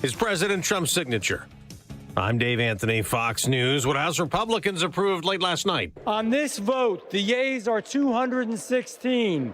is President Trump's signature. I'm Dave Anthony, Fox News. What House Republicans approved late last night. On this vote, the yeas are 216.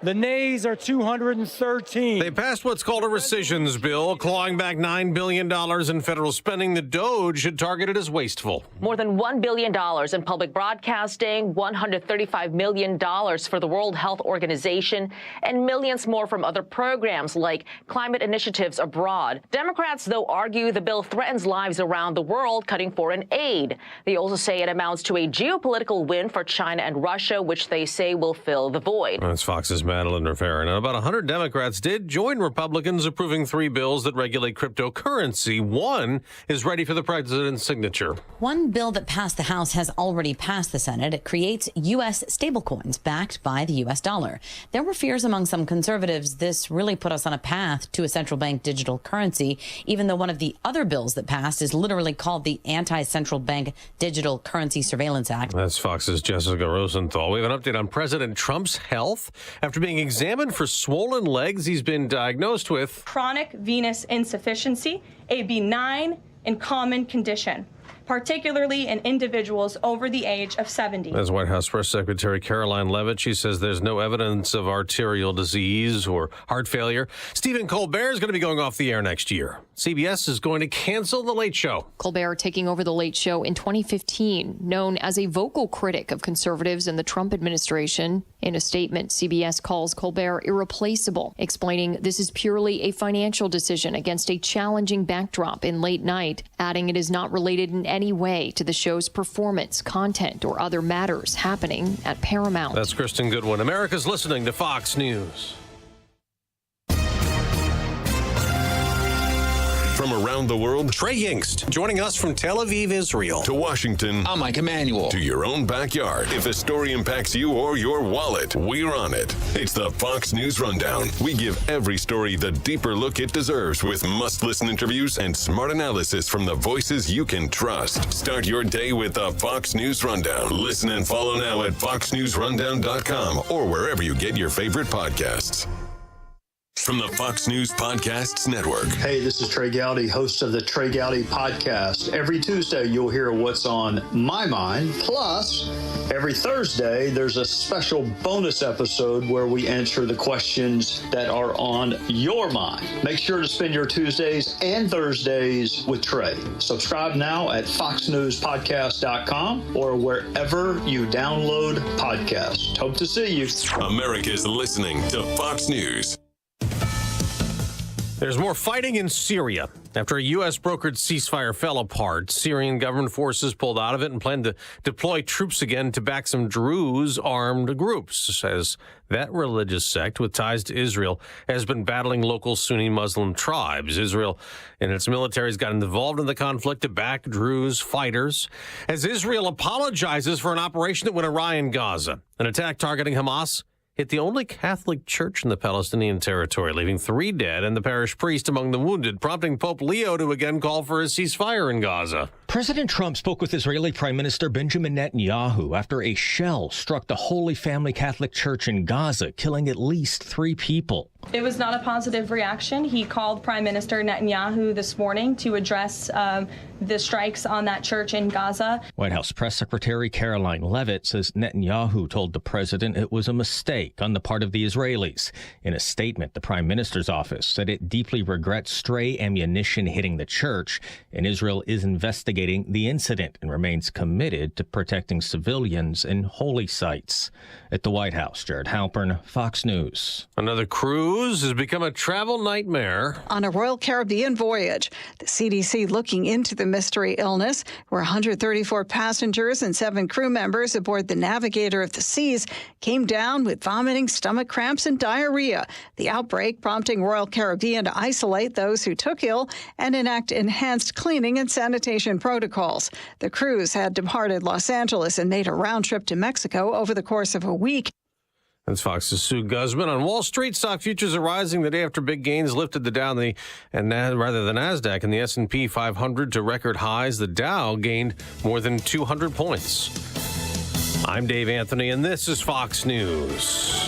The nays are 213. They passed what's called a rescissions bill, clawing back $9 billion in federal spending the DOJ had targeted as wasteful. More than $1 billion in public broadcasting, $135 million for the World Health Organization, and millions more from other programs like climate initiatives abroad. Democrats, though, argue the bill threatens lives around the world, cutting foreign aid. They also say it amounts to a geopolitical win for China and Russia, which they say will fill the void. That's Fox's Madeline Rivera. Now, about 100 Democrats did join Republicans approving 3 bills that regulate cryptocurrency. One is ready for the president's signature. One bill that passed the House has already passed the Senate. It creates U.S. stablecoins backed by the U.S. dollar. There were fears among some conservatives this really put us on a path to a central bank digital currency, even though one of the other bills that passed is literally called the Anti-Central Bank Digital Currency Surveillance Act. That's Fox's Jessica Rosenthal. We have an update on President Trump's health. After being examined for swollen legs, he's been diagnosed with chronic venous insufficiency, a benign and common condition, particularly in individuals over the age of 70. As White House Press Secretary Caroline Leavitt, she says there's no evidence of arterial disease or heart failure. Stephen Colbert is going to be going off the air next year. CBS is going to cancel The Late Show. Colbert taking over The Late Show in 2015, known as a vocal critic of conservatives in the Trump administration. In a statement, CBS calls Colbert irreplaceable, explaining this is purely a financial decision against a challenging backdrop in late night, adding it is not related in any way to the show's performance, content, or other matters happening at Paramount. That's Kristen Goodwin. America's listening to Fox News. From around the world, Trey Yingst joining us from Tel Aviv, Israel. to Washington, I'm Mike Emanuel. to your own backyard. If a story impacts you or your wallet, we're on it. It's the Fox News Rundown. We give every story the deeper look it deserves with must-listen interviews and smart analysis from the voices you can trust. Start your day with the Fox News Rundown. Listen and follow now at foxnewsrundown.com or wherever you get your favorite podcasts. From the Fox News Podcasts Network. Hey, this is Trey Gowdy, host of the Trey Gowdy Podcast. Every Tuesday, you'll hear what's on my mind. Plus, every Thursday, there's a special bonus episode where we answer the questions that are on your mind. Make sure to spend your Tuesdays and Thursdays with Trey. Subscribe now at foxnewspodcast.com or wherever you download podcasts. Hope to see you. America's listening to Fox News. There's more fighting in Syria. After a U.S.-brokered ceasefire fell apart, Syrian government forces pulled out of it and plan to deploy troops again to back some Druze armed groups, as that religious sect with ties to Israel has been battling local Sunni Muslim tribes. Israel and its military has gotten involved in the conflict to back Druze fighters, as Israel apologizes for an operation that went awry in Gaza. An attack targeting Hamas hit the only Catholic church in the Palestinian territory, leaving 3 dead and the parish priest among the wounded, prompting Pope Leo to again call for a ceasefire in Gaza. President Trump spoke with Israeli Prime Minister Benjamin Netanyahu after a shell struck the Holy Family Catholic Church in Gaza, killing at least 3 people. It was not a positive reaction. He called Prime Minister Netanyahu this morning to address the strikes on that church in Gaza. White House Press Secretary Caroline Leavitt says Netanyahu told the president it was a mistake on the part of the Israelis. In a statement, the Prime Minister's office said it deeply regrets stray ammunition hitting the church, and Israel is investigating the incident and remains committed to protecting civilians and holy sites. At the White House, Jared Halpern, Fox News. Another cruise has become a travel nightmare. On a Royal Caribbean voyage, the CDC looking into the mystery illness, where 134 passengers and 7 crew members aboard the Navigator of the Seas came down with vomiting, stomach cramps, and diarrhea. The outbreak prompting Royal Caribbean to isolate those who took ill and enact enhanced cleaning and sanitation protocols. The cruise had departed Los Angeles and made a round trip to Mexico over the course of a week. That's Fox's Sue Guzman. On Wall Street, stock futures are rising the day after big gains lifted the Dow the Nasdaq and the S&P 500 to record highs. The Dow gained more than 200 points. I'm Dave Anthony, and this is Fox News.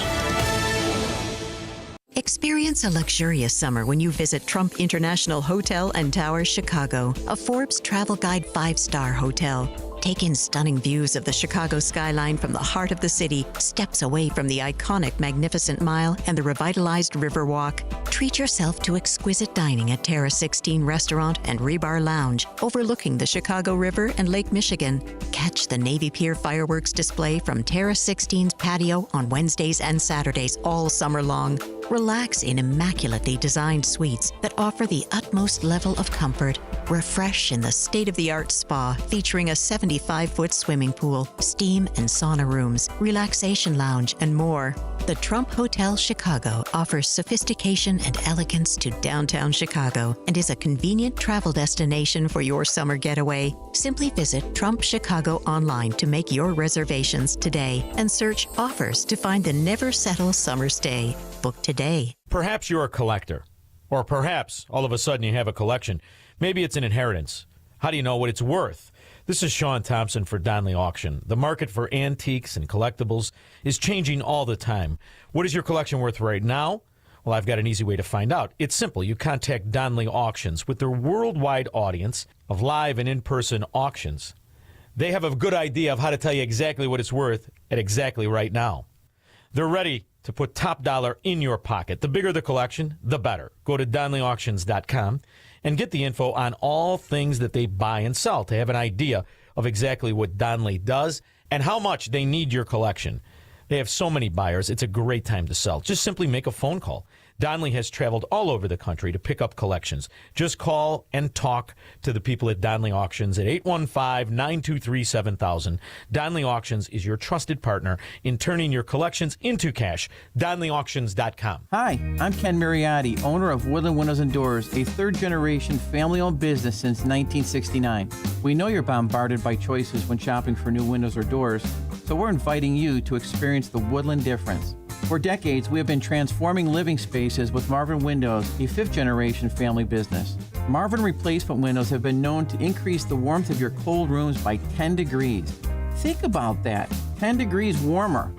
Experience a luxurious summer when you visit Trump International Hotel and Towers, Chicago, a Forbes Travel Guide 5-star hotel. Take in stunning views of the Chicago skyline from the heart of the city, steps away from the iconic Magnificent Mile and the revitalized Riverwalk. Treat yourself to exquisite dining at Terra 16 Restaurant and Rebar Lounge, overlooking the Chicago River and Lake Michigan. Catch the Navy Pier fireworks display from Terra 16's patio on Wednesdays and Saturdays all summer long. Relax in immaculately designed suites that offer the utmost level of comfort. Refresh in the state-of-the-art spa featuring a 75-foot swimming pool, steam and sauna rooms, relaxation lounge, and more. The Trump Hotel Chicago offers sophistication and elegance to downtown Chicago and is a convenient travel destination for your summer getaway. Simply visit Trump Chicago online to make your reservations today and search offers to find the never settle summer stay. Book today. Perhaps you're a collector, or perhaps all of a sudden you have a collection. Maybe it's an inheritance. How do you know what it's worth? This is Sean Thompson for Donley Auction. The market for antiques and collectibles is changing all the time. What is your collection worth right now? Well, I've got an easy way to find out. It's simple. You contact Donley Auctions with their worldwide audience of live and in-person auctions. They have a good idea of how to tell you exactly what it's worth at exactly right now. They're ready to put top dollar in your pocket. The bigger the collection, the better. Go to DonleyAuctions.com and get the info on all things that they buy and sell to have an idea of exactly what Donley does and how much they need your collection. They have so many buyers, it's a great time to sell. Just simply make a phone call. Donley has traveled all over the country to pick up collections. Just call and talk to the people at Donley Auctions at 815-923-7000. Donley Auctions is your trusted partner in turning your collections into cash. DonleyAuctions.com. Hi, I'm Ken Mariotti, owner of Woodland Windows and Doors, a third-generation family-owned business since 1969. We know you're bombarded by choices when shopping for new windows or doors, so we're inviting you to experience the Woodland difference. For decades, we have been transforming living spaces with Marvin Windows, a fifth-generation family business. Marvin replacement windows have been known to increase the warmth of your cold rooms by 10 degrees. Think about that, 10 degrees warmer.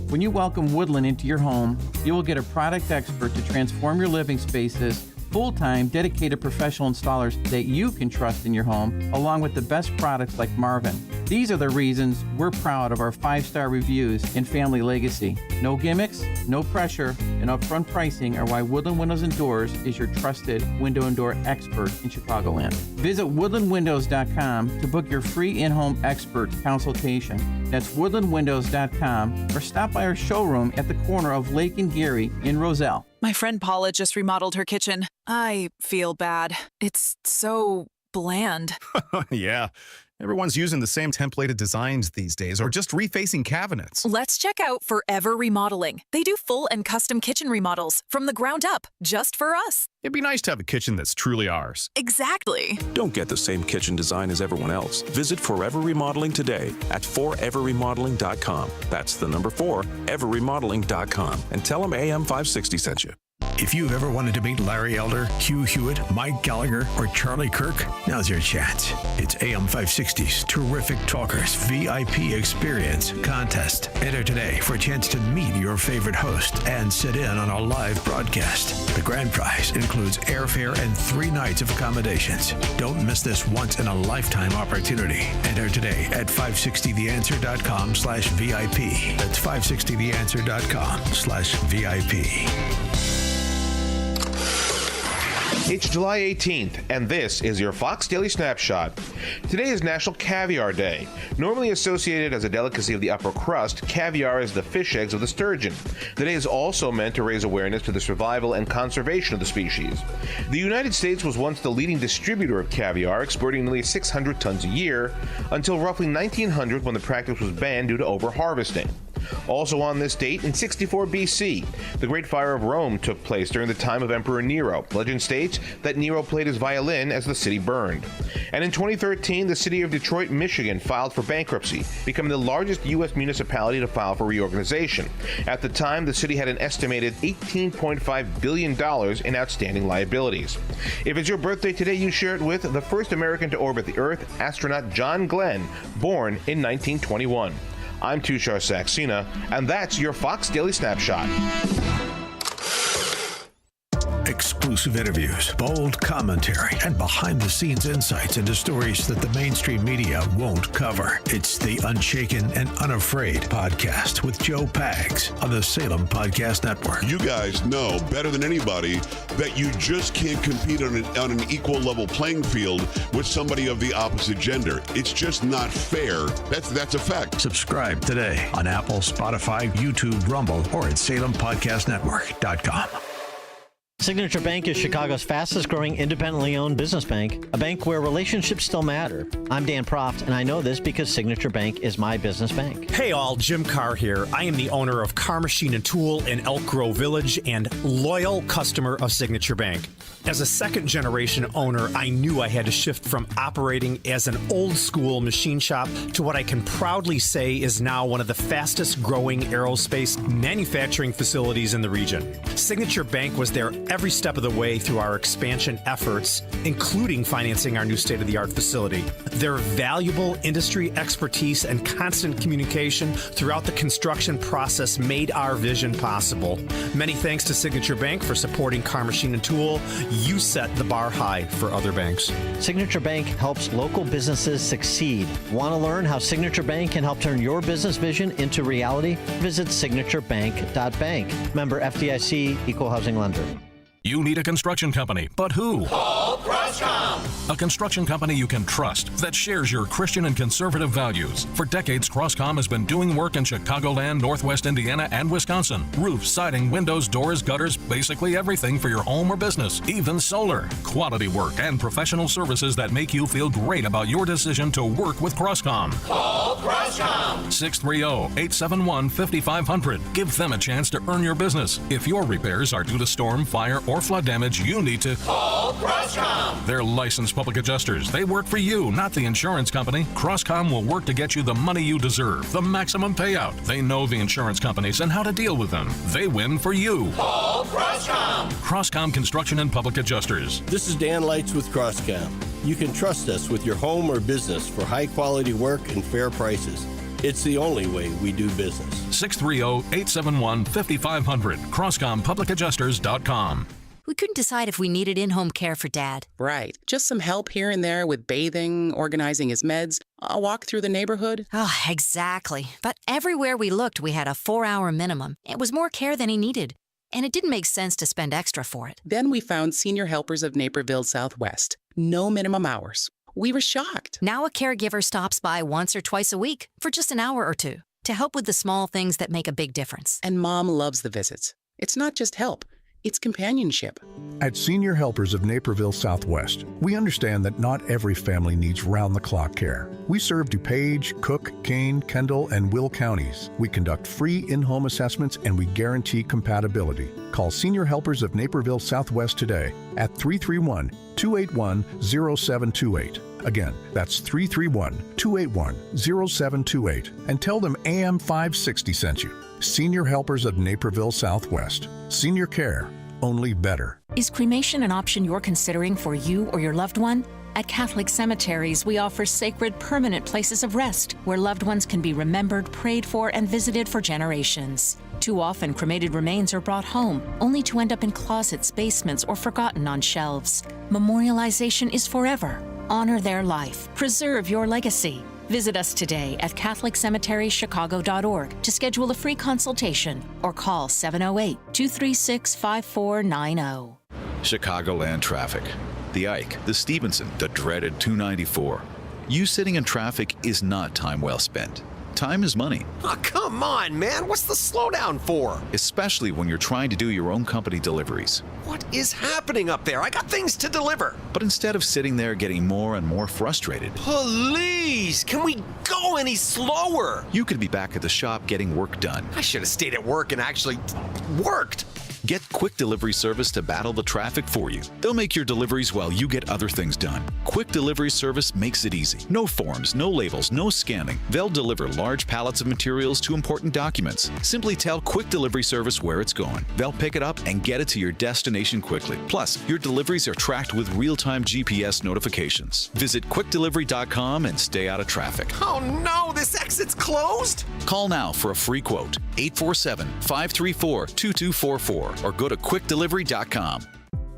When you welcome Woodland into your home, you will get a product expert to transform your living spaces, full-time, dedicated professional installers that you can trust in your home, along with the best products like Marvin. These are the reasons we're proud of our 5-star reviews and family legacy. No gimmicks, no pressure, and upfront pricing are why Woodland Windows and Doors is your trusted window and door expert in Chicagoland. Visit woodlandwindows.com to book your free in-home expert consultation. That's woodlandwindows.com, or stop by our showroom at the corner of Lake and Geary in Roselle. My friend Paula just remodeled her kitchen. I feel bad. It's so bland. Yeah. Everyone's using the same templated designs these days, or just refacing cabinets. Let's check out Forever Remodeling. They do full and custom kitchen remodels from the ground up, just for us. It'd be nice to have a kitchen that's truly ours. Exactly. Don't get the same kitchen design as everyone else. Visit Forever Remodeling today at foreverremodeling.com. That's the number 4, everremodeling.com. And tell them AM 560 sent you. If you've ever wanted to meet Larry Elder, Hugh Hewitt, Mike Gallagher, or Charlie Kirk, now's your chance. It's AM 560's Terrific Talkers VIP Experience Contest. Enter today for a chance to meet your favorite host and sit in on a live broadcast. The grand prize includes airfare and 3 nights of accommodations. Don't miss this once-in-a-lifetime opportunity. Enter today at 560theanswer.com/VIP. That's 560theanswer.com/VIP. It's July 18th, and this is your Fox Daily Snapshot. Today is National Caviar Day. Normally associated as a delicacy of the upper crust, caviar is the fish eggs of the sturgeon. The day is also meant to raise awareness to the survival and conservation of the species. The United States was once the leading distributor of caviar, exporting nearly 600 tons a year, until roughly 1900 when the practice was banned due to overharvesting. Also on this date, in 64 BC, the Great Fire of Rome took place during the time of Emperor Nero. Legend states that Nero played his violin as the city burned. And in 2013, the city of Detroit, Michigan filed for bankruptcy, becoming the largest U.S. municipality to file for reorganization. At the time, the city had an estimated $18.5 billion in outstanding liabilities. If it's your birthday today, you share it with the first American to orbit the Earth, astronaut John Glenn, born in 1921. I'm Tushar Saxena, and that's your Fox Daily Snapshot. Exclusive interviews, bold commentary, and behind-the-scenes insights into stories that the mainstream media won't cover. It's the Unshaken and Unafraid podcast with Joe Pags on the Salem Podcast Network. You guys know better than anybody that you just can't compete on an equal level playing field with somebody of the opposite gender. It's just not fair. That's a fact. Subscribe today on Apple, Spotify, YouTube, Rumble, or at SalemPodcastNetwork.com. Signature Bank is Chicago's fastest growing independently owned business bank, a bank where relationships still matter. I'm Dan Proft, and I know this because Signature Bank is my business bank. Hey all, Jim Carr here. I am the owner of Carr Machine and Tool in Elk Grove Village and loyal customer of Signature Bank. As a second generation owner, I knew I had to shift from operating as an old school machine shop to what I can proudly say is now one of the fastest growing aerospace manufacturing facilities in the region. Signature Bank was there every step of the way through our expansion efforts, including financing our new state-of-the-art facility. Their valuable industry expertise and constant communication throughout the construction process made our vision possible. Many thanks to Signature Bank for supporting Carr Machine and Tool. You set the bar high for other banks. Signature Bank helps local businesses succeed. Want to learn how Signature Bank can help turn your business vision into reality? Visit signaturebank.bank. Member FDIC, Equal Housing Lender. You need a construction company, but who? Call Croscom. A construction company you can trust that shares your Christian and conservative values. For decades, Croscom has been doing work in Chicagoland, Northwest Indiana, and Wisconsin. Roofs, siding, windows, doors, gutters, basically everything for your home or business, even solar. Quality work and professional services that make you feel great about your decision to work with Croscom. Call Croscom. 630-871-5500. Give them a chance to earn your business. If your repairs are due to storm, fire, or flood damage, you need to call Croscom. They're licensed public adjusters. They work for you, not the insurance company. Croscom will work to get you the money you deserve, the maximum payout. They know the insurance companies and how to deal with them. They win for you. Call Croscom. Croscom Construction and Public Adjusters. This is Dan Lights with Croscom. You can trust us with your home or business for high quality work and fair prices. It's the only way we do business. 630-871-5500. CroscomPublicAdjusters.com. We couldn't decide if we needed in-home care for Dad. Right. Just some help here and there with bathing, organizing his meds, a walk through the neighborhood. Oh, exactly. But everywhere we looked, we had a 4-hour minimum. It was more care than he needed. And it didn't make sense to spend extra for it. Then we found Senior Helpers of Naperville Southwest. No minimum hours. We were shocked. Now a caregiver stops by once or twice a week for just an hour or two to help with the small things that make a big difference. And Mom loves the visits. It's not just help. It's companionship. At Senior Helpers of Naperville Southwest, we understand that not every family needs round-the-clock care. We serve DuPage, Cook, Kane, Kendall, and Will counties. We conduct free in-home assessments and we guarantee compatibility. Call Senior Helpers of Naperville Southwest today at 331-281-0728. Again, that's 331-281-0728. And tell them AM 560 sent you. Senior Helpers of Naperville Southwest. Senior care, only better. Is cremation an option you're considering for you or your loved one? At Catholic Cemeteries, we offer sacred, permanent places of rest where loved ones can be remembered, prayed for, and visited for generations. Too often, cremated remains are brought home, only to end up in closets, basements, or forgotten on shelves. Memorialization is forever. Honor their life. Preserve your legacy. Visit us today at CatholicCemeteryChicago.org to schedule a free consultation or call 708-236-5490. Chicagoland traffic. The Ike, the Stevenson, the dreaded 294. You sitting in traffic is not time well spent. Time is money. Oh, come on, man. What's the slowdown for? Especially when you're trying to do your own company deliveries. What is happening up there? I got things to deliver. But instead of sitting there getting more and more frustrated, please, can we go any slower? You could be back at the shop getting work done. I should have stayed at work and actually worked. Get Quick Delivery Service to battle the traffic for you. They'll make your deliveries while you get other things done. Quick Delivery Service makes it easy. No forms, no labels, no scanning. They'll deliver large pallets of materials to important documents. Simply tell Quick Delivery Service where it's going. They'll pick it up and get it to your destination quickly. Plus, your deliveries are tracked with real-time GPS notifications. Visit quickdelivery.com and stay out of traffic. Oh no, this exit's closed? Call now for a free quote. 847-534-2244 or go to quickdelivery.com.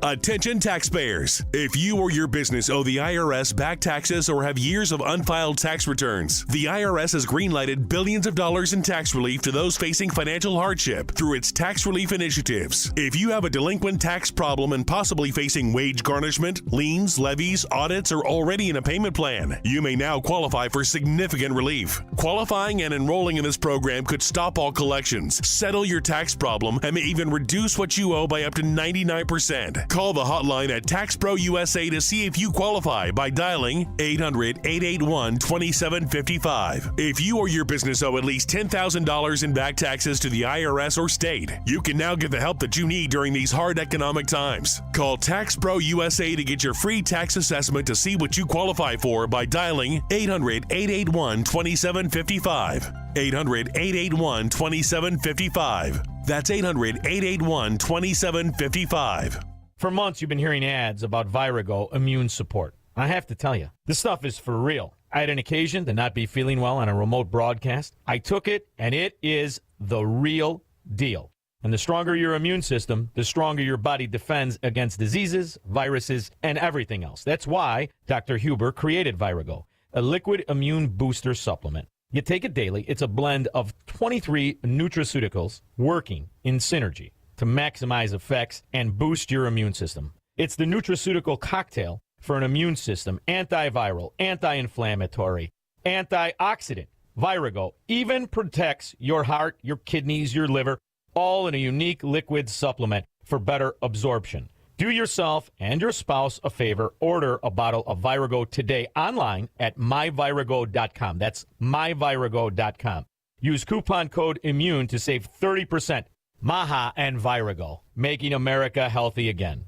Attention taxpayers. If you or your business owe the IRS back taxes or have years of unfiled tax returns, the IRS has greenlighted billions of dollars in tax relief to those facing financial hardship through its tax relief initiatives. If you have a delinquent tax problem and possibly facing wage garnishment, liens, levies, audits, or already in a payment plan, you may now qualify for significant relief. Qualifying and enrolling in this program could stop all collections, settle your tax problem, and may even reduce what you owe by up to 99%. Call the hotline at TaxPro USA to see if you qualify by dialing 800-881-2755. If you or your business owe at least $10,000 in back taxes to the IRS or state, you can now get the help that you need during these hard economic times. Call TaxPro USA to get your free tax assessment to see what you qualify for by dialing 800-881-2755. 800-881-2755. That's 800-881-2755. For months, you've been hearing ads about Virago Immune Support. I have to tell you, this stuff is for real. I had an occasion to not be feeling well on a remote broadcast. I took it, and it is the real deal. And the stronger your immune system, the stronger your body defends against diseases, viruses, and everything else. That's why Dr. Huber created Virago, a liquid immune booster supplement. You take it daily. It's a blend of 23 nutraceuticals working in synergy to maximize effects and boost your immune system. It's the nutraceutical cocktail for an immune system, antiviral, anti-inflammatory, antioxidant. Virago even protects your heart, your kidneys, your liver, all in a unique liquid supplement for better absorption. Do yourself and your spouse a favor. Order a bottle of Virago today online at myvirago.com. That's myvirago.com. Use coupon code IMMUNE to save 30%. Maha and Virago, making America healthy again.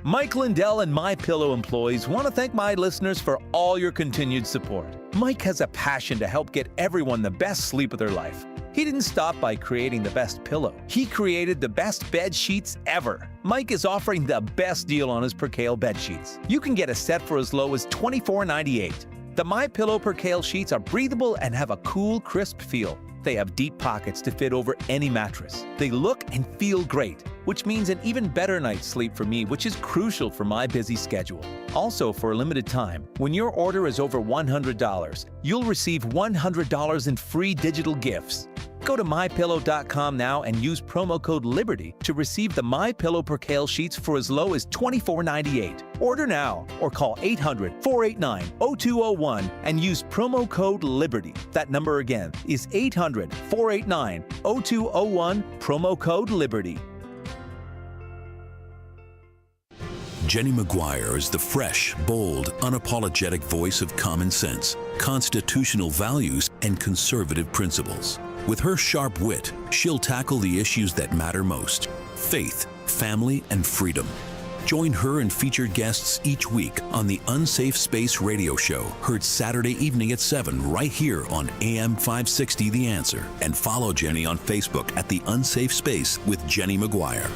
Mike Lindell and MyPillow employees want to thank my listeners for all your continued support. Mike has a passion to help get everyone the best sleep of their life. He didn't stop by creating the best pillow. He created the best bed sheets ever. Mike is offering the best deal on his Percale bed sheets. You can get a set for as low as $24.98. The MyPillow Percale sheets are breathable and have a cool, crisp feel. They have deep pockets to fit over any mattress. They look and feel great, which means an even better night's sleep for me, which is crucial for my busy schedule. Also, for a limited time, when your order is over $100, you'll receive $100 in free digital gifts. Go to MyPillow.com now and use promo code LIBERTY to receive the MyPillow Percale sheets for as low as $24.98. Order now or call 800-489-0201 and use promo code LIBERTY. That number again is 800-489-0201, promo code LIBERTY. Jenny McGuire is the fresh, bold, unapologetic voice of common sense, constitutional values, and conservative principles. With her sharp wit, she'll tackle the issues that matter most: faith, family, and freedom. Join her and featured guests each week on the Unsafe Space radio show, heard Saturday evening at 7 right here on AM 560 The Answer. And follow Jenny on Facebook at The Unsafe Space with Jenny McGuire.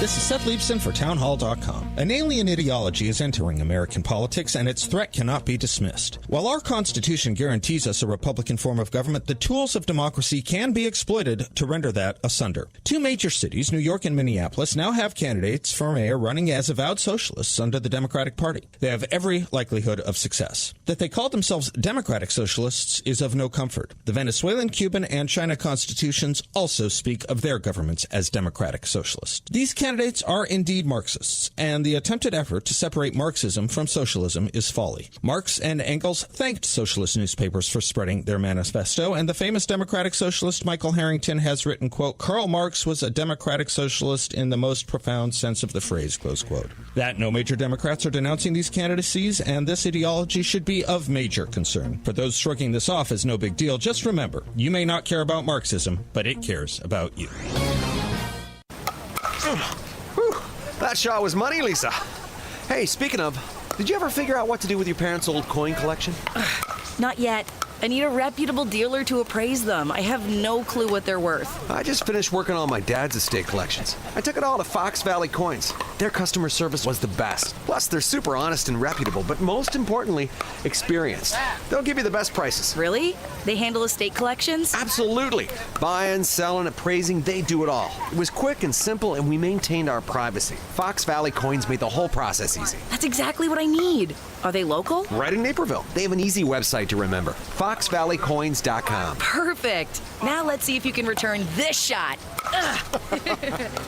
This is Seth Leibson for Townhall.com. An alien ideology is entering American politics, and its threat cannot be dismissed. While our Constitution guarantees us a Republican form of government, the tools of democracy can be exploited to render that asunder. Two major cities, New York and Minneapolis, now have candidates for mayor running as avowed socialists under the Democratic Party. They have every likelihood of success. That they call themselves Democratic Socialists is of no comfort. The Venezuelan, Cuban, and China constitutions also speak of their governments as Democratic Socialists. These candidates are indeed Marxists, and the attempted effort to separate Marxism from socialism is folly. Marx and Engels thanked socialist newspapers for spreading their manifesto, and the famous Democratic Socialist Michael Harrington has written, quote, "Karl Marx was a Democratic Socialist in the most profound sense of the phrase," close quote. That no major Democrats are denouncing these candidacies, and this ideology should be of major concern. For those shrugging this off as no big deal, just remember, you may not care about Marxism, but it cares about you. That shot was money, Lisa. Hey, speaking of, did you ever figure out what to do with your parents' old coin collection? Not yet. I need a reputable dealer to appraise them. I have no clue what they're worth. I just finished working on my dad's estate collections. I took it all to Fox Valley Coins. Their customer service was the best. Plus, they're super honest and reputable, but most importantly, experienced. They'll give you the best prices. Really? They handle estate collections? Absolutely. Buying, selling, appraising, they do it all. It was quick and simple, and we maintained our privacy. Fox Valley Coins made the whole process easy. That's exactly what I need. Are they local? Right in Naperville. They have an easy website to remember. FoxValleyCoins.com. Perfect. Now let's see if you can return this shot.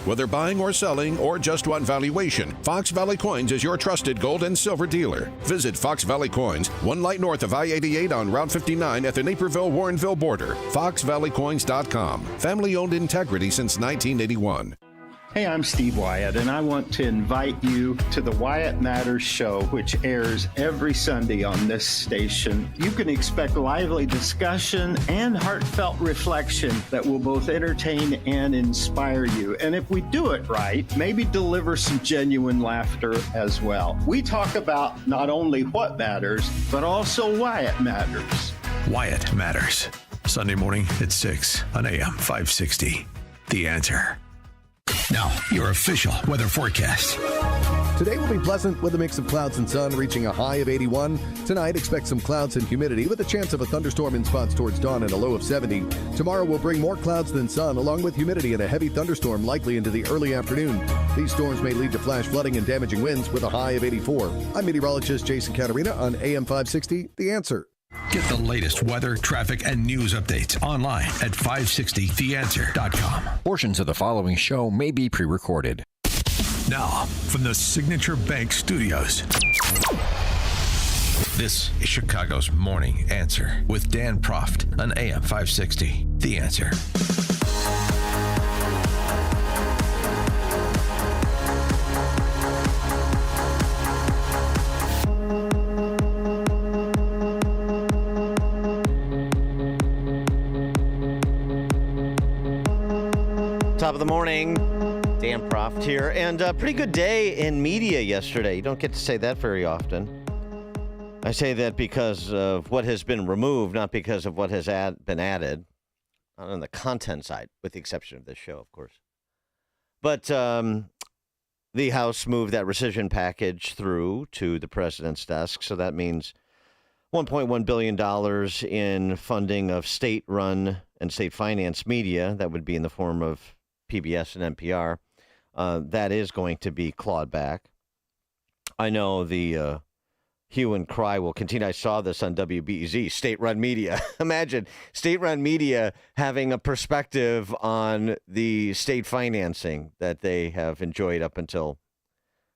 Whether buying or selling or just want valuation, Fox Valley Coins is your trusted gold and silver dealer. Visit Fox Valley Coins, 1 light north of I-88 on Route 59 at the Naperville-Warrenville border. FoxValleyCoins.com. Family-owned integrity since 1981. Hey, I'm Steve Wyatt, and I want to invite you to the Wyatt Matters Show, which airs every Sunday on this station. You can expect lively discussion and heartfelt reflection that will both entertain and inspire you. And if we do it right, maybe deliver some genuine laughter as well. We talk about not only what matters, but also why it matters. Wyatt Matters. Sunday morning at 6 on AM 560. The Answer. Now, your official weather forecast. Today will be pleasant with a mix of clouds and sun, reaching a high of 81. Tonight, expect some clouds and humidity with a chance of a thunderstorm in spots towards dawn and a low of 70. Tomorrow will bring more clouds than sun, along with humidity and a heavy thunderstorm likely into the early afternoon. These storms may lead to flash flooding and damaging winds with a high of 84. I'm meteorologist Jason Caterina on AM 560, The Answer. Get the latest weather, traffic, and news updates online at 560theanswer.com. Portions of the following show may be pre-recorded. Now, from the Signature Bank Studios, this is Chicago's Morning Answer with Dan Proft on AM 560. The Answer. Top of the morning, Dan Proft here, and a pretty good day in media yesterday. You don't get to say that very often. I say that because of what has been removed, not because of what has been added, not on the content side, with the exception of this show, of course. But the House moved that rescission package through to the president's desk, so that means $1.1 billion in funding of state-run and state-financed media. That would be in the form of PBS and NPR. That is going to be clawed back. I know the hue and cry will continue. I saw this on WBEZ, state-run media. Imagine state-run media having a perspective on the state financing that they have enjoyed up until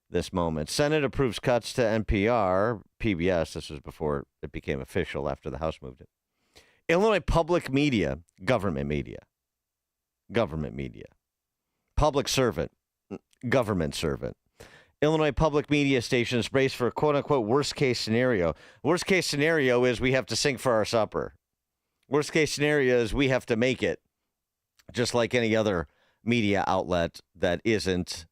this moment. Senate approves cuts to NPR, PBS. This was before it became official after the House moved it. Illinois public media, government media. Public servant, government servant. Illinois public media stations brace for a quote-unquote worst-case scenario. Worst-case scenario is we have to sing for our supper. Worst-case scenario is we have to make it, just like any other media outlet that doesn't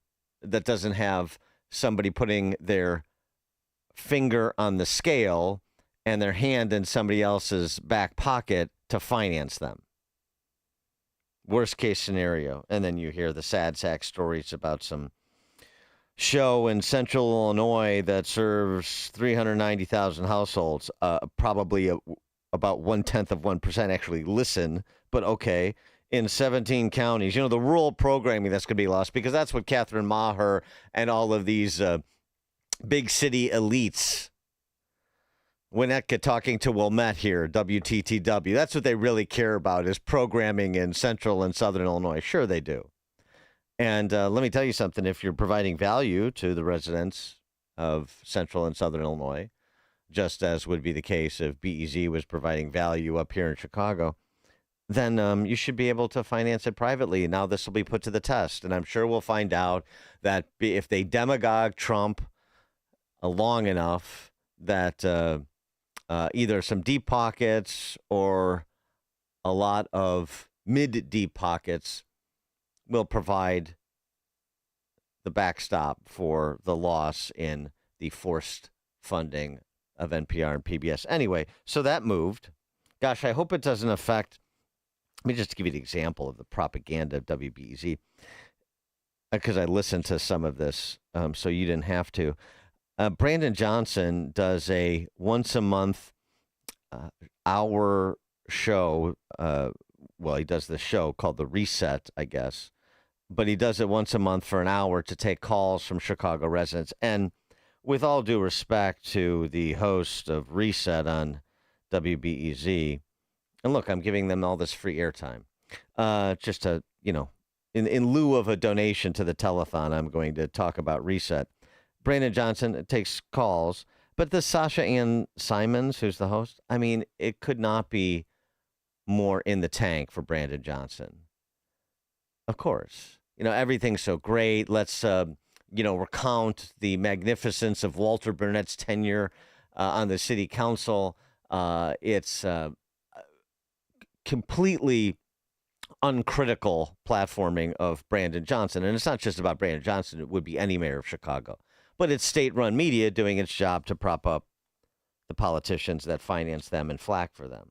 have somebody putting their finger on the scale and their hand in somebody else's back pocket to finance them. Worst case scenario. And then you hear the sad sack stories about some show in central Illinois that serves 390,000 households. Probably about 0.1% actually listen, but okay. In 17 counties, the rural programming that's going to be lost, because that's what Catherine Maher and all of these big city elites, Winnetka talking to Wilmette here, WTTW. That's what they really care about, is programming in central and southern Illinois. Sure they do. And let me tell you something. If you're providing value to the residents of central and southern Illinois, just as would be the case if BEZ was providing value up here in Chicago, then you should be able to finance it privately. Now this will be put to the test. And I'm sure we'll find out that if they demagogue Trump long enough, that either some deep pockets or a lot of mid-deep pockets will provide the backstop for the loss in the forced funding of NPR and PBS. Anyway, so that moved. Gosh, I hope it doesn't affect. Let me just give you the example of the propaganda of WBEZ, because I listened to some of this, so you didn't have to. Brandon Johnson does a once-a-month hour show. Well, he does this show called The Reset, I guess. But he does it once a month for an hour to take calls from Chicago residents. And with all due respect to the host of Reset on WBEZ, and look, I'm giving them all this free airtime. Just to, in lieu of a donation to the telethon, I'm going to talk about Reset. Brandon Johnson takes calls, but the Sasha Ann Simons, who's the host, I mean, it could not be more in the tank for Brandon Johnson. Of course. Everything's so great. Let's, recount the magnificence of Walter Burnett's tenure on the city council. It's completely uncritical platforming of Brandon Johnson. And it's not just about Brandon Johnson. It would be any mayor of Chicago. But it's state-run media doing its job to prop up the politicians that finance them and flack for them.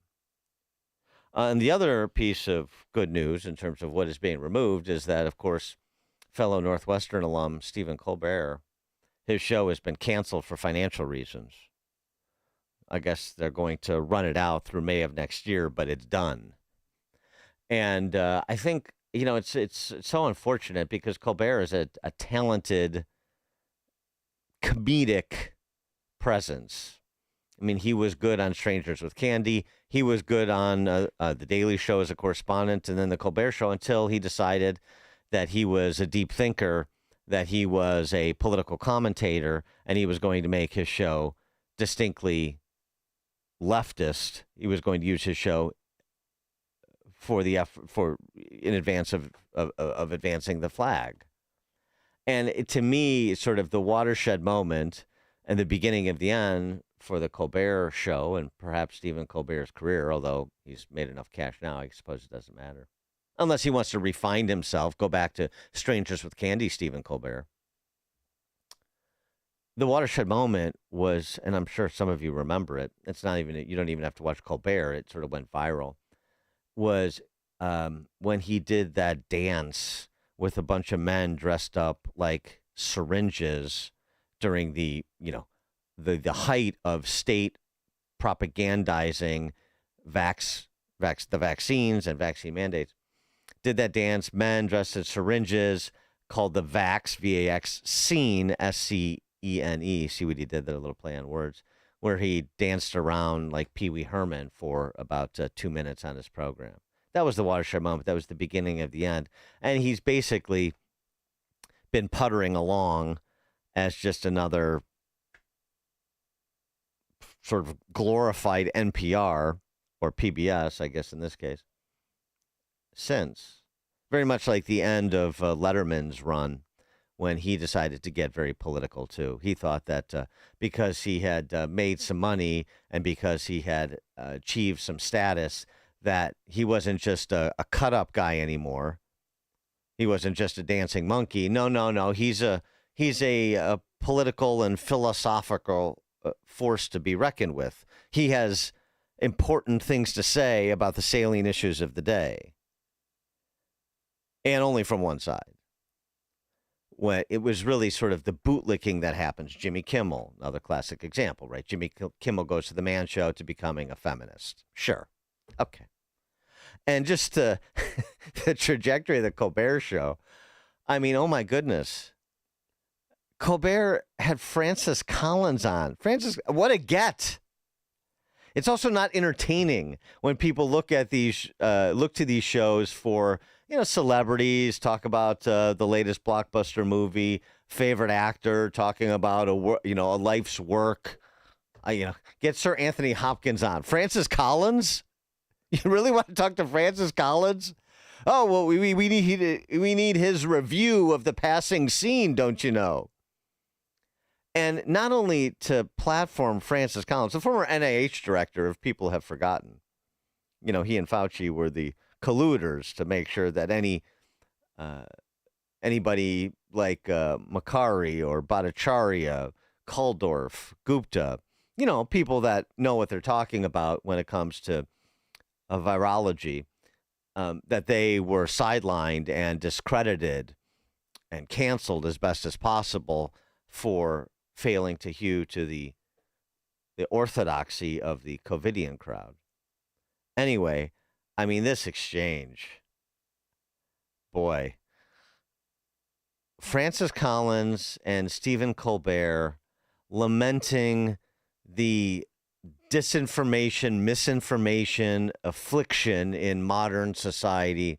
And the other piece of good news in terms of what is being removed is that, of course, fellow Northwestern alum Stephen Colbert, his show has been canceled for financial reasons. I guess they're going to run it out through May of next year, but it's done. And I think, it's so unfortunate because Colbert is a talented comedic presence. I mean, he was good on Strangers with Candy. He was good on The Daily Show as a correspondent, and then The Colbert Show, until he decided that he was a deep thinker, that he was a political commentator, and he was going to make his show distinctly leftist. He was going to use his show in advance of advancing the flag. And to me, sort of the watershed moment and the beginning of the end for the Colbert Show and perhaps Stephen Colbert's career, although he's made enough cash now, I suppose it doesn't matter. Unless he wants to refine himself, go back to Strangers with Candy, Stephen Colbert. The watershed moment was, and I'm sure some of you remember it, you don't even have to watch Colbert, it sort of went viral, was when he did that dance with a bunch of men dressed up like syringes during the height of state propagandizing the vaccines and vaccine mandates. Did that dance, men dressed as syringes, called the Vax, V-A-X, scene, S-C-E-N-E. See what he did there, a little play on words, where he danced around like Pee Wee Herman for about 2 minutes on his program. That was the watershed moment. That was the beginning of the end. And he's basically been puttering along as just another sort of glorified NPR or PBS, I guess in this case, since. Very much like the end of Letterman's run when he decided to get very political, too. He thought that because he had made some money and because he had achieved some status, that he wasn't just a cut-up guy anymore. He wasn't just a dancing monkey. No. He's a political and philosophical force to be reckoned with. He has important things to say about the salient issues of the day. And only from one side. When it was really sort of the bootlicking that happens. Jimmy Kimmel, another classic example, right? Jimmy Kimmel goes to the Man Show to becoming a feminist. Sure. Okay. And just the trajectory of the Colbert Show. I mean, oh my goodness. Colbert had Francis Collins on. What a get. It's also not entertaining when people look to these shows for, celebrities, talk about the latest blockbuster movie, favorite actor, talking about a life's work. Get Sir Anthony Hopkins on. Francis Collins? You really want to talk to Francis Collins? Oh, well, we need his review of The Passing Scene, don't you know? And not only to platform Francis Collins, the former NIH director, if people have forgotten, he and Fauci were the colluders to make sure that anybody like Makari or Bhattacharya, Kaldorf, Gupta, people that know what they're talking about when it comes to virology, that they were sidelined and discredited and canceled as best as possible for failing to hew to the orthodoxy of the COVIDian crowd. Anyway, I mean, this exchange, boy, Francis Collins and Stephen Colbert lamenting the disinformation, misinformation, affliction in modern society.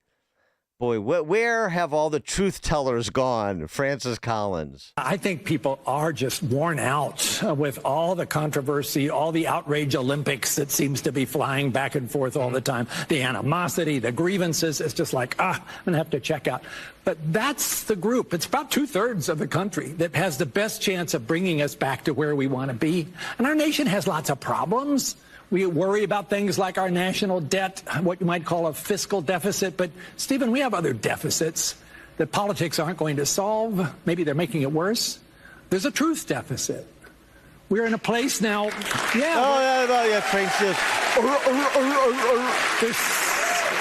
Boy, where have all the truth tellers gone, Francis Collins? I think people are just worn out with all the controversy, all the outrage Olympics that seems to be flying back and forth all the time, the animosity, the grievances. It's just like, I'm going to have to check out. But that's the group. It's about 2/3 of the country that has the best chance of bringing us back to where we want to be. And our nation has lots of problems. We worry about things like our national debt, what you might call a fiscal deficit. But, Stephen, we have other deficits that politics aren't going to solve. Maybe they're making it worse. There's a truth deficit. We're in a place now. There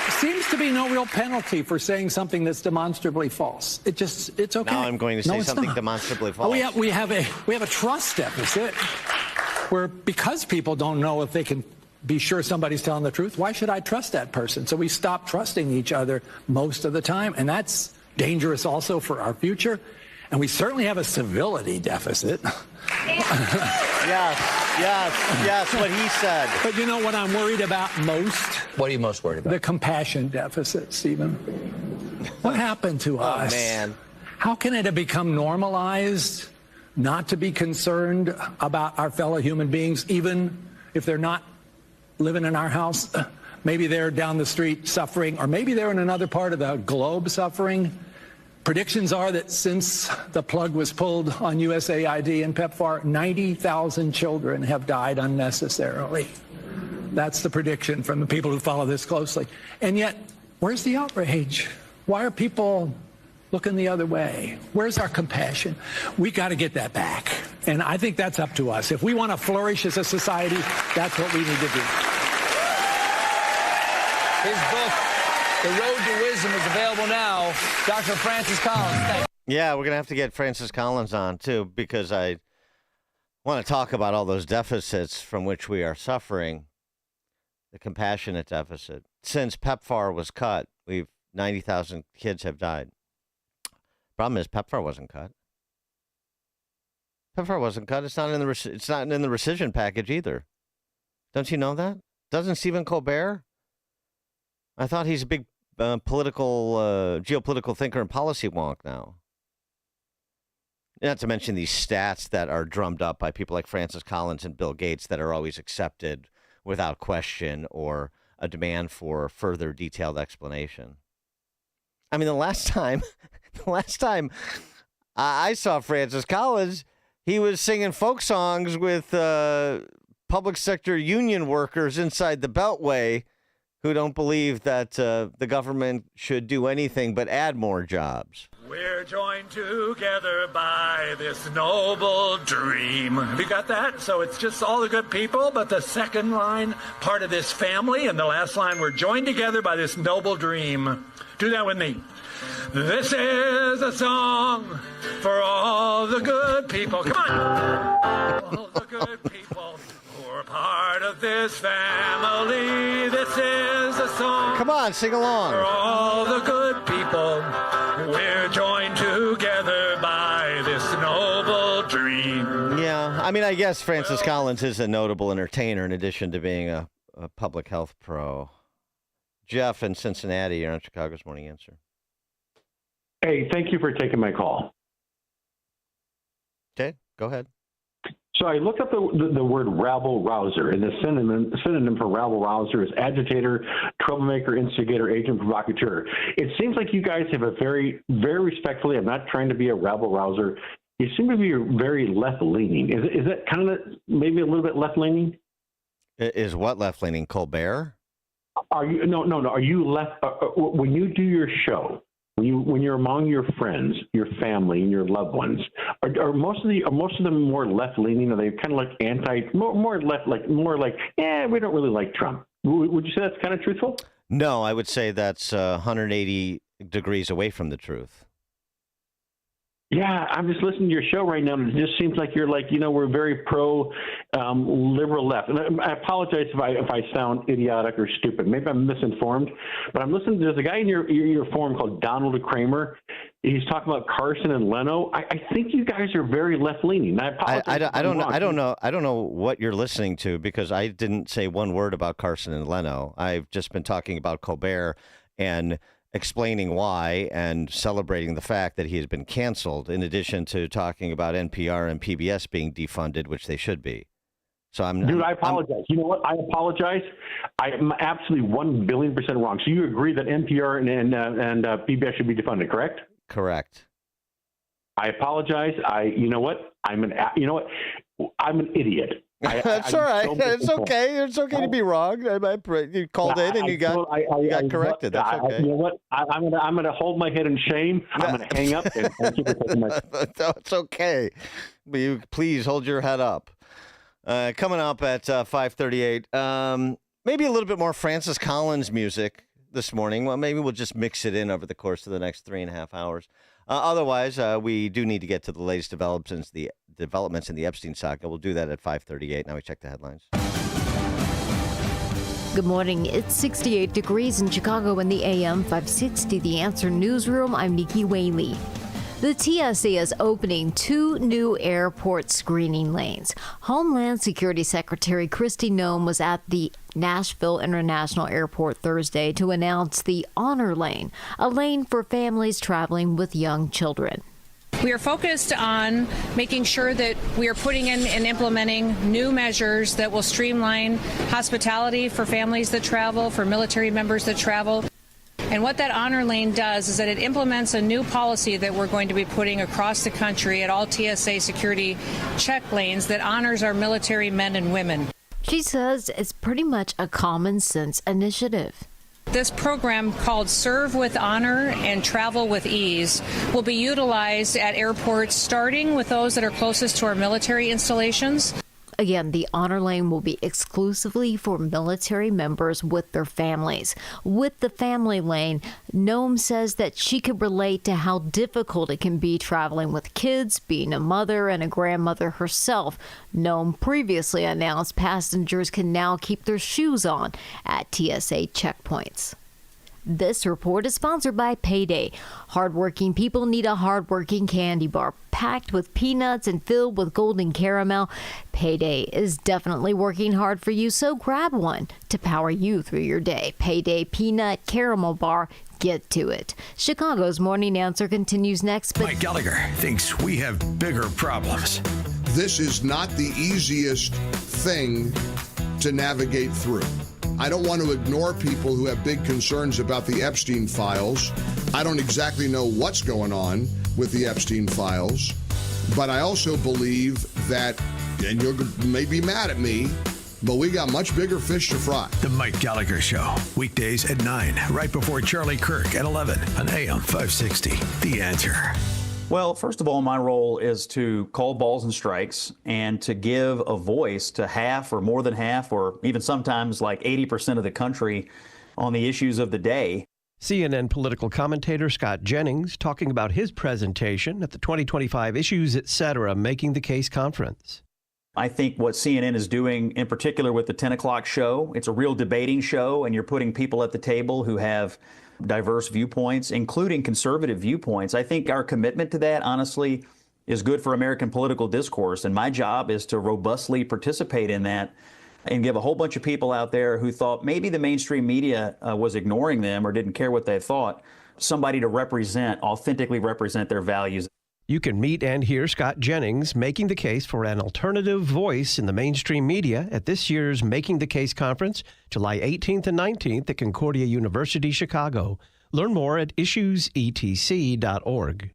seems to be no real penalty for saying something that's demonstrably false. It's okay. Now I'm going to say something demonstrably false. We have a trust deficit. Where because people don't know if they can be sure somebody's telling the truth, why should I trust that person? So we stop trusting each other most of the time, and that's dangerous also for our future. And we certainly have a civility deficit. Yes, what he said. But you know what I'm worried about most? What are you most worried about? The compassion deficit, Stephen. What happened to us? Oh, man. How can it have become normalized not to be concerned about our fellow human beings, even if they're not living in our house? Maybe they're down the street suffering, or maybe they're in another part of the globe suffering. Predictions are that since the plug was pulled on USAID and PEPFAR, 90,000 children have died unnecessarily. That's the prediction from the people who follow this closely. And yet, where's the outrage? Why are people looking the other way? Where's our compassion? We got to get that back. And I think that's up to us. If we want to flourish as a society, that's what we need to do. His book, The Road to Wisdom, is available now. Dr. Francis Collins, thank you. Yeah, we're going to have to get Francis Collins on, too, because I want to talk about all those deficits from which we are suffering. The compassionate deficit. Since PEPFAR was cut, 90,000 kids have died. Problem is, PEPFAR wasn't cut. PEPFAR wasn't cut. It's not in the rescission package either. Don't you know that? Doesn't Stephen Colbert? I thought he's a big geopolitical thinker and policy wonk now. Not to mention these stats that are drummed up by people like Francis Collins and Bill Gates that are always accepted without question or a demand for further detailed explanation. I mean, the last time I saw Francis Collins, he was singing folk songs with public sector union workers inside the Beltway who don't believe that the government should do anything but add more jobs. We're joined together by this noble dream. Have you got that? So it's just all the good people, but the second line, part of this family, and the last line, we're joined together by this noble dream. Do that with me. This is a song for all the good people. Come on. All the good people who are part of this family. This is a song. Come on, sing along. For all the good people. We're joined together by this noble dream. Yeah, I mean, I guess Francis Collins is a notable entertainer in addition to being a public health pro. Jeff in Cincinnati, you're on Chicago's Morning Answer. Hey, thank you for taking my call. Okay, go ahead. So I looked up the word rabble-rouser, and the synonym for rabble-rouser is agitator, troublemaker, instigator, agent, provocateur. It seems like you guys have a very, very respectfully, I'm not trying to be a rabble-rouser, you seem to be very left-leaning. Is that kind of maybe a little bit left-leaning? Is what left-leaning? Colbert? Are you no? Are you left when you do your show? When you're among your friends, your family, and your loved ones, are most of them more left leaning? Are they kind of like more left, like we don't really like Trump? Would you say that's kind of truthful? No, I would say that's 180 degrees away from the truth. Yeah, I'm just listening to your show right now, and it just seems like you're like, we're very pro liberal left. And I apologize if I sound idiotic or stupid. Maybe I'm misinformed, but I'm listening. There's a guy in your forum called Donald Kramer. He's talking about Carson and Leno. I think you guys are very left leaning. I apologize. I don't know what you're listening to, because I didn't say one word about Carson and Leno. I've just been talking about Colbert and explaining why and celebrating the fact that he has been canceled, in addition to talking about NPR and PBS being defunded, which they should be. So I apologize. You know what? I apologize. I'm absolutely 1 billion % wrong. So you agree that NPR and PBS should be defunded, correct? Correct. I apologize. You know what? I'm an idiot. That's all right. It's okay. It's okay to be wrong. You called in and you got corrected. That's okay. You know what? I'm gonna hold my head in shame. I'm gonna hang up and thank you for taking my. It's okay. Please hold your head up. Coming up at 5:38. Maybe a little bit more Francis Collins music this morning. Well, maybe we'll just mix it in over the course of the next 3.5 hours. Otherwise, we do need to get to the latest developments in the Epstein saga. We'll do that at 5:38. Now we check the headlines. Good morning. It's 68 degrees in Chicago in the AM 560. The Answer Newsroom. I'm Nikki Whaley. The TSA is opening 2 new airport screening lanes. Homeland Security Secretary Kristi Noem was at the Nashville International Airport Thursday to announce the Honor Lane, a lane for families traveling with young children. We are focused on making sure that we are putting in and implementing new measures that will streamline hospitality for families that travel, for military members that travel. And what that Honor Lane does is that it implements a new policy that we're going to be putting across the country at all TSA security check lanes that honors our military men and women. She says it's pretty much a common sense initiative. This program, called Serve with Honor and Travel with Ease, will be utilized at airports, starting with those that are closest to our military installations. Again, the Honor Lane will be exclusively for military members with their families. With the family lane, Noem says that she could relate to how difficult it can be traveling with kids, being a mother and a grandmother herself. Noem previously announced passengers can now keep their shoes on at TSA checkpoints. This report is sponsored by Payday. Hardworking people need a hardworking candy bar packed with peanuts and filled with golden caramel. Payday is definitely working hard for you, so grab one to power you through your day. Payday Peanut Caramel Bar. Get to it. Chicago's Morning Answer continues next. Mike Gallagher thinks we have bigger problems. This is not the easiest thing to navigate through. I don't want to ignore people who have big concerns about the Epstein files. I don't exactly know what's going on with the Epstein files, but I also believe that, and you may be mad at me, but we got much bigger fish to fry. The Mike Gallagher Show, weekdays at 9, right before Charlie Kirk at 11 on AM 560. The Answer. Well, first of all, my role is to call balls and strikes and to give a voice to half or more than half or even sometimes like 80% of the country on the issues of the day. CNN political commentator Scott Jennings talking about his presentation at the 2025 Issues Etc. Making the Case conference. I think what CNN is doing, in particular with the 10 o'clock show, it's a real debating show, and you're putting people at the table who have diverse viewpoints, including conservative viewpoints. I think our commitment to that, honestly, is good for American political discourse. And my job is to robustly participate in that and give a whole bunch of people out there who thought maybe the mainstream media was ignoring them or didn't care what they thought, somebody to authentically represent their values. You can meet and hear Scott Jennings making the case for an alternative voice in the mainstream media at this year's Making the Case conference, July 18th and 19th at Concordia University, Chicago. Learn more at issuesetc.org.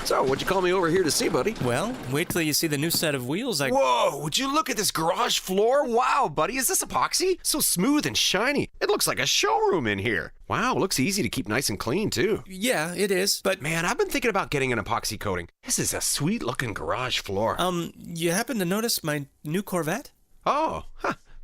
So, what'd you call me over here to see, buddy? Well, wait till you see the new set of wheels Whoa, would you look at this garage floor? Wow, buddy, is this epoxy? So smooth and shiny. It looks like a showroom in here. Wow, looks easy to keep nice and clean, too. Yeah, it is, but... Man, I've been thinking about getting an epoxy coating. This is a sweet-looking garage floor. You happen to notice my new Corvette? Oh,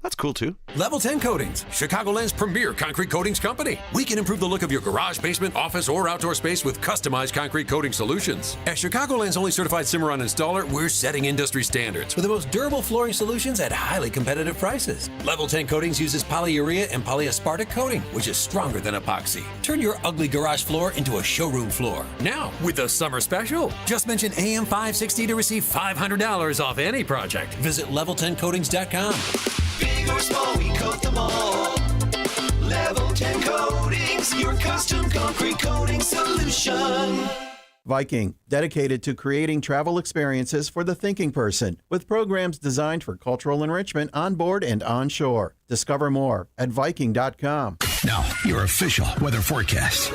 That's cool too. Level 10 Coatings, Chicagoland's premier concrete coatings company. We can improve the look of your garage, basement, office, or outdoor space with customized concrete coating solutions. As Chicagoland's only certified Cimarron installer, we're setting industry standards with the most durable flooring solutions at highly competitive prices. Level 10 Coatings uses polyurea and polyaspartic coating, which is stronger than epoxy. Turn your ugly garage floor into a showroom floor. Now, with the summer special, just mention AM560 to receive $500 off any project. Visit level10coatings.com. Big or small, we coat them all. Level 10 Coatings, your custom concrete coating solution. Viking, dedicated to creating travel experiences for the thinking person, with programs designed for cultural enrichment on board and on shore. Discover more at Viking.com. Now, your official weather forecast.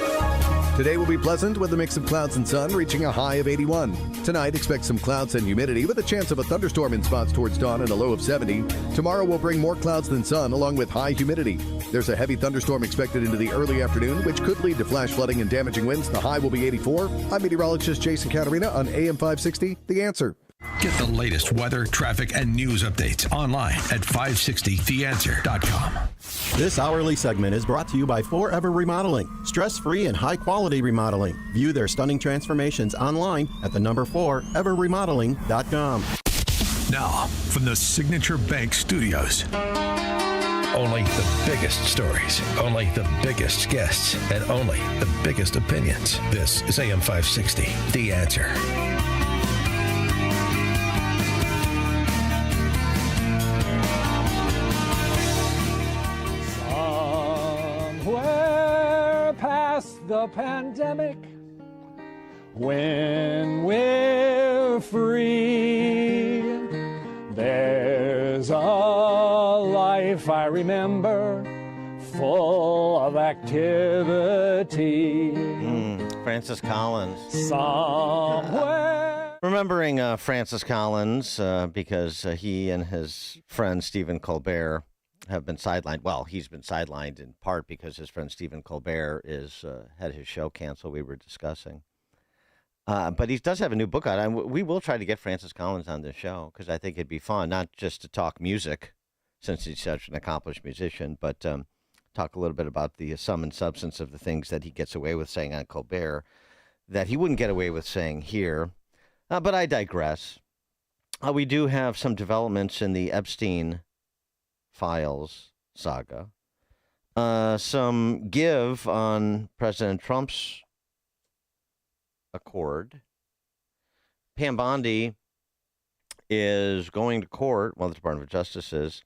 Today will be pleasant with a mix of clouds and sun, reaching a high of 81. Tonight, expect some clouds and humidity with a chance of a thunderstorm in spots towards dawn and a low of 70. Tomorrow will bring more clouds than sun, along with high humidity. There's a heavy thunderstorm expected into the early afternoon, which could lead to flash flooding and damaging winds. The high will be 84. I'm meteorologist Jason Caterina on AM 560, The Answer. Get the latest weather, traffic, and news updates online at 560theanswer.com. This hourly segment is brought to you by Forever Remodeling. Stress-free and high-quality remodeling. View their stunning transformations online at the number 4everremodeling.com. Now, from the Signature Bank Studios. Only the biggest stories, only the biggest guests, and only the biggest opinions. This is AM 560, The Answer. Somewhere past the pandemic, when we're free, there's a life I remember full of activity. Francis Collins. Somewhere. Remembering Francis Collins because he and his friend Stephen Colbert have been sidelined. Well, he's been sidelined in part because his friend Stephen Colbert had his show canceled. We were discussing. But he does have a new book out. We will try to get Francis Collins on this show because I think it'd be fun, not just to talk music, since he's such an accomplished musician, but talk a little bit about the sum and substance of the things that he gets away with saying on Colbert that he wouldn't get away with saying here. But I digress. We do have some developments in the Epstein files saga. Some give on President Trump's accord. Pam Bondi is going to court, well, the Department of Justice is,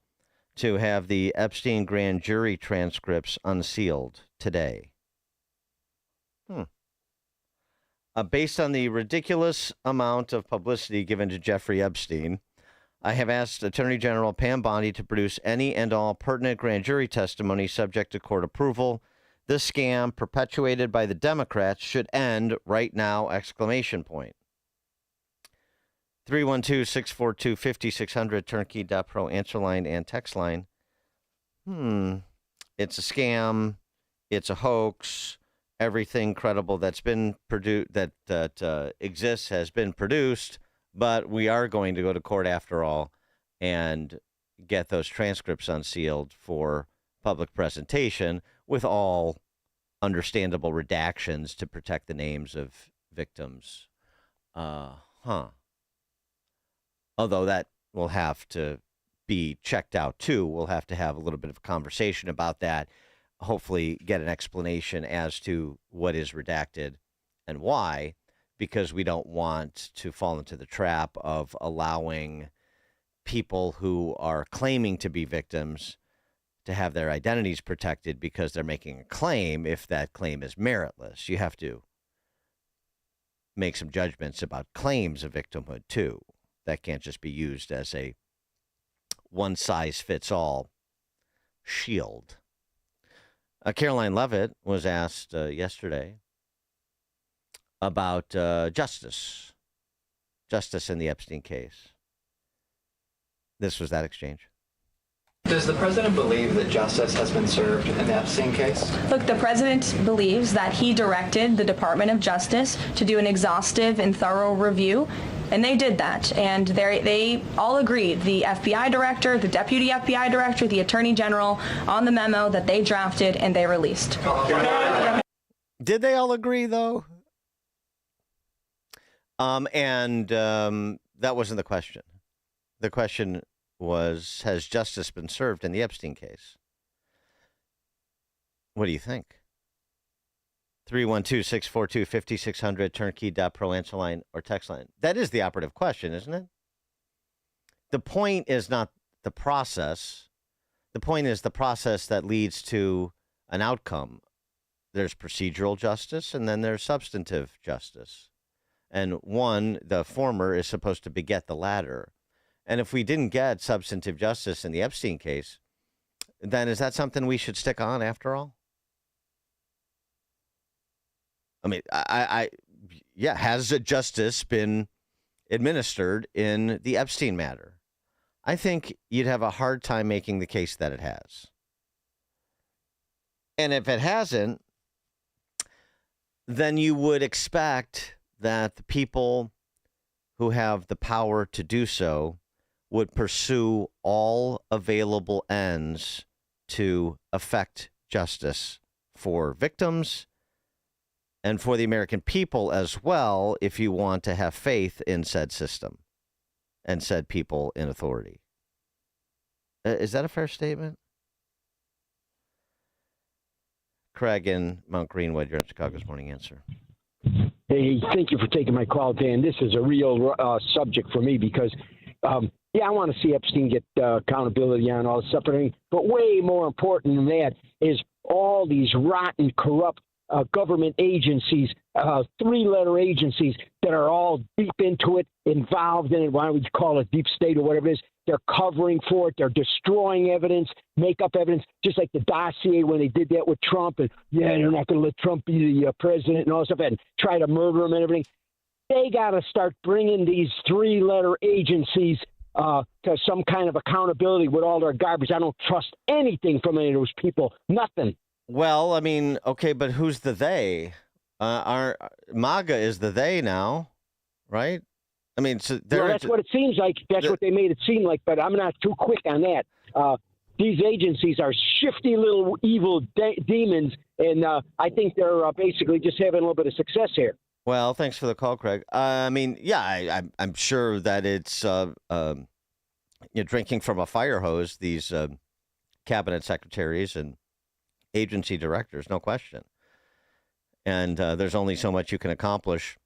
to have the Epstein grand jury transcripts unsealed today. Based on the ridiculous amount of publicity given to Jeffrey Epstein, I have asked Attorney General Pam Bondi to produce any and all pertinent grand jury testimony subject to court approval. This scam perpetuated by the Democrats should end right now, ! 312-642-5600, turnkey.pro answer line and text line. It's a scam. It's a hoax. Everything credible that's been produced, that exists, has been produced, but we are going to go to court after all and get those transcripts unsealed for public presentation with all understandable redactions to protect the names of victims. Although that will have to be checked out too. We'll have to have a little bit of a conversation about that. Hopefully get an explanation as to what is redacted and why, because we don't want to fall into the trap of allowing people who are claiming to be victims to have their identities protected because they're making a claim if that claim is meritless. You have to make some judgments about claims of victimhood too. That can't just be used as a one-size-fits-all shield. Caroline Leavitt was asked yesterday about justice in the Epstein case. This was that exchange. Does the president believe that justice has been served in the Epstein case? Look, the president believes that he directed the Department of Justice to do an exhaustive and thorough review And they did that. And they all agreed, the FBI director, the deputy FBI director, the attorney general, on the memo that they drafted and they released. Did they all agree, though? That wasn't the question. The question was, has justice been served in the Epstein case? What do you think? 312-642-5600, turnkey.pro, answer line, or text line. That is the operative question, isn't it? The point is not the process. The point is the process that leads to an outcome. There's procedural justice, and then there's substantive justice. And one, the former, is supposed to beget the latter. And if we didn't get substantive justice in the Epstein case, then is that something we should stick on after all? I mean, has justice been administered in the Epstein matter? I think you'd have a hard time making the case that it has. And if it hasn't, then you would expect that the people who have the power to do so would pursue all available ends to effect justice for victims and for the American people as well, if you want to have faith in said system and said people in authority. Is that a fair statement? Craig in Mount Greenwood, you're on Chicago's Morning Answer. Hey, thank you for taking my call, Dan. This is a real subject for me because, I want to see Epstein get accountability on all this stuff, but way more important than that is all these rotten, corrupt government agencies, three-letter agencies that are all deep into it, involved in it. Why don't we call it deep state or whatever it is? They're covering for it. They're destroying evidence, make up evidence, just like the dossier when they did that with Trump. And, they're not going to let Trump be the president and all that stuff and try to murder him and everything. They got to start bringing these three-letter agencies to some kind of accountability with all their garbage. I don't trust anything from any of those people. Nothing. Well, I mean, okay, but who's the they? MAGA is the they now, right? I mean, so that's what it seems like. That's what they made it seem like, but I'm not too quick on that. These agencies are shifty little evil demons, and I think they're basically just having a little bit of success here. Well, thanks for the call, Craig. I mean, I'm sure that it's drinking from a fire hose, these cabinet secretaries and agency directors, no question. And there's only so much you can accomplish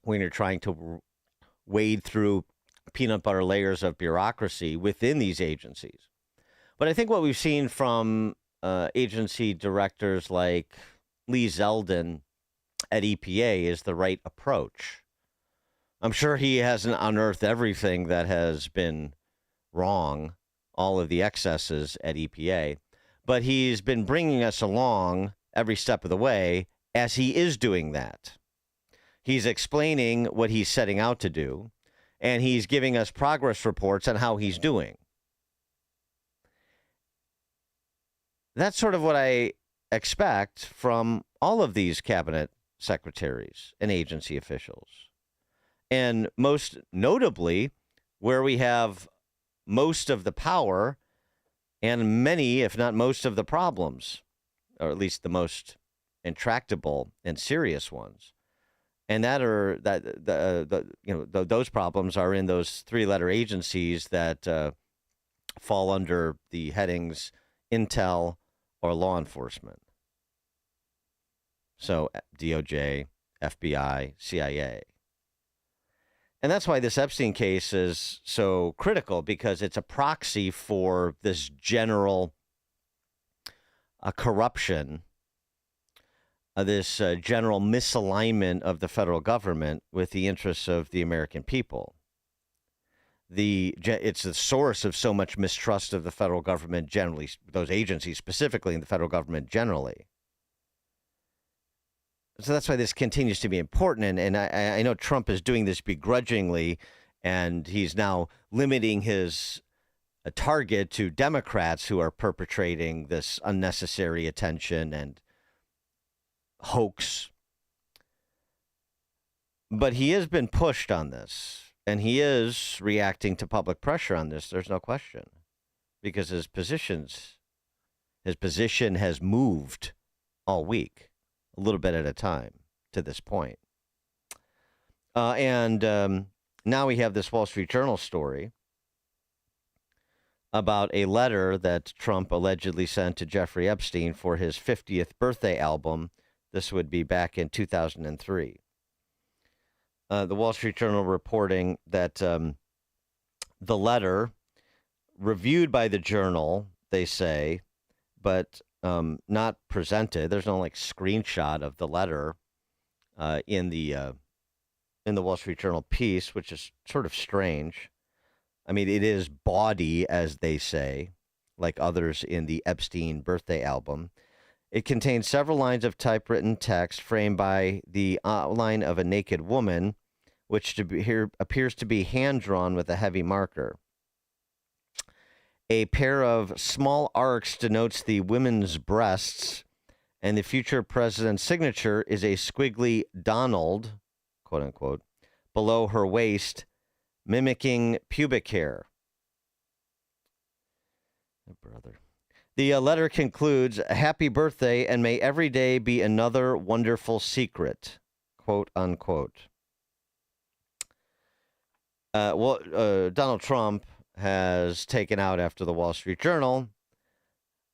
when you're trying to wade through peanut butter layers of bureaucracy within these agencies. But I think what we've seen from agency directors like Lee Zeldin at EPA is the right approach. I'm sure he hasn't unearthed everything that has been wrong, all of the excesses at EPA, but he's been bringing us along every step of the way as he is doing that. He's explaining what he's setting out to do, and he's giving us progress reports on how he's doing. That's sort of what I expect from all of these cabinet secretaries and agency officials. And most notably, where we have most of the power and many, if not most of the problems, or at least the most intractable and serious ones. And those problems are in those three-letter agencies that fall under the headings Intel or law enforcement. So DOJ, FBI, CIA. And that's why this Epstein case is so critical, because it's a proxy for this general corruption, this general misalignment of the federal government with the interests of the American people. It's the source of so much mistrust of the federal government generally, those agencies specifically, and the federal government generally. So that's why this continues to be important. And I know Trump is doing this begrudgingly, and he's now limiting his target to Democrats who are perpetrating this unnecessary attention and hoax. But he has been pushed on this. And he is reacting to public pressure on this. There's no question, because his position has moved all week, a little bit at a time to this point. And now we have this Wall Street Journal story about a letter that Trump allegedly sent to Jeffrey Epstein for his 50th birthday album. This would be back in 2003. The Wall Street Journal reporting that the letter, reviewed by the Journal, they say, but not presented. There's no screenshot of the letter in the Wall Street Journal piece, which is sort of strange. I mean, it is bawdy, as they say, like others in the Epstein birthday album. It contains several lines of typewritten text framed by the outline of a naked woman, which appears to be hand-drawn with a heavy marker. A pair of small arcs denotes the women's breasts, and the future president's signature is a squiggly Donald, quote-unquote, below her waist, mimicking pubic hair. Oh, brother. The letter concludes, "Happy birthday, and may every day be another wonderful secret," quote unquote. Donald Trump has taken out after the Wall Street Journal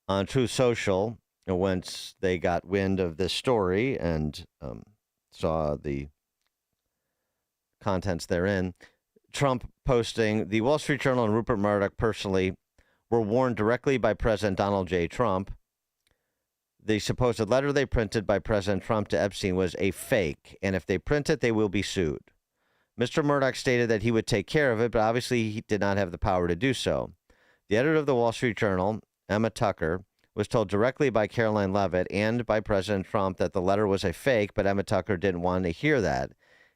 on Truth Social, once they got wind of this story and saw the contents therein. Trump posting, "The Wall Street Journal and Rupert Murdoch personally were warned directly by President Donald J. Trump. The supposed letter they printed by President Trump to Epstein was a fake, and if they print it, they will be sued. Mr. Murdoch stated that he would take care of it, but obviously he did not have the power to do so. The editor of the Wall Street Journal, Emma Tucker, was told directly by Caroline Leavitt and by President Trump that the letter was a fake, but Emma Tucker didn't want to hear that.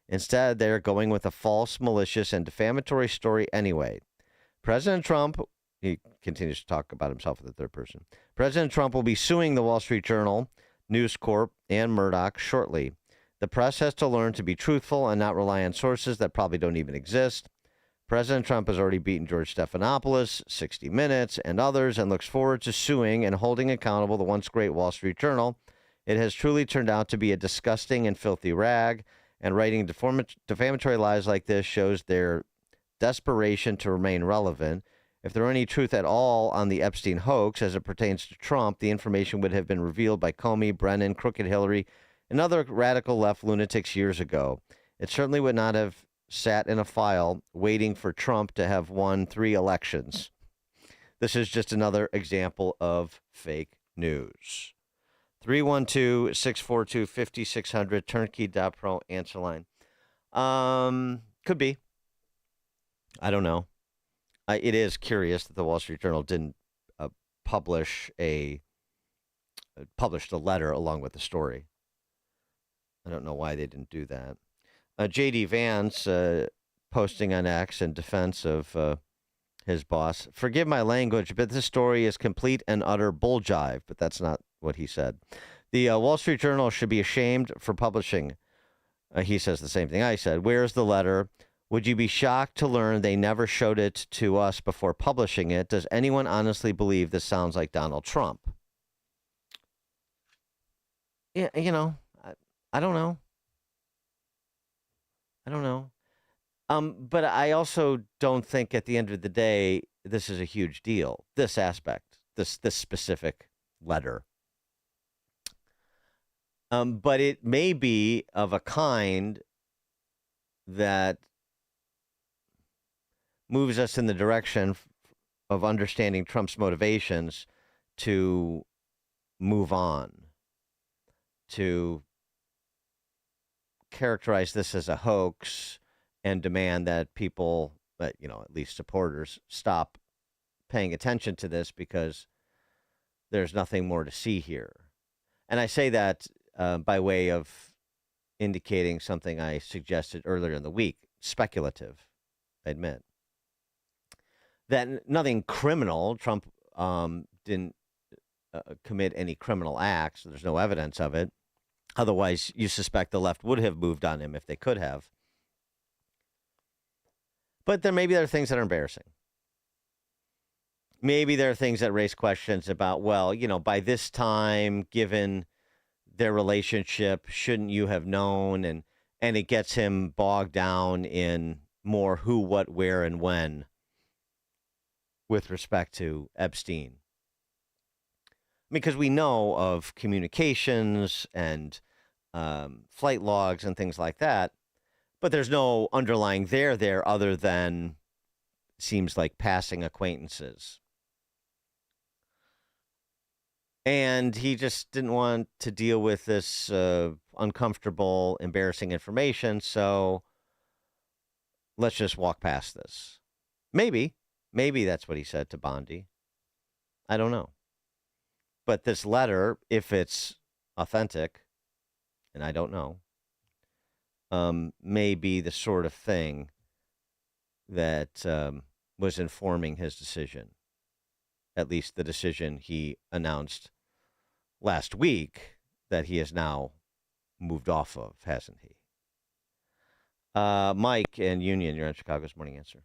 Instead, they're going with a false, malicious, and defamatory story anyway. President Trump," he continues to talk about himself in the third person, "President Trump will be suing the Wall Street Journal, News Corp, and Murdoch shortly. The press has to learn to be truthful and not rely on sources that probably don't even exist. President Trump has already beaten George Stephanopoulos, 60 Minutes, and others, and looks forward to suing and holding accountable the once great Wall Street Journal. It has truly turned out to be a disgusting and filthy rag, and writing defamatory lies like this shows their desperation to remain relevant. If there were any truth at all on the Epstein hoax as it pertains to Trump, the information would have been revealed by Comey, Brennan, Crooked Hillary, and other radical left lunatics years ago. It certainly would not have sat in a file waiting for Trump to have won 3 elections. This is just another example of fake news." 312-642-5600, turnkey.pro, answer line. Could be. I don't know. It is curious that the Wall Street Journal didn't publish the letter along with the story. I don't know why they didn't do that. J.D. Vance posting on X in defense of his boss. "Forgive my language, but this story is complete and utter bull jive." But that's not what he said. "The Wall Street Journal should be ashamed for publishing." He says the same thing I said. "Where's the letter? Would you be shocked to learn they never showed it to us before publishing it? Does anyone honestly believe this sounds like Donald Trump?" Yeah, I don't know. But I also don't think at the end of the day, this is a huge deal. This aspect, this specific letter. But it may be of a kind that moves us in the direction of understanding Trump's motivations to move on, to characterize this as a hoax and demand that people, at least supporters, stop paying attention to this because there's nothing more to see here. And I say that by way of indicating something I suggested earlier in the week, speculative, I admit. That nothing criminal, Trump didn't commit any criminal acts, there's no evidence of it. Otherwise, you suspect the left would have moved on him if they could have. But maybe there are things that are embarrassing. Maybe there are things that raise questions about, well, by this time, given their relationship, shouldn't you have known? And it gets him bogged down in more who, what, where, and when with respect to Epstein. Because we know of communications and flight logs and things like that, but there's no underlying there other than seems like passing acquaintances. And he just didn't want to deal with this uncomfortable, embarrassing information, so let's just walk past this. Maybe that's what he said to Bondi. I don't know. But this letter, if it's authentic, and I don't know, may be the sort of thing that was informing his decision, at least the decision he announced last week that he has now moved off of, hasn't he? Mike and Union, you're on Chicago's Morning Answer.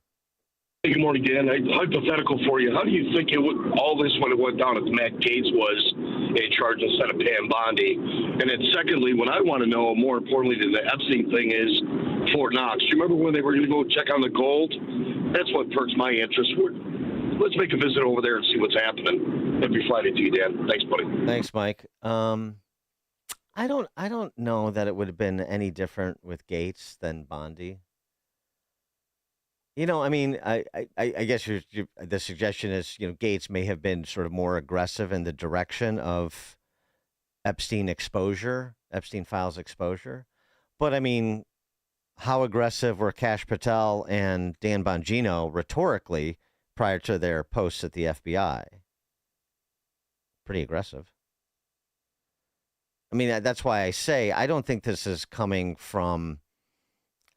Good morning, Dan. Hypothetical for you. How do you think all this when it went down if Matt Gaetz was in charge instead of Pam Bondi? And then secondly, what I want to know, more importantly than the Epstein thing, is Fort Knox. Do you remember when they were going to go check on the gold? That's what perks my interest. Let's make a visit over there and see what's happening. Happy Friday to you, Dan. Thanks, buddy. Thanks, Mike. I don't know that it would have been any different with Gaetz than Bondi. I guess the suggestion is, Gaetz may have been sort of more aggressive in the direction of Epstein files exposure. But how aggressive were Kash Patel and Dan Bongino rhetorically prior to their posts at the FBI? Pretty aggressive. That's why I say I don't think this is coming from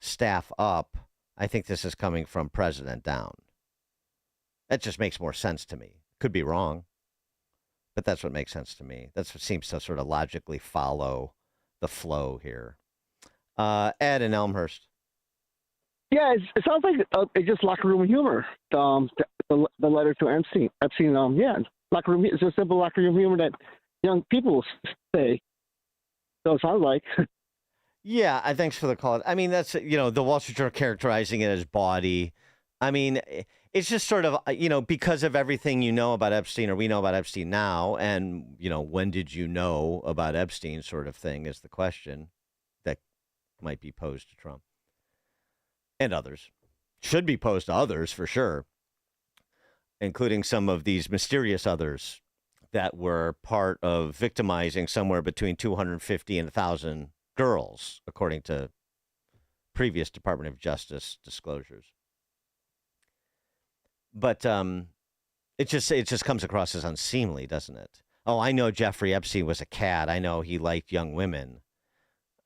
staff up. I think this is coming from president down. That just makes more sense to me. Could be wrong, but that's what makes sense to me. That's what seems to sort of logically follow the flow here. Ed in Elmhurst. Yeah, it sounds like it's just locker room humor. The letter to Epstein. Locker room. It's a simple locker room humor that young people say. So it sounds like. Yeah, thanks for the call. That's, the Wall Street Journal characterizing it as bawdy. It's just sort of, because of everything you know about Epstein, or we know about Epstein now, and, when did you know about Epstein sort of thing is the question that might be posed to Trump. And others. Should be posed to others, for sure, including some of these mysterious others that were part of victimizing somewhere between 250 and 1,000 girls, according to previous Department of Justice disclosures. But it just comes across as unseemly, doesn't it? Oh, I know Jeffrey Epstein was a cad. I know he liked young women.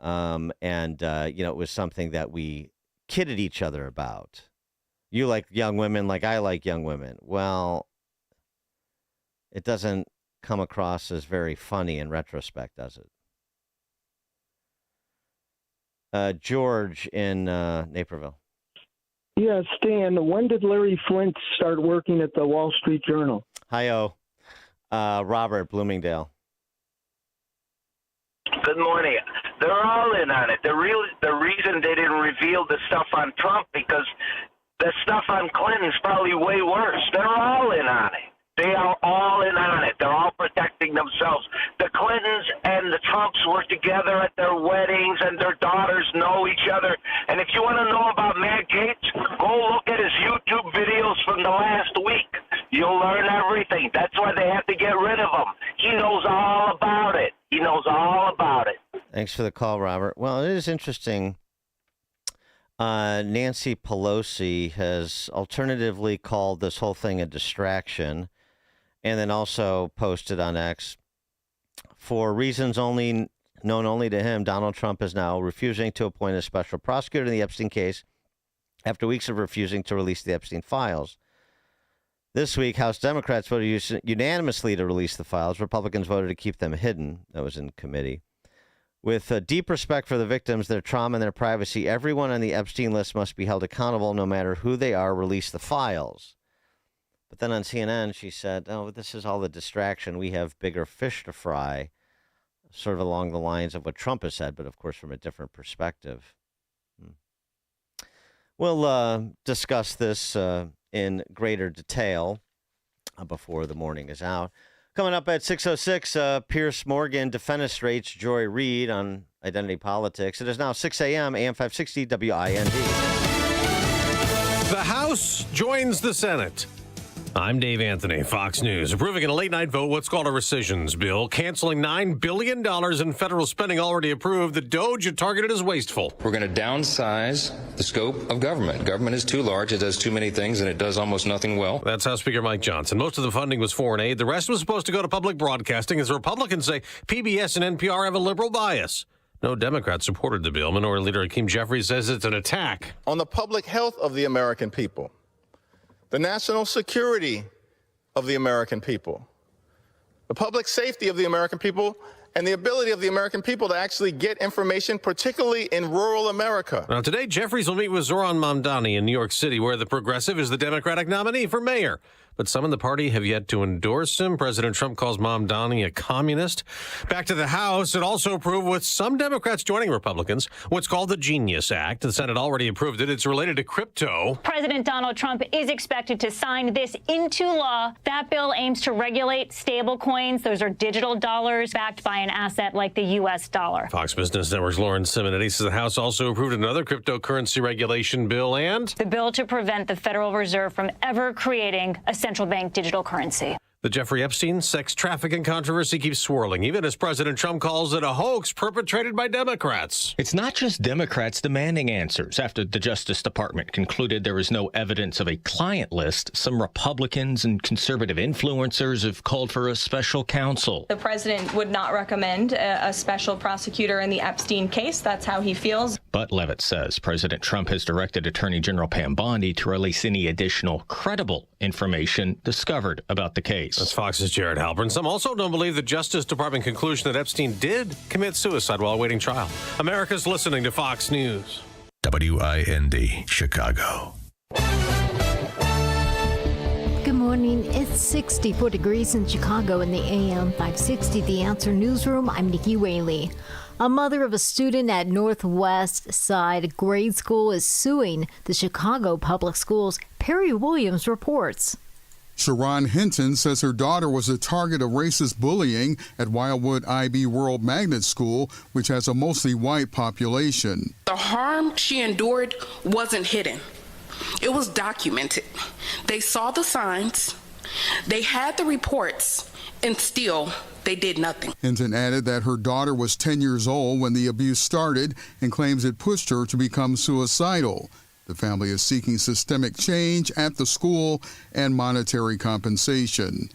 It was something that we kidded each other about. You like young women like I like young women. Well, it doesn't come across as very funny in retrospect, does it? George in Naperville. Yes, Stan, when did Larry Flint start working at the Wall Street Journal? Hi-oh. Robert, Bloomingdale. Good morning. They're all in on it. The reason they didn't reveal the stuff on Trump, because the stuff on Clinton's probably way worse. They're all in on it. They are all in on it. They're all protecting themselves. The Clintons and the Trumps were together at their weddings, and their daughters know each other. And if you want to know about Matt Gaetz, go look at his YouTube videos from the last week. You'll learn everything. That's why they have to get rid of him. He knows all about it. He knows all about it. Thanks for the call, Robert. Well, it is interesting. Nancy Pelosi has alternatively called this whole thing a distraction, and then also posted on X, for reasons known only to him, Donald Trump is now refusing to appoint a special prosecutor in the Epstein case after weeks of refusing to release the Epstein files. This week, House Democrats voted unanimously to release the files. Republicans voted to keep them hidden. That was in committee. With deep respect for the victims, their trauma, and their privacy, everyone on the Epstein list must be held accountable no matter who they are. Release the files. But then on CNN, she said, oh, this is all the distraction. We have bigger fish to fry, sort of along the lines of what Trump has said, but of course from a different perspective. We'll discuss this in greater detail before the morning is out. Coming up at 6:06, Piers Morgan defenestrates Joy Reid on identity politics. It is now 6 a.m., AM 560 WIND. The House joins the Senate. I'm Dave Anthony, Fox News. Approving in a late-night vote what's called a rescissions bill, canceling $9 billion in federal spending already approved. The DOJ had targeted as wasteful. We're going to downsize the scope of government. Government is too large. It does too many things, and it does almost nothing well. That's House Speaker Mike Johnson. Most of the funding was foreign aid. The rest was supposed to go to public broadcasting, as the Republicans say PBS and NPR have a liberal bias. No Democrats supported the bill. Minority Leader Hakeem Jeffries says it's an attack on the public health of the American people, the national security of the American people, the public safety of the American people, and the ability of the American people to actually get information, particularly in rural America. Now, today, Jeffries will meet with Zohran Mamdani in New York City, where the progressive is the Democratic nominee for mayor. But some in the party have yet to endorse him. President Trump calls Mamdani a communist. Back to the House, it also approved, with some Democrats joining Republicans, what's called the Genius Act. The Senate already approved it. It's related to crypto. President Donald Trump is expected to sign this into law. That bill aims to regulate stable coins. Those are digital dollars backed by an asset like the U.S. dollar. Fox Business Network's Lauren Simonetti says the House also approved another cryptocurrency regulation bill and the bill to prevent the Federal Reserve from ever creating a central bank digital currency. The Jeffrey Epstein sex trafficking controversy keeps swirling, even as President Trump calls it a hoax perpetrated by Democrats. It's not just Democrats demanding answers. After the Justice Department concluded there was no evidence of a client list, some Republicans and conservative influencers have called for a special counsel. The president would not recommend a special prosecutor in the Epstein case. That's how he feels. But Levitt says President Trump has directed Attorney General Pam Bondi to release any additional credible information discovered about the case. That's Fox's Jared Halpern. Some also don't believe the Justice Department conclusion that Epstein did commit suicide while awaiting trial. America's listening to Fox News. WIND, Chicago. Good morning. It's 64 degrees in Chicago in the AM 560 The Answer Newsroom. I'm Nikki Whaley. A mother of a student at Northwest Side Grade School is suing the Chicago Public Schools. Perry Williams reports. Sharon Hinton says her daughter was the target of racist bullying at Wildwood IB World Magnet School, which has a mostly white population. The harm she endured wasn't hidden. It was documented. They saw the signs, they had the reports, and still they did nothing. Hinton added that her daughter was 10 years old when the abuse started and claims it pushed her to become suicidal. The family is seeking systemic change at the school and monetary compensation.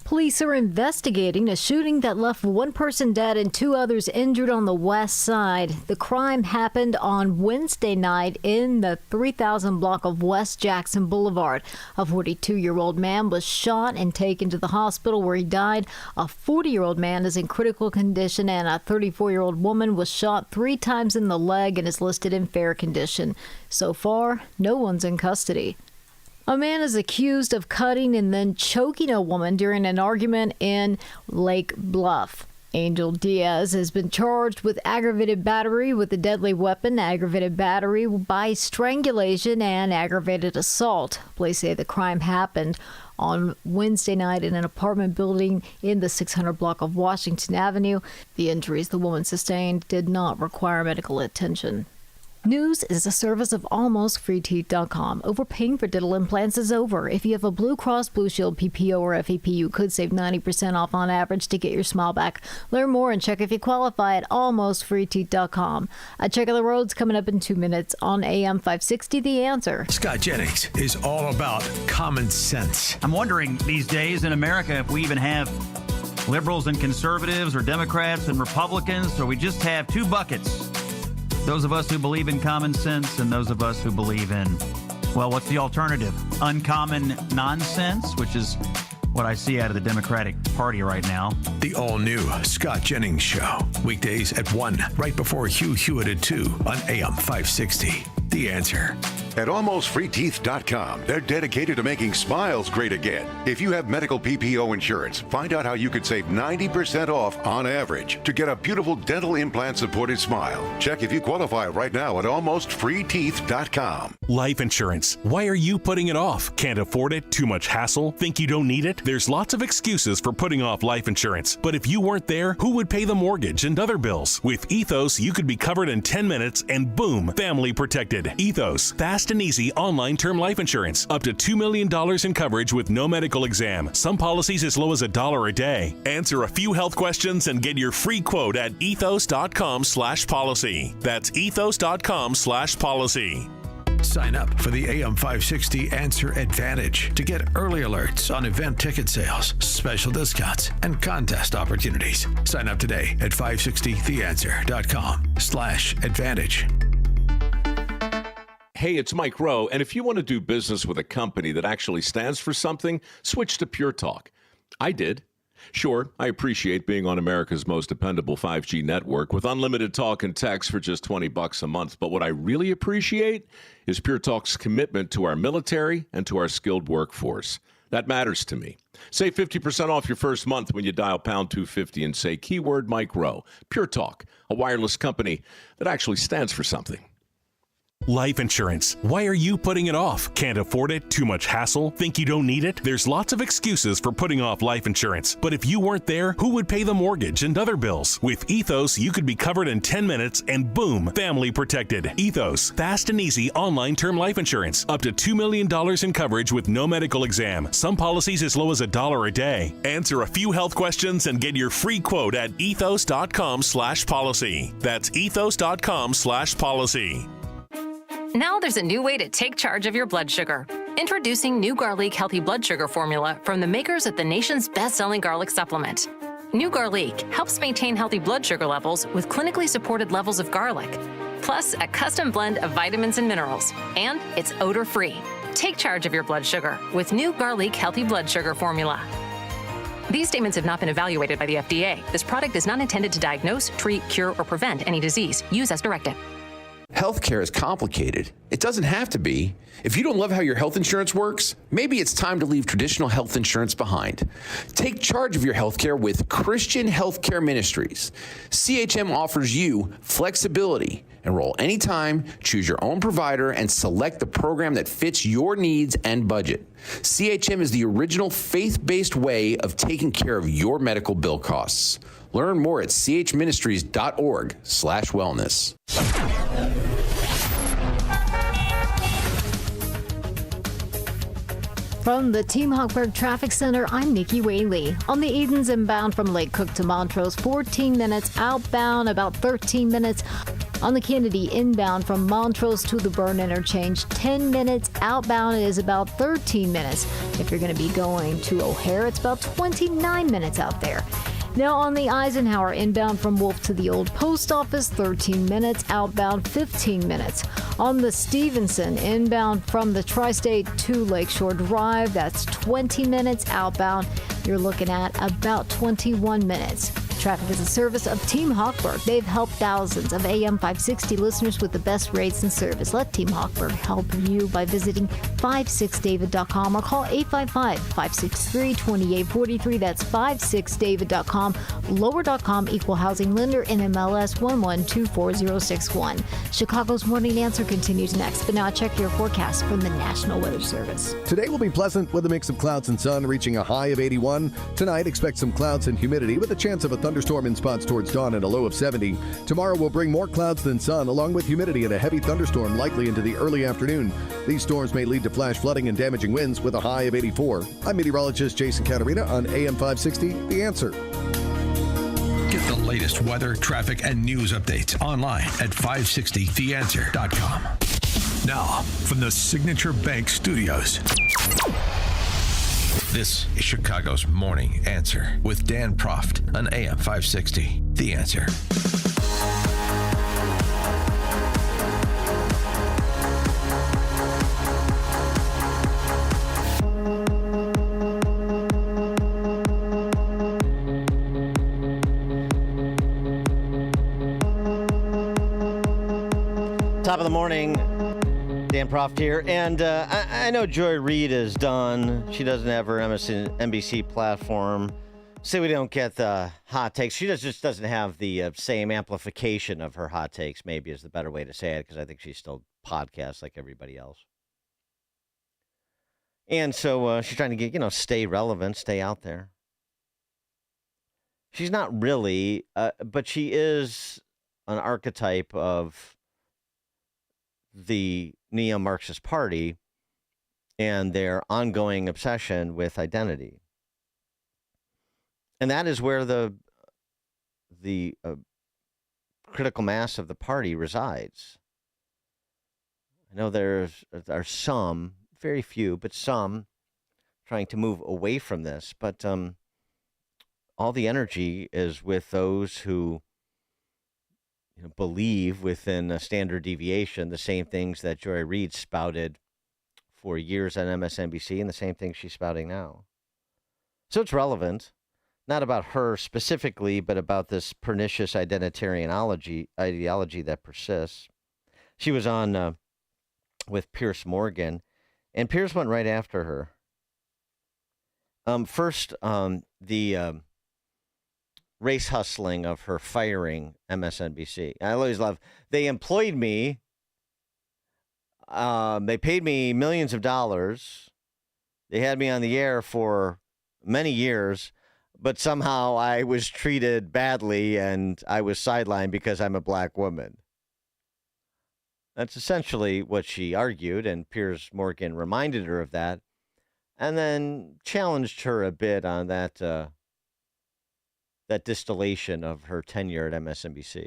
Police are investigating a shooting that left one person dead and two others injured on the west side. The crime happened on Wednesday night in the 3000 block of West Jackson Boulevard. A 42-year-old man was shot and taken to the hospital where he died. A 40-year-old man is in critical condition, and a 34-year-old woman was shot 3 times in the leg and is listed in fair condition. So far, no one's in custody. A man is accused of cutting and then choking a woman during an argument in Lake Bluff. Angel Diaz has been charged with aggravated battery with a deadly weapon, aggravated battery by strangulation, and aggravated assault. Police say the crime happened on Wednesday night in an apartment building in the 600 block of Washington Avenue. The injuries the woman sustained did not require medical attention. News is a service of AlmostFreeTeeth.com. Overpaying for dental implants is over. If you have a Blue Cross Blue Shield PPO or FEP, you could save 90% off on average to get your smile back. Learn more and check if you qualify at AlmostFreeTeeth.com. A check of the roads coming up in 2 minutes on AM 560 The Answer. Scott Jennings is all about common sense. I'm wondering these days in America if we even have liberals and conservatives or Democrats and Republicans, or we just have two buckets. Those of us who believe in common sense and those of us who believe in, well, what's the alternative? Uncommon nonsense, which is what I see out of the Democratic Party right now. The all-new Scott Jennings Show. Weekdays at 1, right before Hugh Hewitt at 2 on AM 560. The Answer. At AlmostFreeTeeth.com, they're dedicated to making smiles great again. If you have medical PPO insurance, find out how you could save 90% off on average to get a beautiful dental implant-supported smile. Check if you qualify right now at AlmostFreeTeeth.com. Life insurance. Why are you putting it off? Can't afford it? Too much hassle? Think you don't need it? There's lots of excuses for putting off life insurance. But if you weren't there, who would pay the mortgage and other bills? With Ethos, you could be covered in 10 minutes and boom, family protected. Ethos, fast and easy online term life insurance. Up to $2 million in coverage with no medical exam. Some policies as low as $1 a day. Answer a few health questions and get your free quote at ethos.com/policy. That's ethos.com/policy. Sign up for the AM 560 Answer Advantage to get early alerts on event ticket sales, special discounts, and contest opportunities. Sign up today at 560theanswer.com/advantage. Hey, it's Mike Rowe, and if you want to do business with a company that actually stands for something, switch to Pure Talk. I did. Sure, I appreciate being on America's most dependable 5G network with unlimited talk and text for just $20 a month. But what I really appreciate is Pure Talk's commitment to our military and to our skilled workforce. That matters to me. Save 50% off your first month when you dial pound 250 and say keyword Mike Rowe. Pure Talk, a wireless company that actually stands for something. Life insurance. Why are you putting it off? Can't afford it? Too much hassle? Think you don't need it? There's lots of excuses for putting off life insurance. But if you weren't there, who would pay the mortgage and other bills? With Ethos, you could be covered in 10 minutes and boom, family protected. Ethos, fast and easy online term life insurance. Up to $2 million in coverage with no medical exam. Some policies as low as $1 a day. Answer a few health questions and get your free quote at ethos.com/policy. That's ethos.com/policy. Now there's a new way to take charge of your blood sugar. Introducing New Garlic Healthy Blood Sugar Formula from the makers of the nation's best-selling garlic supplement. New Garlic helps maintain healthy blood sugar levels with clinically supported levels of garlic, plus a custom blend of vitamins and minerals, and it's odor-free. Take charge of your blood sugar with New Garlic Healthy Blood Sugar Formula. These statements have not been evaluated by the FDA. This product is not intended to diagnose, treat, cure, or prevent any disease. Use as directed. Healthcare is complicated. It doesn't have to be. If you don't love how your health insurance works, maybe it's time to leave traditional health insurance behind. Take charge of your healthcare with Christian Healthcare Ministries. CHM offers you flexibility. Enroll anytime, choose your own provider, and select the program that fits your needs and budget. CHM is the original faith-based way of taking care of your medical bill costs. Learn more at chministries.org/wellness. From the Team Hochberg Traffic Center, I'm Nikki Whaley. On the Edens inbound from Lake Cook to Montrose, 14 minutes. Outbound, about 13 minutes. On the Kennedy inbound from Montrose to the Burn Interchange, 10 minutes. Outbound is about 13 minutes. If you're going to be going to O'Hare, it's about 29 minutes out there. Now on the Eisenhower inbound from Wolf to the Old Post Office, 13 minutes. Outbound, 15 minutes. On the Stevenson inbound from the Tri-State to Lakeshore Drive, that's 20 minutes. Outbound, you're looking at about 21 minutes. Traffic is a service of Team Hochberg. They've helped thousands of AM 560 listeners with the best rates and service. Let Team Hochberg help you by visiting 56david.com or call 855-563-2843. That's 56david.com. Lower.com, equal housing lender, NMLS 1124061. Chicago's Morning Answer continues next, but now check your forecast from the National Weather Service. Today will be pleasant with a mix of clouds and sun, reaching a high of 81. Tonight, expect some clouds and humidity with a chance of a thunderstorm in spots towards dawn and a low of 70. Tomorrow will bring more clouds than sun, along with humidity and a heavy thunderstorm likely into the early afternoon. These storms may lead to flash flooding and damaging winds with a high of 84. I'm meteorologist Jason Caterina on AM 560, The Answer. Get the latest weather, traffic, and news updates online at 560theanswer.com. Now, from the Signature Bank Studios, this is Chicago's Morning Answer with Dan Proft on AM 560, The Answer. Top of the morning, Dan Proft here. And I know Joy Reid is done. She doesn't have her MSNBC platform. Say we don't get the hot takes. She just doesn't have the same amplification of her hot takes, maybe is the better way to say it, because I think she still podcasts like everybody else. And so she's trying to get, stay relevant, stay out there. She's not really, but she is an archetype of the neo-Marxist party and their ongoing obsession with identity. And that is where the critical mass of the party resides. I know there are some, very few, but some trying to move away from this. But all the energy is with those who believe within a standard deviation the same things that Joy Reid spouted for years on MSNBC and the same things she's spouting now. So it's relevant, not about her specifically, but about this pernicious identitarian ideology that persists. She was on with Piers Morgan, and Piers went right after her. First, the race hustling of her firing MSNBC. I always love, they employed me. They paid me millions of dollars. They had me on the air for many years, but somehow I was treated badly and I was sidelined because I'm a black woman. That's essentially what she argued, and Piers Morgan reminded her of that and then challenged her a bit on that distillation of her tenure at MSNBC.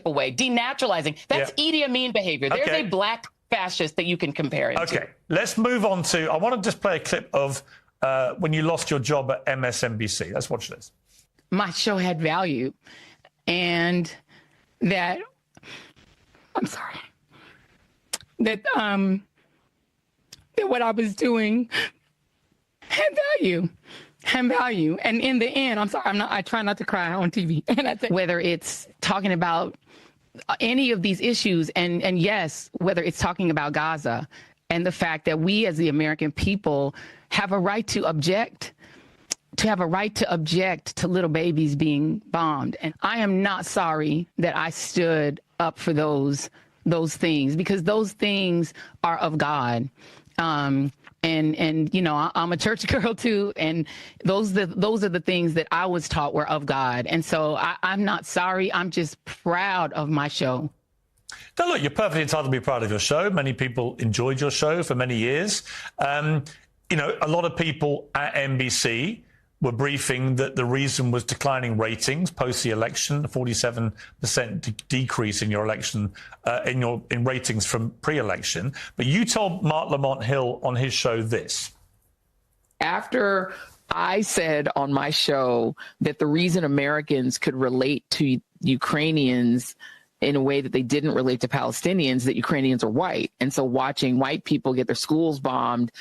Away, denaturalizing. That's Idi Amin behavior. There's a black fascist that you can compare him to. Okay, let's move on to, I want to just play a clip of when you lost your job at MSNBC. Let's watch this. My show had value, and that, I'm sorry, that what I was doing had value. And in the end, I'm sorry, I try not to cry on TV. And I think whether it's talking about any of these issues, and yes, whether it's talking about Gaza and the fact that we as the American people have a right to object, to little babies being bombed. And I am not sorry that I stood up for those things, because those things are of God. And I'm a church girl too, and those are the things that I was taught were of God. And so I'm not sorry. I'm just proud of my show. Now, look, you're perfectly entitled to be proud of your show. Many people enjoyed your show for many years. A lot of people at NBC were briefing that the reason was declining ratings post the election, a 47% decrease in your election, in ratings from pre-election. But you told Mark Lamont Hill on his show this. After I said on my show that the reason Americans could relate to Ukrainians in a way that they didn't relate to Palestinians, that Ukrainians are white. And so watching white people get their schools bombed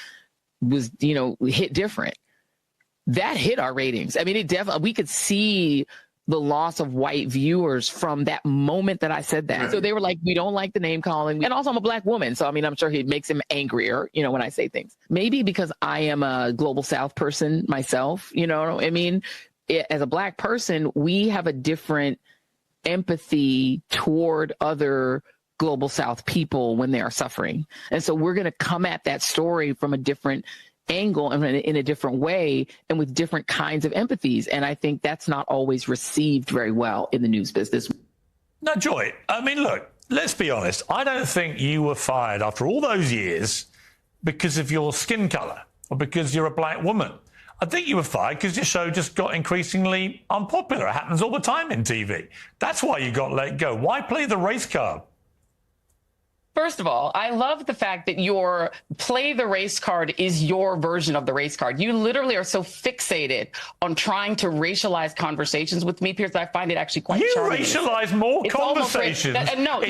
was, hit different. That hit our ratings. I mean, it definitely, we could see the loss of white viewers from that moment that I said that. So they were like, we don't like the name calling. And also I'm a black woman. So, I mean, I'm sure it makes him angrier, when I say things. Maybe because I am a global South person myself, I mean, as a black person, we have a different empathy toward other global South people when they are suffering. And so we're going to come at that story from a different angle and in a different way and with different kinds of empathies. And I think that's not always received very well in the news business. Now, Joy, I mean, look, let's be honest. I don't think you were fired after all those years because of your skin color or because you're a black woman. I think you were fired because your show just got increasingly unpopular. It happens all the time in TV. That's why you got let go. Why play the race card? First of all, I love the fact that your play the race card is your version of the race card. You literally are so fixated on trying to racialize conversations with me, Piers. I find it actually quite charming. You racialize more conversations in your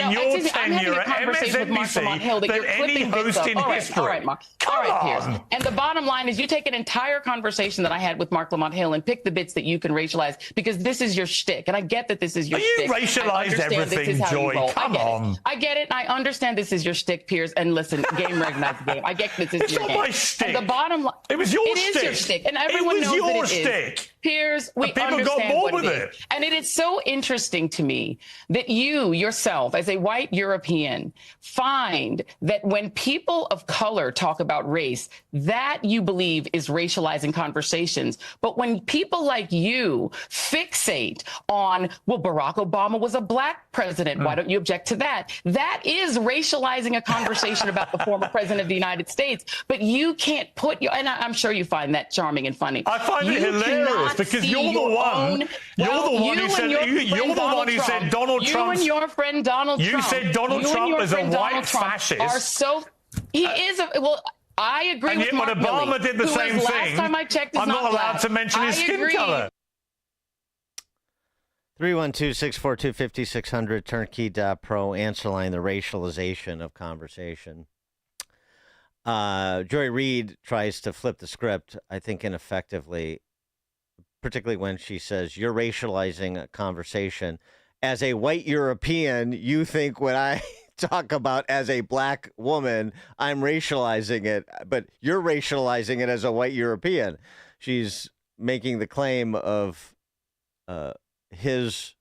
tenure at MSNBC than any host in history. All right, Mark. All right, Piers. And the bottom line is you take an entire conversation that I had with Mark Lamont Hill and pick the bits that you can racialize because this is your shtick. And I get that this is your shtick. You racialize everything, Joy. Come on. I get it. I understand this is your shtick, Piers. And listen, game recognized the game. I get this is your game. It's not my shtick. And the bottom line, it was your shtick. It is your shtick, and everyone knows that it is. Piers, we understand got bored what with it it. is. And it is so interesting to me that you yourself, as a white European, find that when people of color talk about race, that you believe is racializing conversations. But when people like you fixate on, well, Barack Obama was a black president, why don't you object to that? That is racializing a conversation about the former president of the United States. But you can't put your, and I'm sure you find that charming and funny. I find it hilarious because you're the one. You're the one who said. You're the one who said Donald Trump. You and your friend Donald Trump. You said Donald Trump is a white fascist. Are so. He is a well. I agree and with yet Mark when Obama Milley, did the same thing, last time I checked, I'm not allowed black. to mention his skin color. 312-642-5600, Turnkey.pro, answer line, the racialization of conversation. Joy Reid tries to flip the script, I think ineffectively, particularly when she says, you're racializing a conversation. As a white European, you think when I talk about as a black woman, I'm racializing it, but you're racializing it as a white European. She's making the claim of his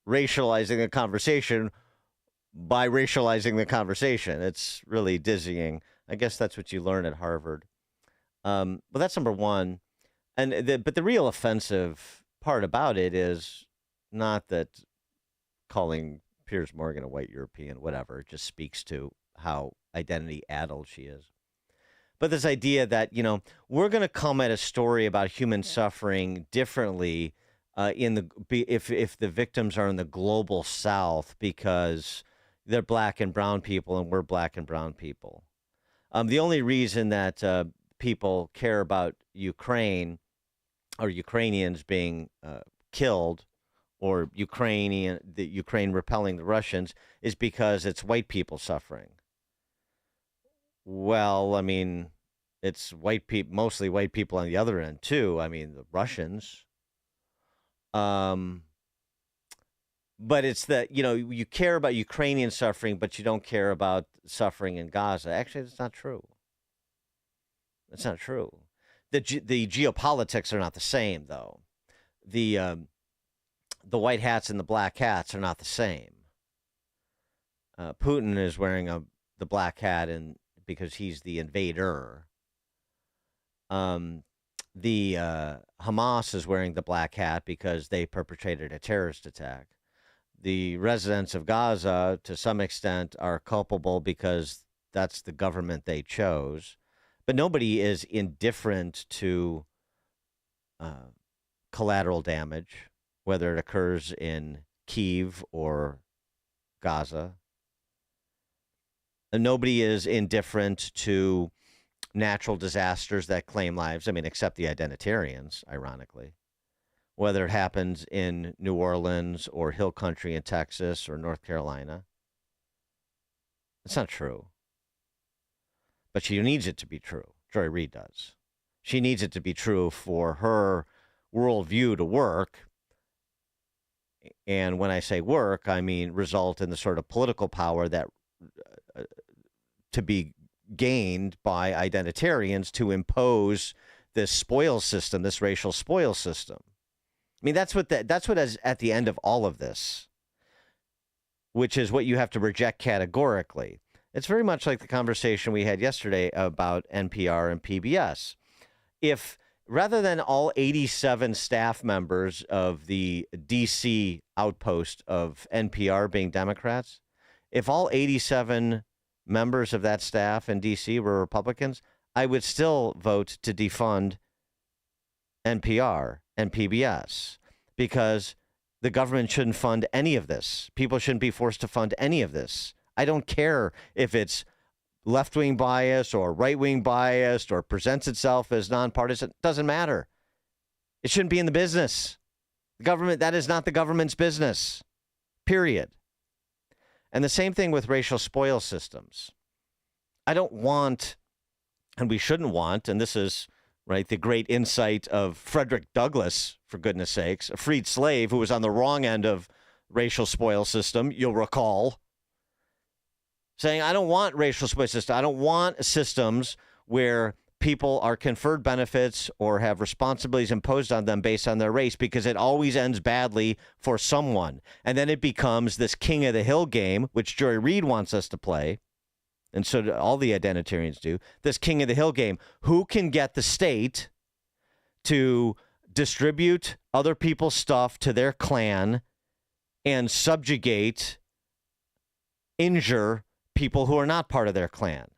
racializing a conversation by racializing the conversation. It's really dizzying. I guess that's what you learn at Harvard. Well, that's number one. But the real offensive part about it is not that calling Piers Morgan a white European, whatever. It just speaks to how identity-addled she is. But this idea that, we're going to come at a story about human suffering differently if the victims are in the global South because they're black and brown people and we're black and brown people. The only reason that people care about Ukraine or Ukrainians being killed or Ukraine repelling the Russians is because it's white people suffering. Well, I mean, it's mostly white people on the other end too. I mean, the Russians. But it's that, you care about Ukrainian suffering, but you don't care about suffering in Gaza. Actually, that's not true. That's not true. The geopolitics are not the same, though. The white hats and the black hats are not the same. Putin is wearing the black hat because he's the invader. The Hamas is wearing the black hat because they perpetrated a terrorist attack. The residents of Gaza, to some extent, are culpable because that's the government they chose. But nobody is indifferent to collateral damage, whether it occurs in Kyiv or Gaza. And nobody is indifferent to natural disasters that claim lives. I mean, except the identitarians, ironically. Whether it happens in New Orleans or Hill Country in Texas or North Carolina. It's not true. But she needs it to be true. Joy Reid does. She needs it to be true for her worldview to work. And when I say work, I mean result in the sort of political power that to be gained by identitarians to impose this spoil system, this racial spoil system. I mean, that's what is at the end of all of this, which is what you have to reject categorically. It's very much like the conversation we had yesterday about NPR and PBS. If rather than all 87 staff members of the D.C. outpost of NPR being Democrats, if all 87 members of that staff in D.C. were Republicans, I would still vote to defund NPR and PBS because the government shouldn't fund any of this. People shouldn't be forced to fund any of this I don't care if it's left-wing biased or right-wing biased or presents itself as nonpartisan. It doesn't matter. It shouldn't be in the business. The government, that is not the government's business, period. And the same thing with racial spoil systems. I don't want, and we shouldn't want, and this is, right, the great insight of Frederick Douglass, for goodness sakes, a freed slave who was on the wrong end of racial spoil system, you'll recall, saying, I don't want racial spoil systems. I don't want systems where people are conferred benefits or have responsibilities imposed on them based on their race, because it always ends badly for someone. And then it becomes this king of the hill game, which Joy Reid wants us to play, and so do all the identitarians do, this king of the hill game. Who can get the state to distribute other people's stuff to their clan and subjugate, injure people who are not part of their clan?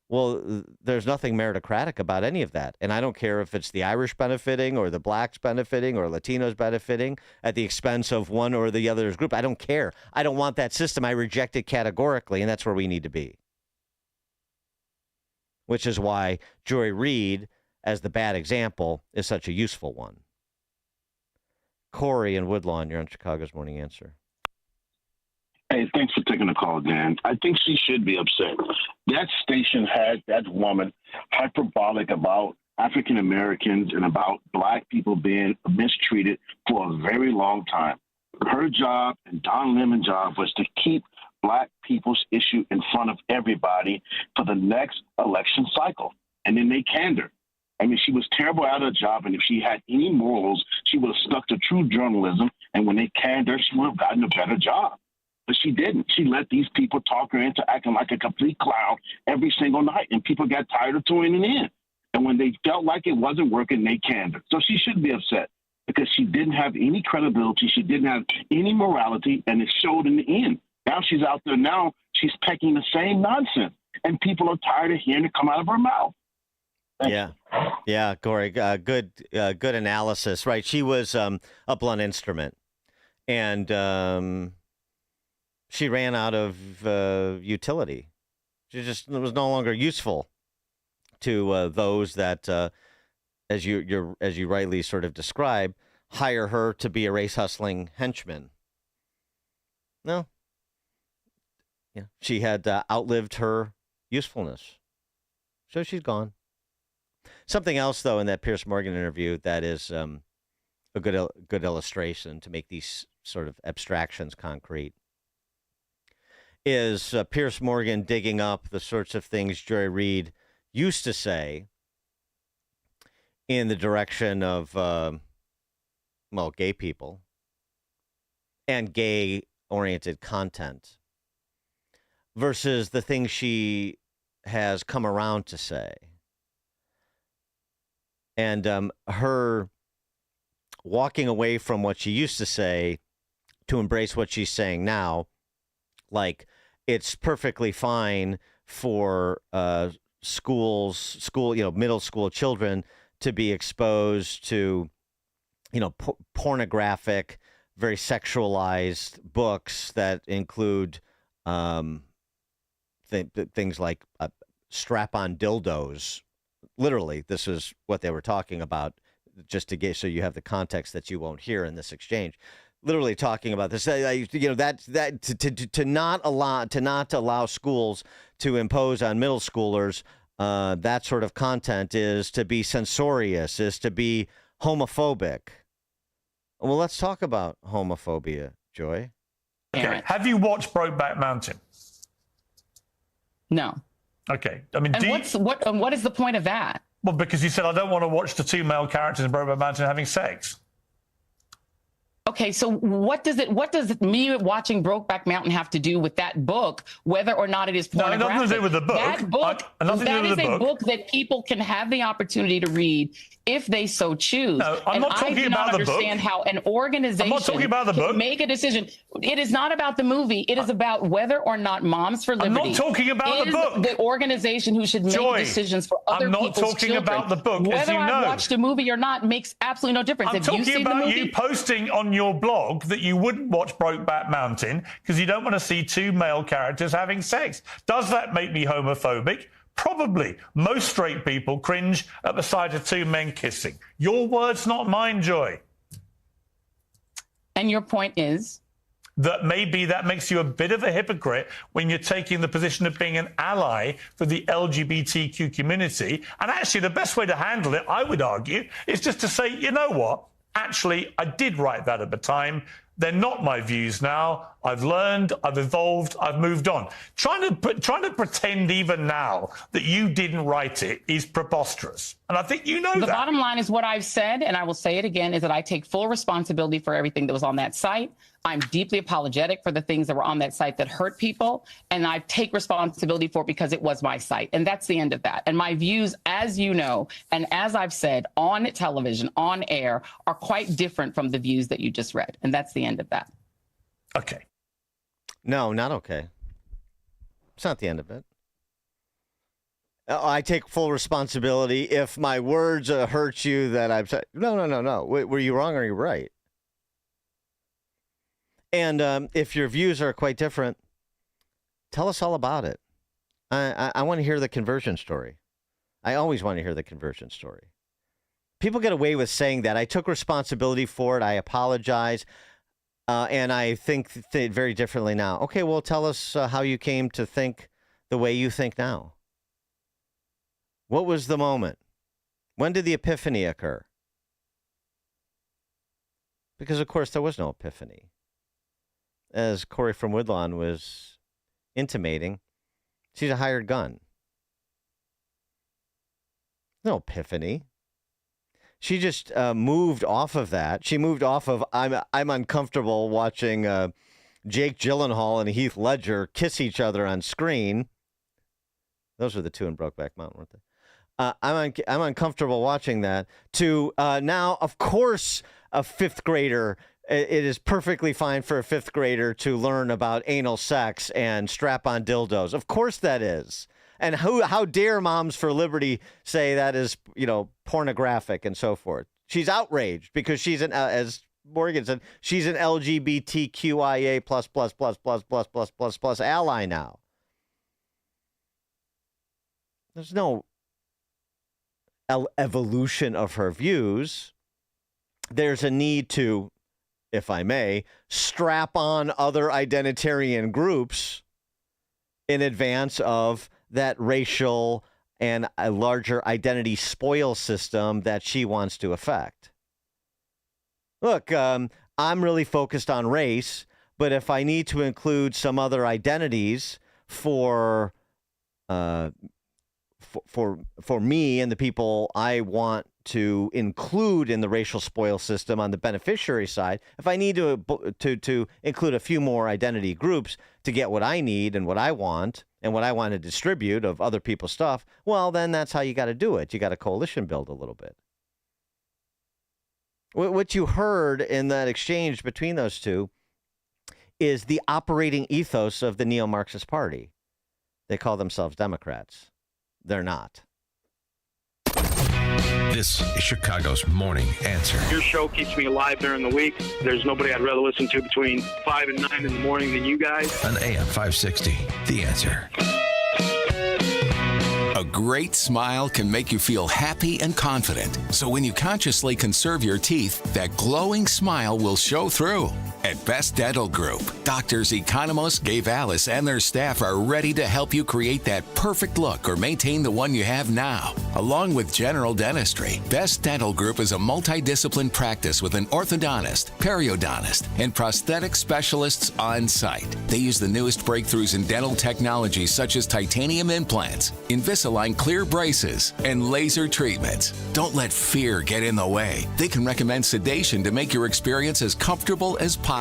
Well, there's nothing meritocratic about any of that. And I don't care if it's the Irish benefiting or the blacks benefiting or Latinos benefiting at the expense of one or the other's group. I don't care. I don't want that system. I reject it categorically, and that's where we need to be. Which is why Joy Reid, as the bad example, is such a useful one. Corey in Woodlawn, you're on Chicago's Morning Answer. Hey, thanks for taking the call, Dan. I think she should be upset. That station had that woman hyperbolic about African Americans and about black people being mistreated for a very long time. Her job and Don Lemon's job was to keep black people's issue in front of everybody for the next election cycle. And then they canned her. I mean, she was terrible at her job, and if she had any morals, she would have stuck to true journalism, and when they canned her, she would have gotten a better job. But she didn't. She let these people talk her into acting like a complete clown every single night, and people got tired of tuning in. And when they felt like it wasn't working, they canned her. So she shouldn't be upset because she didn't have any credibility. She didn't have any morality, and it showed in the end. Now she's out there. Now she's pecking the same nonsense, and people are tired of hearing it come out of her mouth. Yeah, Corey, good analysis. Right, she was a blunt instrument, and she ran out of utility. She just was no longer useful to those that, as you rightly sort of describe, hire her to be a race hustling henchman. No, yeah, she had outlived her usefulness, so she's gone. Something else, though, in that Piers Morgan interview that is a good illustration to make these sort of abstractions concrete is Piers Morgan digging up the sorts of things Joy Reid used to say in the direction of, gay people and gay-oriented content versus the things she has come around to say. And her walking away from what she used to say to embrace what she's saying now, like it's perfectly fine for middle school children to be exposed to, pornographic, very sexualized books that include things like strap-on dildos. Literally, this is what they were talking about, just to get so you have the context that you won't hear in this exchange. Literally talking about this, to not allow schools to impose on middle schoolers that sort of content is to be censorious, is to be homophobic. Well, let's talk about homophobia, Joy. Okay. Have you watched Brokeback Mountain? No. Okay. I mean, what is the point of that? Well, because you said I don't want to watch the two male characters in Brokeback Mountain having sex. Okay, so what does me watching Brokeback Mountain have to do with that book, whether or not it is pornographic? No, nothing to do with the book. That is a book that people can have the opportunity to read if they so choose. No, I'm not talking about the book. I do not understand how an organization can make a decision. It is not about the movie. It is about whether or not Moms for Liberty I'm not talking about the book. The organization who should make decisions for other people's children. I'm not talking about the book, whether as you know. I watched the movie or not makes absolutely no difference. I'm talking about you posting on on your blog that you wouldn't watch Brokeback Mountain because you don't want to see two male characters having sex. Does that make me homophobic? Probably. Most straight people cringe at the sight of two men kissing. Your words, not mine, Joy. And your point is? That maybe that makes you a bit of a hypocrite when you're taking the position of being an ally for the LGBTQ community. And actually, the best way to handle it, I would argue, is just to say, you know what? Actually, I did write that at the time. They're not my views now. I've learned, I've evolved, I've moved on. Trying to pretend even now that you didn't write it is preposterous. And I think you know that. The bottom line is what I've said, and I will say it again, is that I take full responsibility for everything that was on that site. I'm deeply apologetic for the things that were on that site that hurt people, and I take responsibility for it because it was my site. And that's the end of that. And my views, as you know, and as I've said on television, on air, are quite different from the views that you just read. And that's the end of that. Okay. No, not okay. It's not the end of it. I take full responsibility if my words hurt you that I've said. No. Were you wrong or are you right? And if your views are quite different, tell us all about it. I want to hear the conversion story. I always want to hear the conversion story. People get away with saying that. I took responsibility for it. I apologize. And I think very differently now. Okay, well, tell us how you came to think the way you think now. What was the moment? When did the epiphany occur? Because, of course, there was no epiphany. As Corey from Woodlawn was intimating, she's a hired gun. No epiphany. She just moved off of that. She moved off of I'm uncomfortable watching Jake Gyllenhaal and Heath Ledger kiss each other on screen. Those were the two in Brokeback Mountain, weren't they? I'm uncomfortable watching that. To now, of course, a fifth grader. It is perfectly fine for a fifth grader to learn about anal sex and strap-on dildos. Of course that is. And how dare Moms for Liberty say that is, pornographic and so forth. She's outraged because she's as Morgan said, she's an LGBTQIA plus ally now. There's no evolution of her views. There's a need to, if I may, strap on other identitarian groups in advance of that racial and a larger identity spoil system that she wants to affect. Look, I'm really focused on race, but if I need to include some other identities for me and the people I want to include in the racial spoil system on the beneficiary side, if I need to include a few more identity groups to get what I need and what I want and what I want to distribute of other people's stuff, well, then that's how you got to do it. You got to coalition build a little bit. What you heard in that exchange between those two is the operating ethos of the neo-Marxist party. They call themselves Democrats. They're not. This is Chicago's Morning Answer. Your show keeps me alive during the week. There's nobody I'd rather listen to between 5 and 9 in the morning than you guys. On AM 560, The Answer. A great smile can make you feel happy and confident. So when you consciously conserve your teeth, that glowing smile will show through. At Best Dental Group, doctors Economos, Gabe Alice, and their staff are ready to help you create that perfect look or maintain the one you have now. Along with general dentistry, Best Dental Group is a multidiscipline practice with an orthodontist, periodontist, and prosthetic specialists on site. They use the newest breakthroughs in dental technology such as titanium implants, Invisalign clear braces, and laser treatments. Don't let fear get in the way. They can recommend sedation to make your experience as comfortable as possible.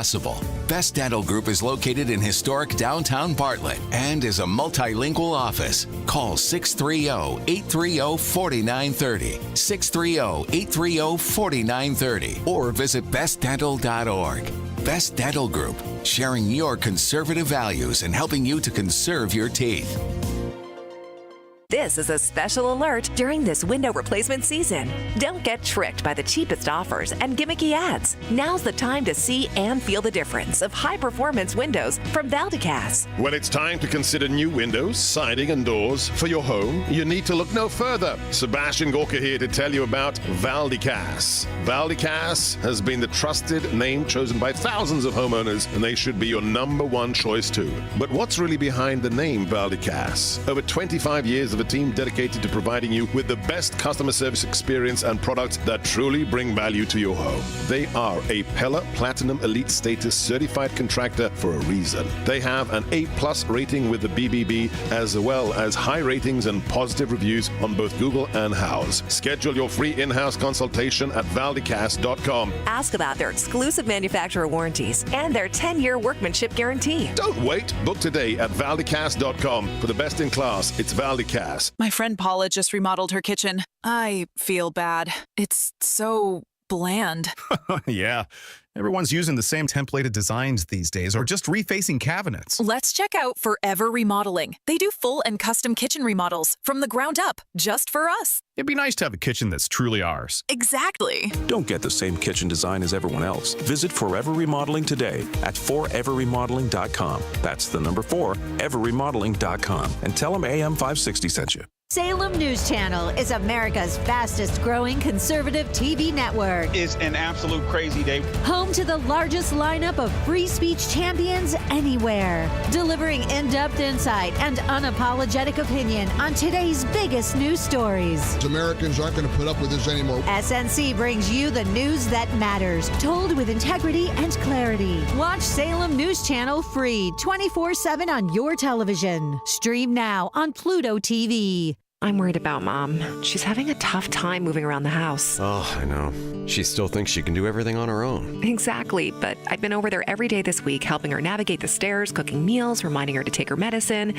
Best Dental Group is located in historic downtown Bartlett and is a multilingual office. Call 630-830-4930, 630-830-4930, or visit bestdental.org. Best Dental Group, sharing your conservative values and helping you to conserve your teeth. This is a special alert during this window replacement season. Don't get tricked by the cheapest offers and gimmicky ads. Now's the time to see and feel the difference of high-performance windows from Valdecas. When it's time to consider new windows, siding, and doors for your home, you need to look no further. Sebastian Gorka here to tell you about Valdecas. Valdecas has been the trusted name chosen by thousands of homeowners, and they should be your number one choice too. But what's really behind the name Valdecas? Over 25 years of a team dedicated to providing you with the best customer service experience and products that truly bring value to your home. They are a Pella Platinum Elite Status certified contractor for a reason. They have an A+ rating with the BBB, as well as high ratings and positive reviews on both Google and Houzz. Schedule your free in-house consultation at valdecas.com. Ask about their exclusive manufacturer warranties and their 10-year workmanship guarantee. Don't wait. Book today at valdecas.com. For the best in class, it's Valdecas. My friend Paula just remodeled her kitchen. I feel bad. It's so bland. Yeah. Everyone's using the same templated designs these days or just refacing cabinets. Let's check out Forever Remodeling. They do full and custom kitchen remodels from the ground up, just for us. It'd be nice to have a kitchen that's truly ours. Exactly. Don't get the same kitchen design as everyone else. Visit Forever Remodeling today at foreverremodeling.com. That's the number 4, everremodeling.com. And tell them AM 560 sent you. Salem News Channel is America's fastest growing conservative TV network. It's an absolute crazy day. Home to the largest lineup of free speech champions anywhere. Delivering in-depth insight and unapologetic opinion on today's biggest news stories. Americans aren't going to put up with this anymore. SNC brings you the news that matters, told with integrity and clarity. Watch Salem News Channel free 24/7 on your television. Stream now on Pluto TV. I'm worried about Mom. She's having a tough time moving around the house. Oh, I know. She still thinks she can do everything on her own. Exactly, but I've been over there every day this week, helping her navigate the stairs, cooking meals, reminding her to take her medicine.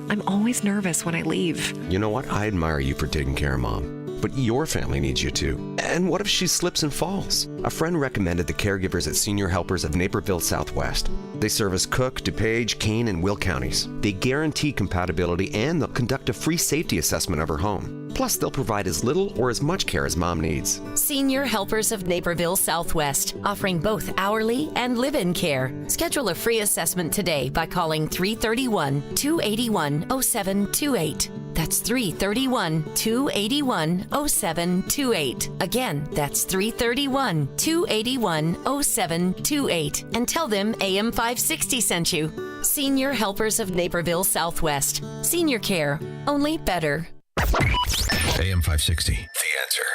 I'm always nervous when I leave. You know what? I admire you for taking care of Mom. But your family needs you too. And what if she slips and falls? A friend recommended the caregivers at Senior Helpers of Naperville Southwest. They service Cook, DuPage, Kane, and Will counties. They guarantee compatibility and they'll conduct a free safety assessment of her home. Plus, they'll provide as little or as much care as Mom needs. Senior Helpers of Naperville Southwest, offering both hourly and live-in care. Schedule a free assessment today by calling 331-281-0728. That's 331-281-0728. Again, that's 331-281-0728. And tell them AM 560 sent you. Senior Helpers of Naperville Southwest. Senior care, only better. AM 560, The Answer.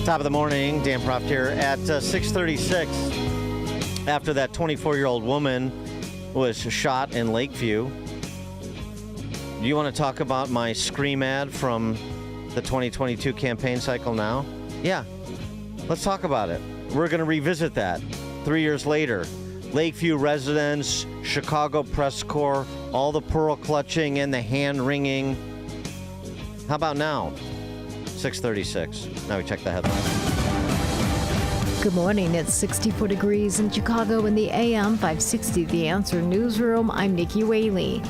Top of the morning, Dan Proft here at 6:36. After that 24-year-old woman was shot in Lakeview. Do you want to talk about my Scream ad from the 2022 campaign cycle now? Yeah, let's talk about it. We're going to revisit that 3 years later. Lakeview residents, Chicago press corps, all the pearl clutching and the hand wringing. How about now? 6:36. Now we check the headlines. Good morning. It's 64 degrees in Chicago in the AM 560 The Answer newsroom. I'm Nikki Whaley.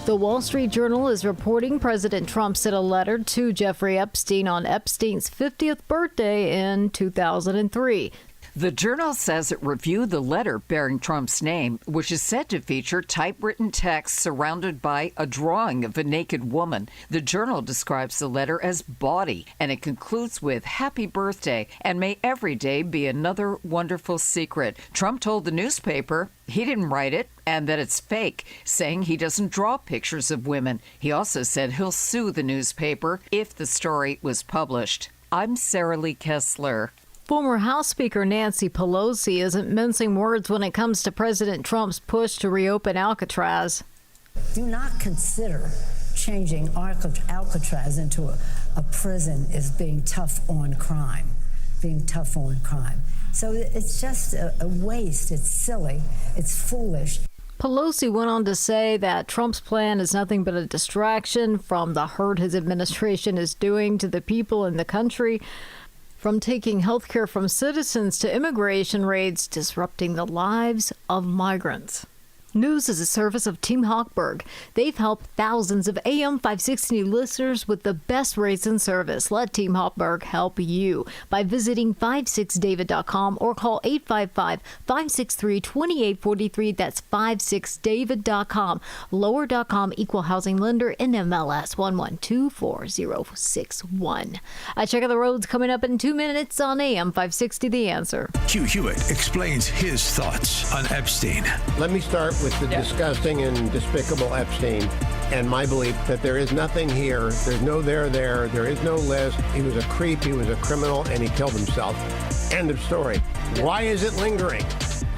The Wall Street Journal is reporting President Trump sent a letter to Jeffrey Epstein on Epstein's 50th birthday in 2003. The Journal says it reviewed the letter bearing Trump's name, which is said to feature typewritten text surrounded by a drawing of a naked woman. The Journal describes the letter as bawdy, and it concludes with "Happy birthday, and may every day be another wonderful secret." Trump told the newspaper he didn't write it and that it's fake, saying he doesn't draw pictures of women. He also said he'll sue the newspaper if the story was published. I'm Sarah Lee Kessler. Former House Speaker Nancy Pelosi isn't mincing words when it comes to President Trump's push to reopen Alcatraz. Do not consider changing Alcatraz into a prison as being tough on crime, So it's just a waste. It's silly. It's foolish. Pelosi went on to say that Trump's plan is nothing but a distraction from the hurt his administration is doing to the people in the country. From taking health care from citizens to immigration raids disrupting the lives of migrants. News is a service of Team Hochberg. They've helped thousands of AM 560 listeners with the best rates and service. Let Team Hochberg help you by visiting 56david.com or call 855-563-2843. That's 56david.com. Lower.com, equal housing lender, NMLS 1124061. Check out the roads coming up in 2 minutes on AM 560 The Answer. Hugh Hewitt explains his thoughts on Epstein. Let me start with the disgusting and despicable Epstein and my belief that there is nothing here. There's no there is no list. He was a creep, he was a criminal, and he killed himself. End of story. Why is it lingering?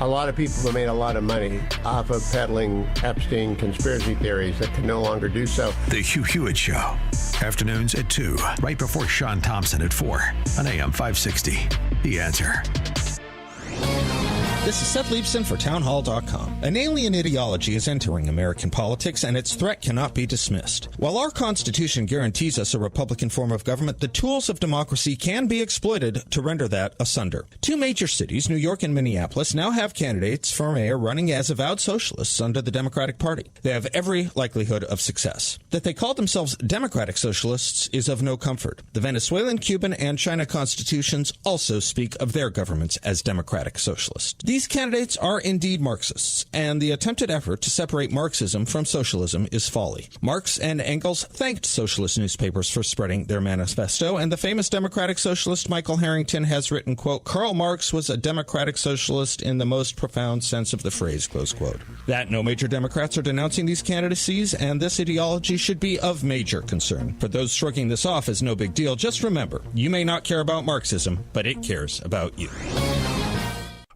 A lot of people have made a lot of money off of peddling Epstein conspiracy theories that can no longer do so. The Hugh Hewitt Show. Afternoons at 2, right before Sean Thompson at 4 on AM 560. The Answer. This is Seth Leibson for townhall.com. An alien ideology is entering American politics, and its threat cannot be dismissed. While our Constitution guarantees us a Republican form of government, the tools of democracy can be exploited to render that asunder. 2 major cities, New York and Minneapolis, now have candidates for mayor running as avowed socialists under the Democratic Party. They have every likelihood of success. That they call themselves Democratic Socialists is of no comfort. The Venezuelan, Cuban, and China constitutions also speak of their governments as Democratic Socialists. These candidates are indeed Marxists, and the attempted effort to separate Marxism from socialism is folly. Marx and Engels thanked socialist newspapers for spreading their manifesto, and the famous Democratic Socialist Michael Harrington has written, quote, Karl Marx was a Democratic Socialist in the most profound sense of the phrase, close quote. That no major Democrats are denouncing these candidacies, and this ideology should be of major concern. For those shrugging this off as no big deal, just remember, you may not care about Marxism, but it cares about you.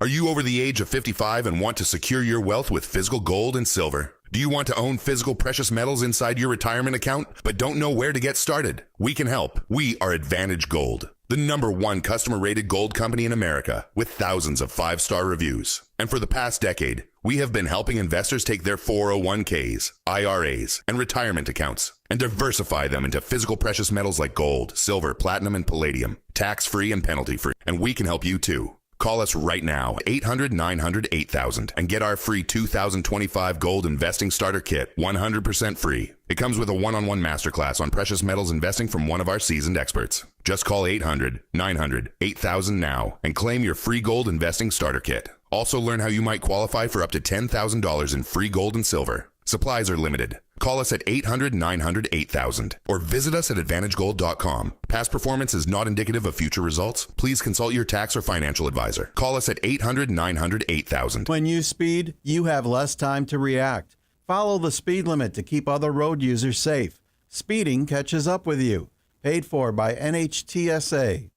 Are you over the age of 55 and want to secure your wealth with physical gold and silver? Do you want to own physical precious metals inside your retirement account, but don't know where to get started? We can help. We are Advantage Gold, the #1 customer-rated gold company in America, with thousands of 5-star reviews. And for the past decade, we have been helping investors take their 401ks, IRAs, and retirement accounts and diversify them into physical precious metals like gold, silver, platinum, and palladium, tax-free and penalty-free. And we can help you too. Call us right now, 800-900-8000, and get our free 2025 Gold Investing Starter Kit, 100% free. It comes with a one-on-one masterclass on precious metals investing from one of our seasoned experts. Just call 800-900-8000 now and claim your free Gold Investing Starter Kit. Also learn how you might qualify for up to $10,000 in free gold and silver. Supplies are limited. Call us at 800-900-8000 or visit us at AdvantageGold.com. Past performance is not indicative of future results. Please consult your tax or financial advisor. Call us at 800-900-8000. When you speed, you have less time to react. Follow the speed limit to keep other road users safe. Speeding catches up with you. Paid for by NHTSA.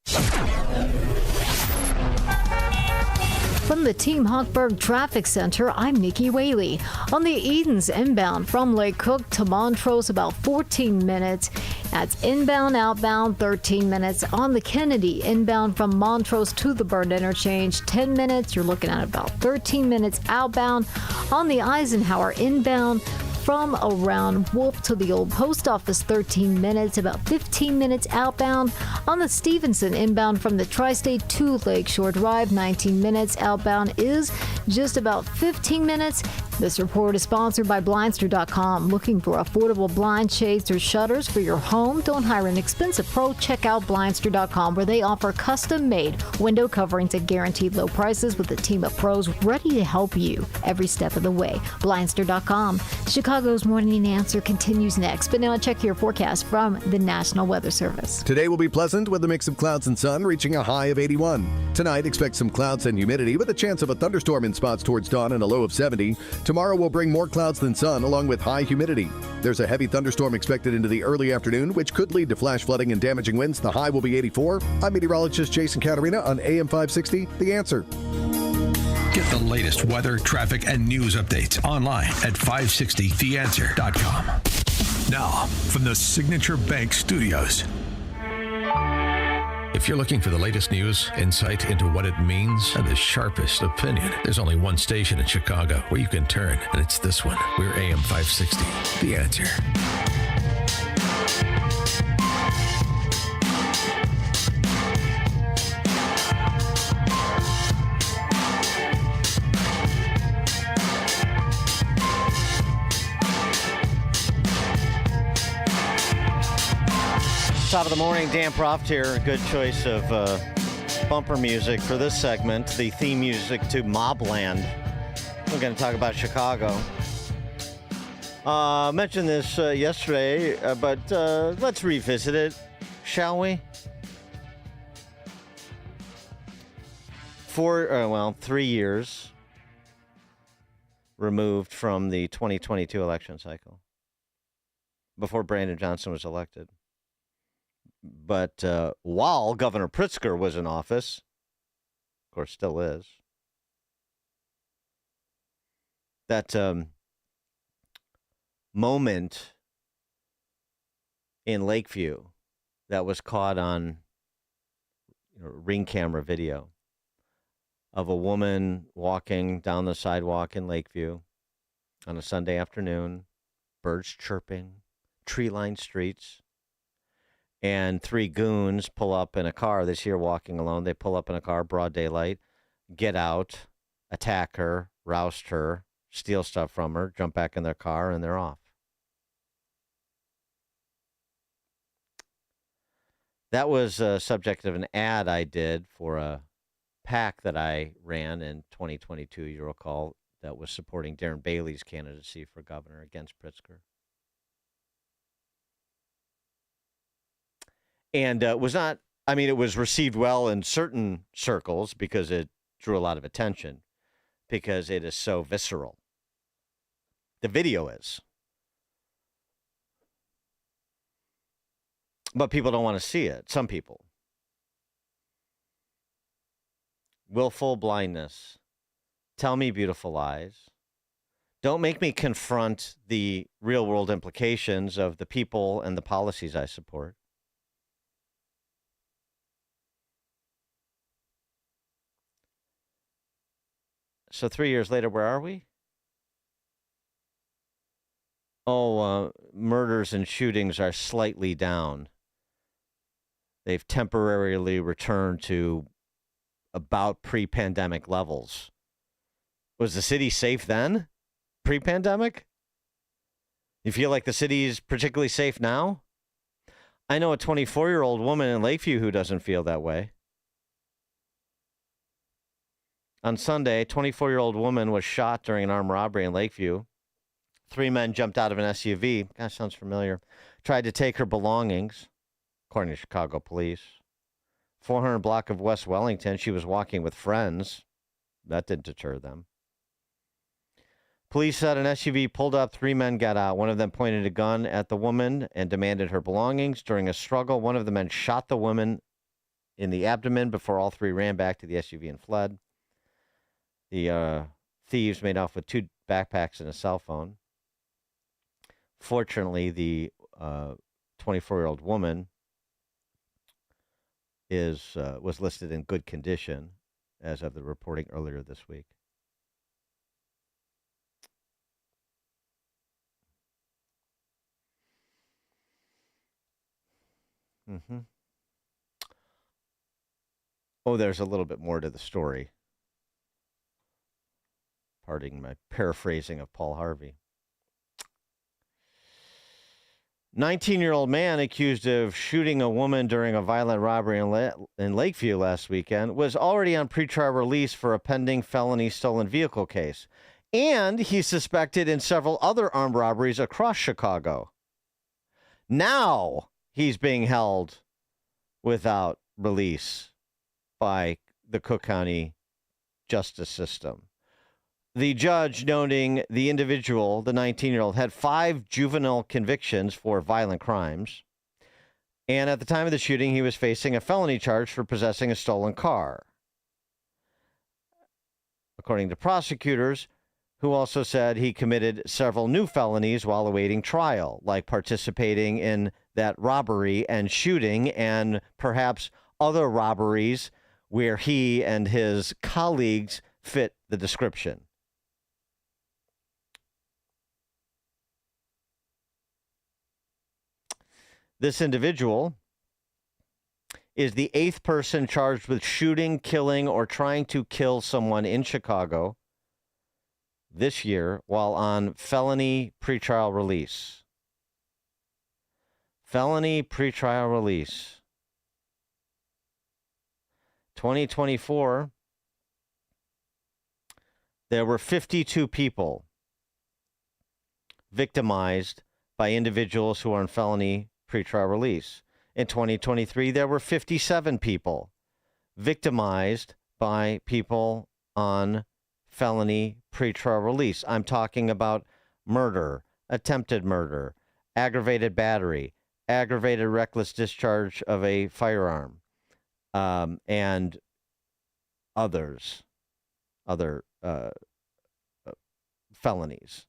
From the Team Hochberg Traffic Center, I'm Nikki Whaley. On the Edens inbound from Lake Cook to Montrose, about 14 minutes. That's inbound, outbound, 13 minutes. On the Kennedy inbound from Montrose to the Byrd Interchange, 10 minutes. You're looking at about 13 minutes outbound. On the Eisenhower inbound, from around Wolf to the old post office, 13 minutes, about 15 minutes outbound. On the Stevenson inbound from the Tri-State to Lakeshore Drive, 19 minutes. Outbound is just about 15 minutes. This report is sponsored by Blindster.com. Looking for affordable blind shades or shutters for your home? Don't hire an expensive pro. Check out Blindster.com, where they offer custom-made window coverings at guaranteed low prices with a team of pros ready to help you every step of the way. Blindster.com. Chicago's Morning Answer continues next, but now check your forecast from the National Weather Service. Today will be pleasant with a mix of clouds and sun, reaching a high of 81. Tonight, expect some clouds and humidity with a chance of a thunderstorm in spots towards dawn and a low of 70. Tomorrow will bring more clouds than sun, along with high humidity. There's a heavy thunderstorm expected into the early afternoon, which could lead to flash flooding and damaging winds. The high will be 84. I'm meteorologist Jason Caterina on AM 560, The Answer. Get the latest weather, traffic, and news updates online at 560theanswer.com. Now, from the Signature Bank Studios. If you're looking for the latest news, insight into what it means, and the sharpest opinion, there's only one station in Chicago where you can turn, and it's this one. We're AM 560, The Answer. Top of the morning, Dan Proft here. Good choice of bumper music for this segment, the theme music to Mobland. We're going to talk about Chicago. I mentioned this yesterday, but let's revisit it, shall we? 3 years removed from the 2022 election cycle, before Brandon Johnson was elected. But while Governor Pritzker was in office, of course, still is, that moment in Lakeview that was caught on Ring camera video of a woman walking down the sidewalk in Lakeview on a Sunday afternoon, birds chirping, tree-lined streets, and 3 goons pull up in a car. This year, walking alone, they pull up in a car, broad daylight, get out, attack her, roust her, steal stuff from her, jump back in their car, and they're off. That was subject of an ad I did for a PAC that I ran in 2022, you recall, that was supporting Darren Bailey's candidacy for governor against Pritzker. And it was received well in certain circles because it drew a lot of attention, because it is so visceral. The video is. But people don't want to see it. Some people. Willful blindness. Tell me beautiful lies. Don't make me confront the real world implications of the people and the policies I support. So 3 years later, where are we? Murders and shootings are slightly down. They've temporarily returned to about pre-pandemic levels. Was the city safe then? Pre-pandemic? You feel like the city is particularly safe now? I know a 24-year-old woman in Lakeview who doesn't feel that way. On Sunday, a 24-year-old woman was shot during an armed robbery in Lakeview. 3 men jumped out of an SUV. Gosh, sounds familiar. Tried to take her belongings, according to Chicago police. 400 block of West Wellington, she was walking with friends. That didn't deter them. Police said an SUV pulled up. 3 men got out. One of them pointed a gun at the woman and demanded her belongings. During a struggle, one of the men shot the woman in the abdomen before all 3 ran back to the SUV and fled. The thieves made off with 2 backpacks and a cell phone. Fortunately, the 24-year-old woman was listed in good condition as of the reporting earlier this week. Mm-hmm. There's a little bit more to the story. Pardon my paraphrasing of Paul Harvey. 19-year-old man accused of shooting a woman during a violent robbery in Lakeview last weekend was already on pretrial release for a pending felony stolen vehicle case. And he's suspected in several other armed robberies across Chicago. Now he's being held without release by the Cook County justice system. The judge noting the individual, the 19-year-old, had 5 juvenile convictions for violent crimes. And at the time of the shooting, he was facing a felony charge for possessing a stolen car. According to prosecutors, who also said he committed several new felonies while awaiting trial, like participating in that robbery and shooting and perhaps other robberies where he and his colleagues fit the description. This individual is the 8th person charged with shooting, killing, or trying to kill someone in Chicago this year while on felony pretrial release. Felony pretrial release. 2024, there were 52 people victimized by individuals who are on felony pretrial release. In 2023, there were 57 people victimized by people on felony pretrial release. I'm talking about murder, attempted murder, aggravated battery, aggravated reckless discharge of a firearm, and other felonies,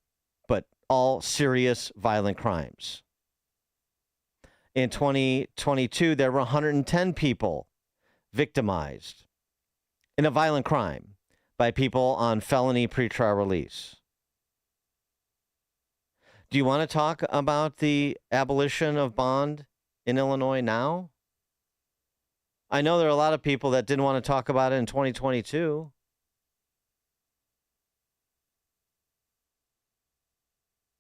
but all serious violent crimes. In 2022, there were 110 people victimized in a violent crime by people on felony pretrial release. Do you want to talk about the abolition of bond in Illinois now? I know there are a lot of people that didn't want to talk about it in 2022.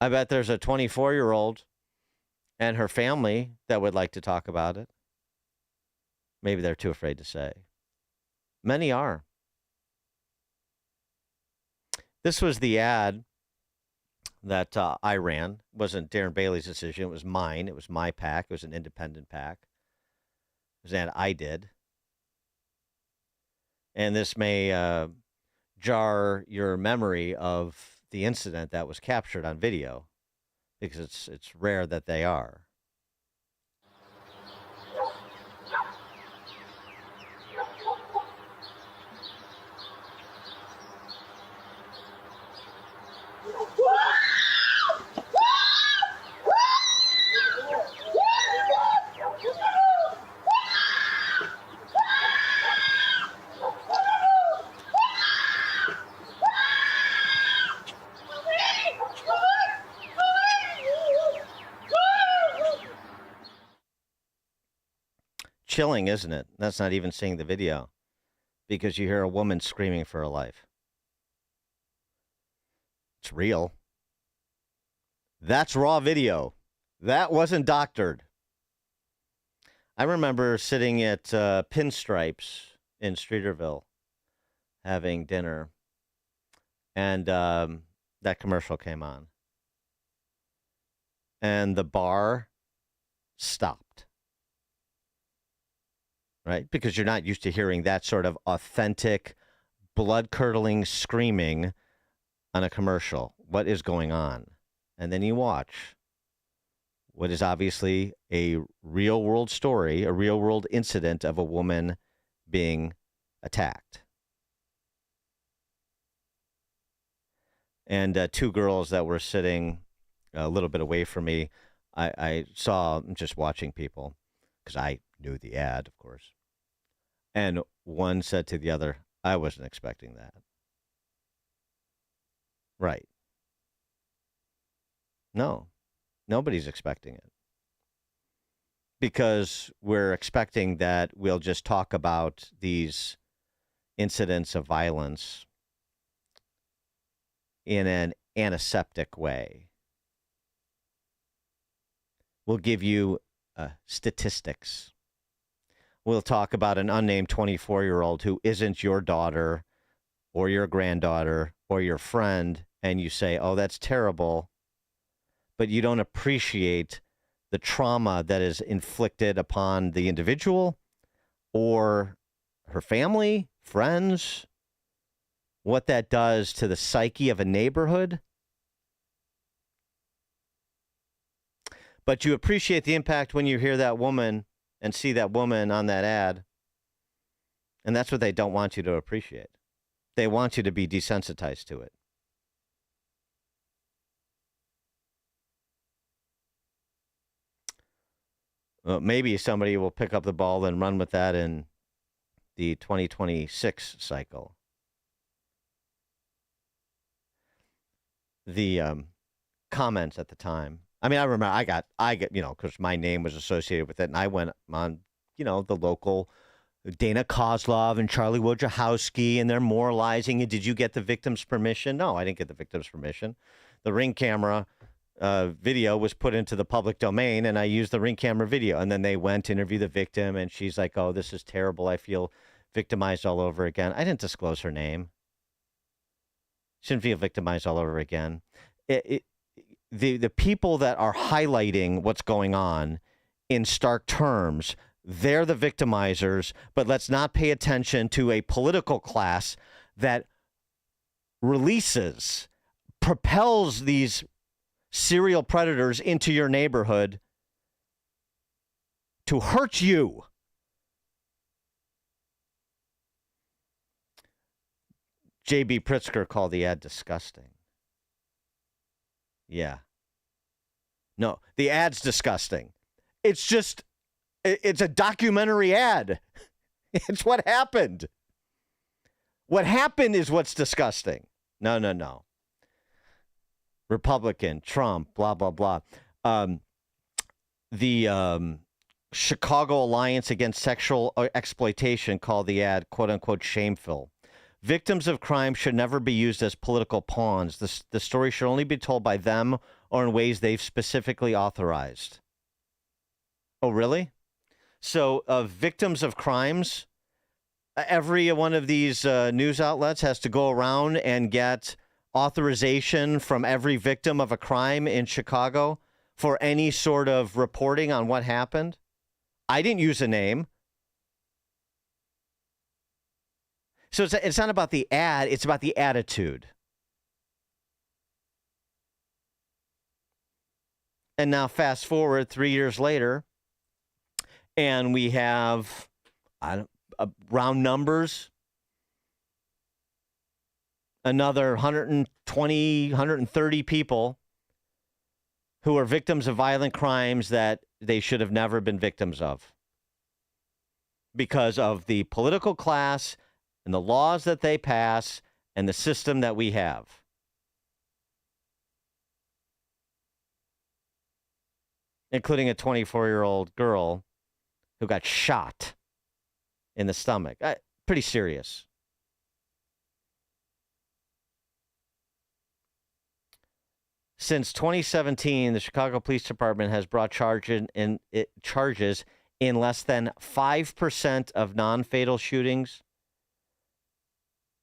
I bet there's a 24-year-old and her family that would like to talk about it. Maybe they're too afraid to say. Many are. This was the ad that I ran. It wasn't Darren Bailey's decision. It was mine. It was my PAC. It was an independent PAC. It was an ad I did. And this may jar your memory of the incident that was captured on video, because it's rare that they are. Chilling, isn't it? That's not even seeing the video, because you hear a woman screaming for her life. It's real. That's raw video. That wasn't doctored. I remember sitting at Pinstripes in Streeterville having dinner, and that commercial came on. And the bar stopped. Right? Because you're not used to hearing that sort of authentic, blood-curdling screaming on a commercial. What is going on? And then you watch what is obviously a real-world story, a real-world incident of a woman being attacked. And two girls that were sitting a little bit away from me, I saw just watching people, because I knew the ad, of course. And one said to the other, I wasn't expecting that. Right. No, nobody's expecting it. Because we're expecting that we'll just talk about these incidents of violence in an antiseptic way. We'll give you statistics. We'll talk about an unnamed 24-year-old who isn't your daughter or your granddaughter or your friend, and you say, oh, that's terrible, but you don't appreciate the trauma that is inflicted upon the individual or her family, friends, what that does to the psyche of a neighborhood. But you appreciate the impact when you hear that woman and see that woman on that ad. And that's what they don't want you to appreciate. They want you to be desensitized to it. Well, maybe somebody will pick up the ball and run with that in the 2026 cycle. The comments at the time. I mean, I remember I got, because my name was associated with it, and I went on, the local Dana Kozlov and Charlie Wojciechowski, and they're moralizing. Did you get the victim's permission? No, I didn't get the victim's permission. The Ring camera video was put into the public domain, and I used the Ring camera video. And then they went to interview the victim, and she's like, "Oh, this is terrible. I feel victimized all over again." I didn't disclose her name. Shouldn't feel victimized all over again. The people that are highlighting what's going on in stark terms, they're the victimizers. But let's not pay attention to a political class that propels these serial predators into your neighborhood to hurt you. J.B. Pritzker called the ad disgusting. Yeah. No, the ad's disgusting. It's a documentary ad. It's what happened. What happened is what's disgusting. No. Republican, Trump, blah, blah, blah. The Chicago Alliance Against Sexual Exploitation called the ad, quote unquote, shameful. Victims of crime should never be used as political pawns. The story should only be told by them or in ways they've specifically authorized. Oh, really? So victims of crimes, every one of these news outlets has to go around and get authorization from every victim of a crime in Chicago for any sort of reporting on what happened. I didn't use a name. So it's not about the ad, it's about the attitude. And now fast forward 3 years later, and we have round numbers, another 120, 130 people who are victims of violent crimes that they should have never been victims of because of the political class and the laws that they pass and the system that we have. Including a 24-year-old girl who got shot in the stomach. Pretty serious. Since 2017, the Chicago Police Department has brought charges in less than 5% of non-fatal shootings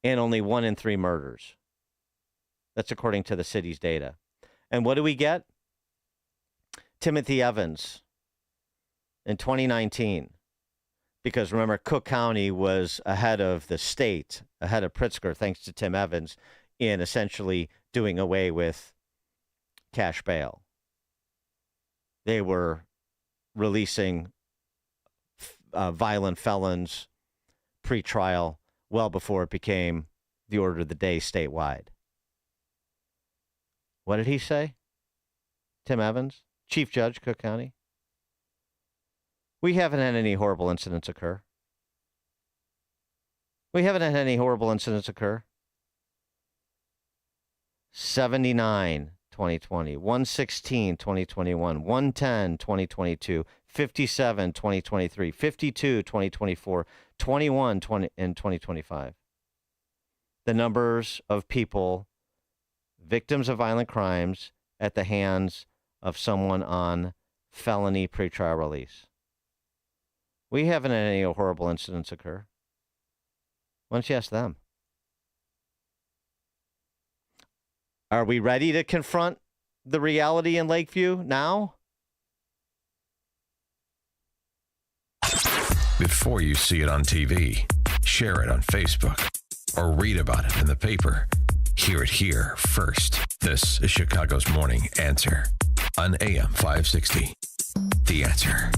and only 1 in 3 murders. That's according to the city's data. And what do we get? Timothy Evans in 2019. Because remember, Cook County was ahead of the state, ahead of Pritzker, thanks to Tim Evans, in essentially doing away with cash bail. They were releasing violent felons pre-trial well before it became the order of the day statewide. What did he say? Tim Evans, Chief Judge, Cook County. We haven't had any horrible incidents occur. We haven't had any horrible incidents occur. 79, 2020, 116, 2021, 110, 2022, 57, 2023, 52, 2024, 21, 20, and 2025. The numbers of people, victims of violent crimes at the hands of someone on felony pretrial release. We haven't had any horrible incidents occur. Why don't you ask them? Are we ready to confront the reality in Lakeview now? Before you see it on TV, share it on Facebook, or read about it in the paper. Hear it here first. This is Chicago's Morning Answer on AM 560. The Answer.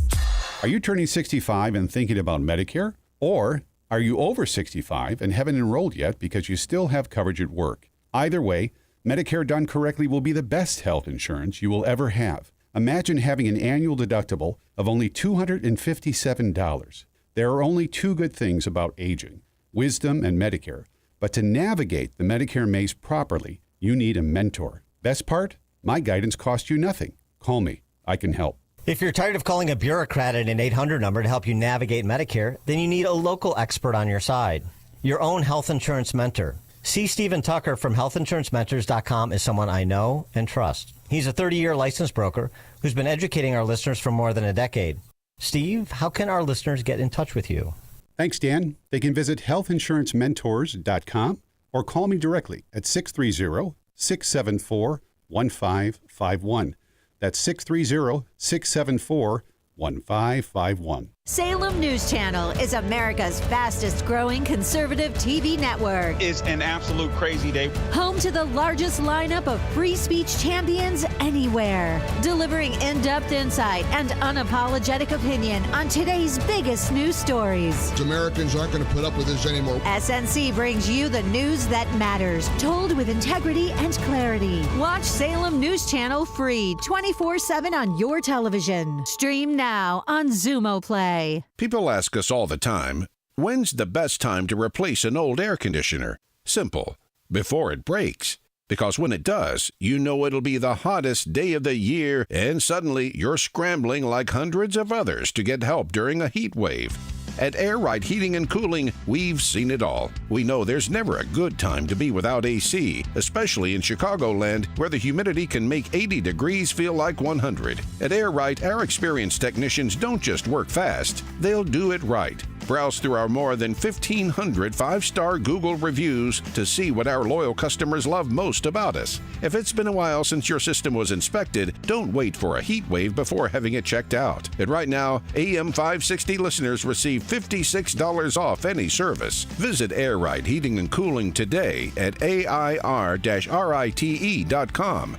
Are you turning 65 and thinking about Medicare? Or are you over 65 and haven't enrolled yet because you still have coverage at work? Either way, Medicare done correctly will be the best health insurance you will ever have. Imagine having an annual deductible of only $257. There are only 2 good things about aging, wisdom and Medicare. But to navigate the Medicare maze properly, you need a mentor. Best part? My guidance costs you nothing. Call me. I can help. If you're tired of calling a bureaucrat at an 800 number to help you navigate Medicare, then you need a local expert on your side. Your own health insurance mentor. C. Stephen Tucker from healthinsurancementors.com is someone I know and trust. He's a 30-year licensed broker who's been educating our listeners for more than a decade. Steve, how can our listeners get in touch with you? Thanks, Dan. They can visit healthinsurancementors.com or call me directly at 630-674-1551. That's 630-674-1551. Salem News Channel is America's fastest growing conservative TV network. It's an absolute crazy day. Home to the largest lineup of free speech champions anywhere. Delivering in-depth insight and unapologetic opinion on today's biggest news stories. Americans aren't going to put up with this anymore. SNC brings you the news that matters, told with integrity and clarity. Watch Salem News Channel free 24/7 on your television. Stream now on Xumo Play. People ask us all the time, when's the best time to replace an old air conditioner? Simple. Before it breaks. Because when it does, you know it'll be the hottest day of the year, and suddenly you're scrambling like hundreds of others to get help during a heat wave. At Air Right Heating and Cooling, we've seen it all. We know there's never a good time to be without AC, especially in Chicagoland, where the humidity can make 80 degrees feel like 100. At Air Right, our experienced technicians don't just work fast, they'll do it right. Browse through our more than 1,500 5-star Google reviews to see what our loyal customers love most about us. If it's been a while since your system was inspected, don't wait for a heat wave before having it checked out. And right now, AM 560 listeners receive $56 off any service. Visit Air Right Heating and Cooling today at AIR-RITE.com.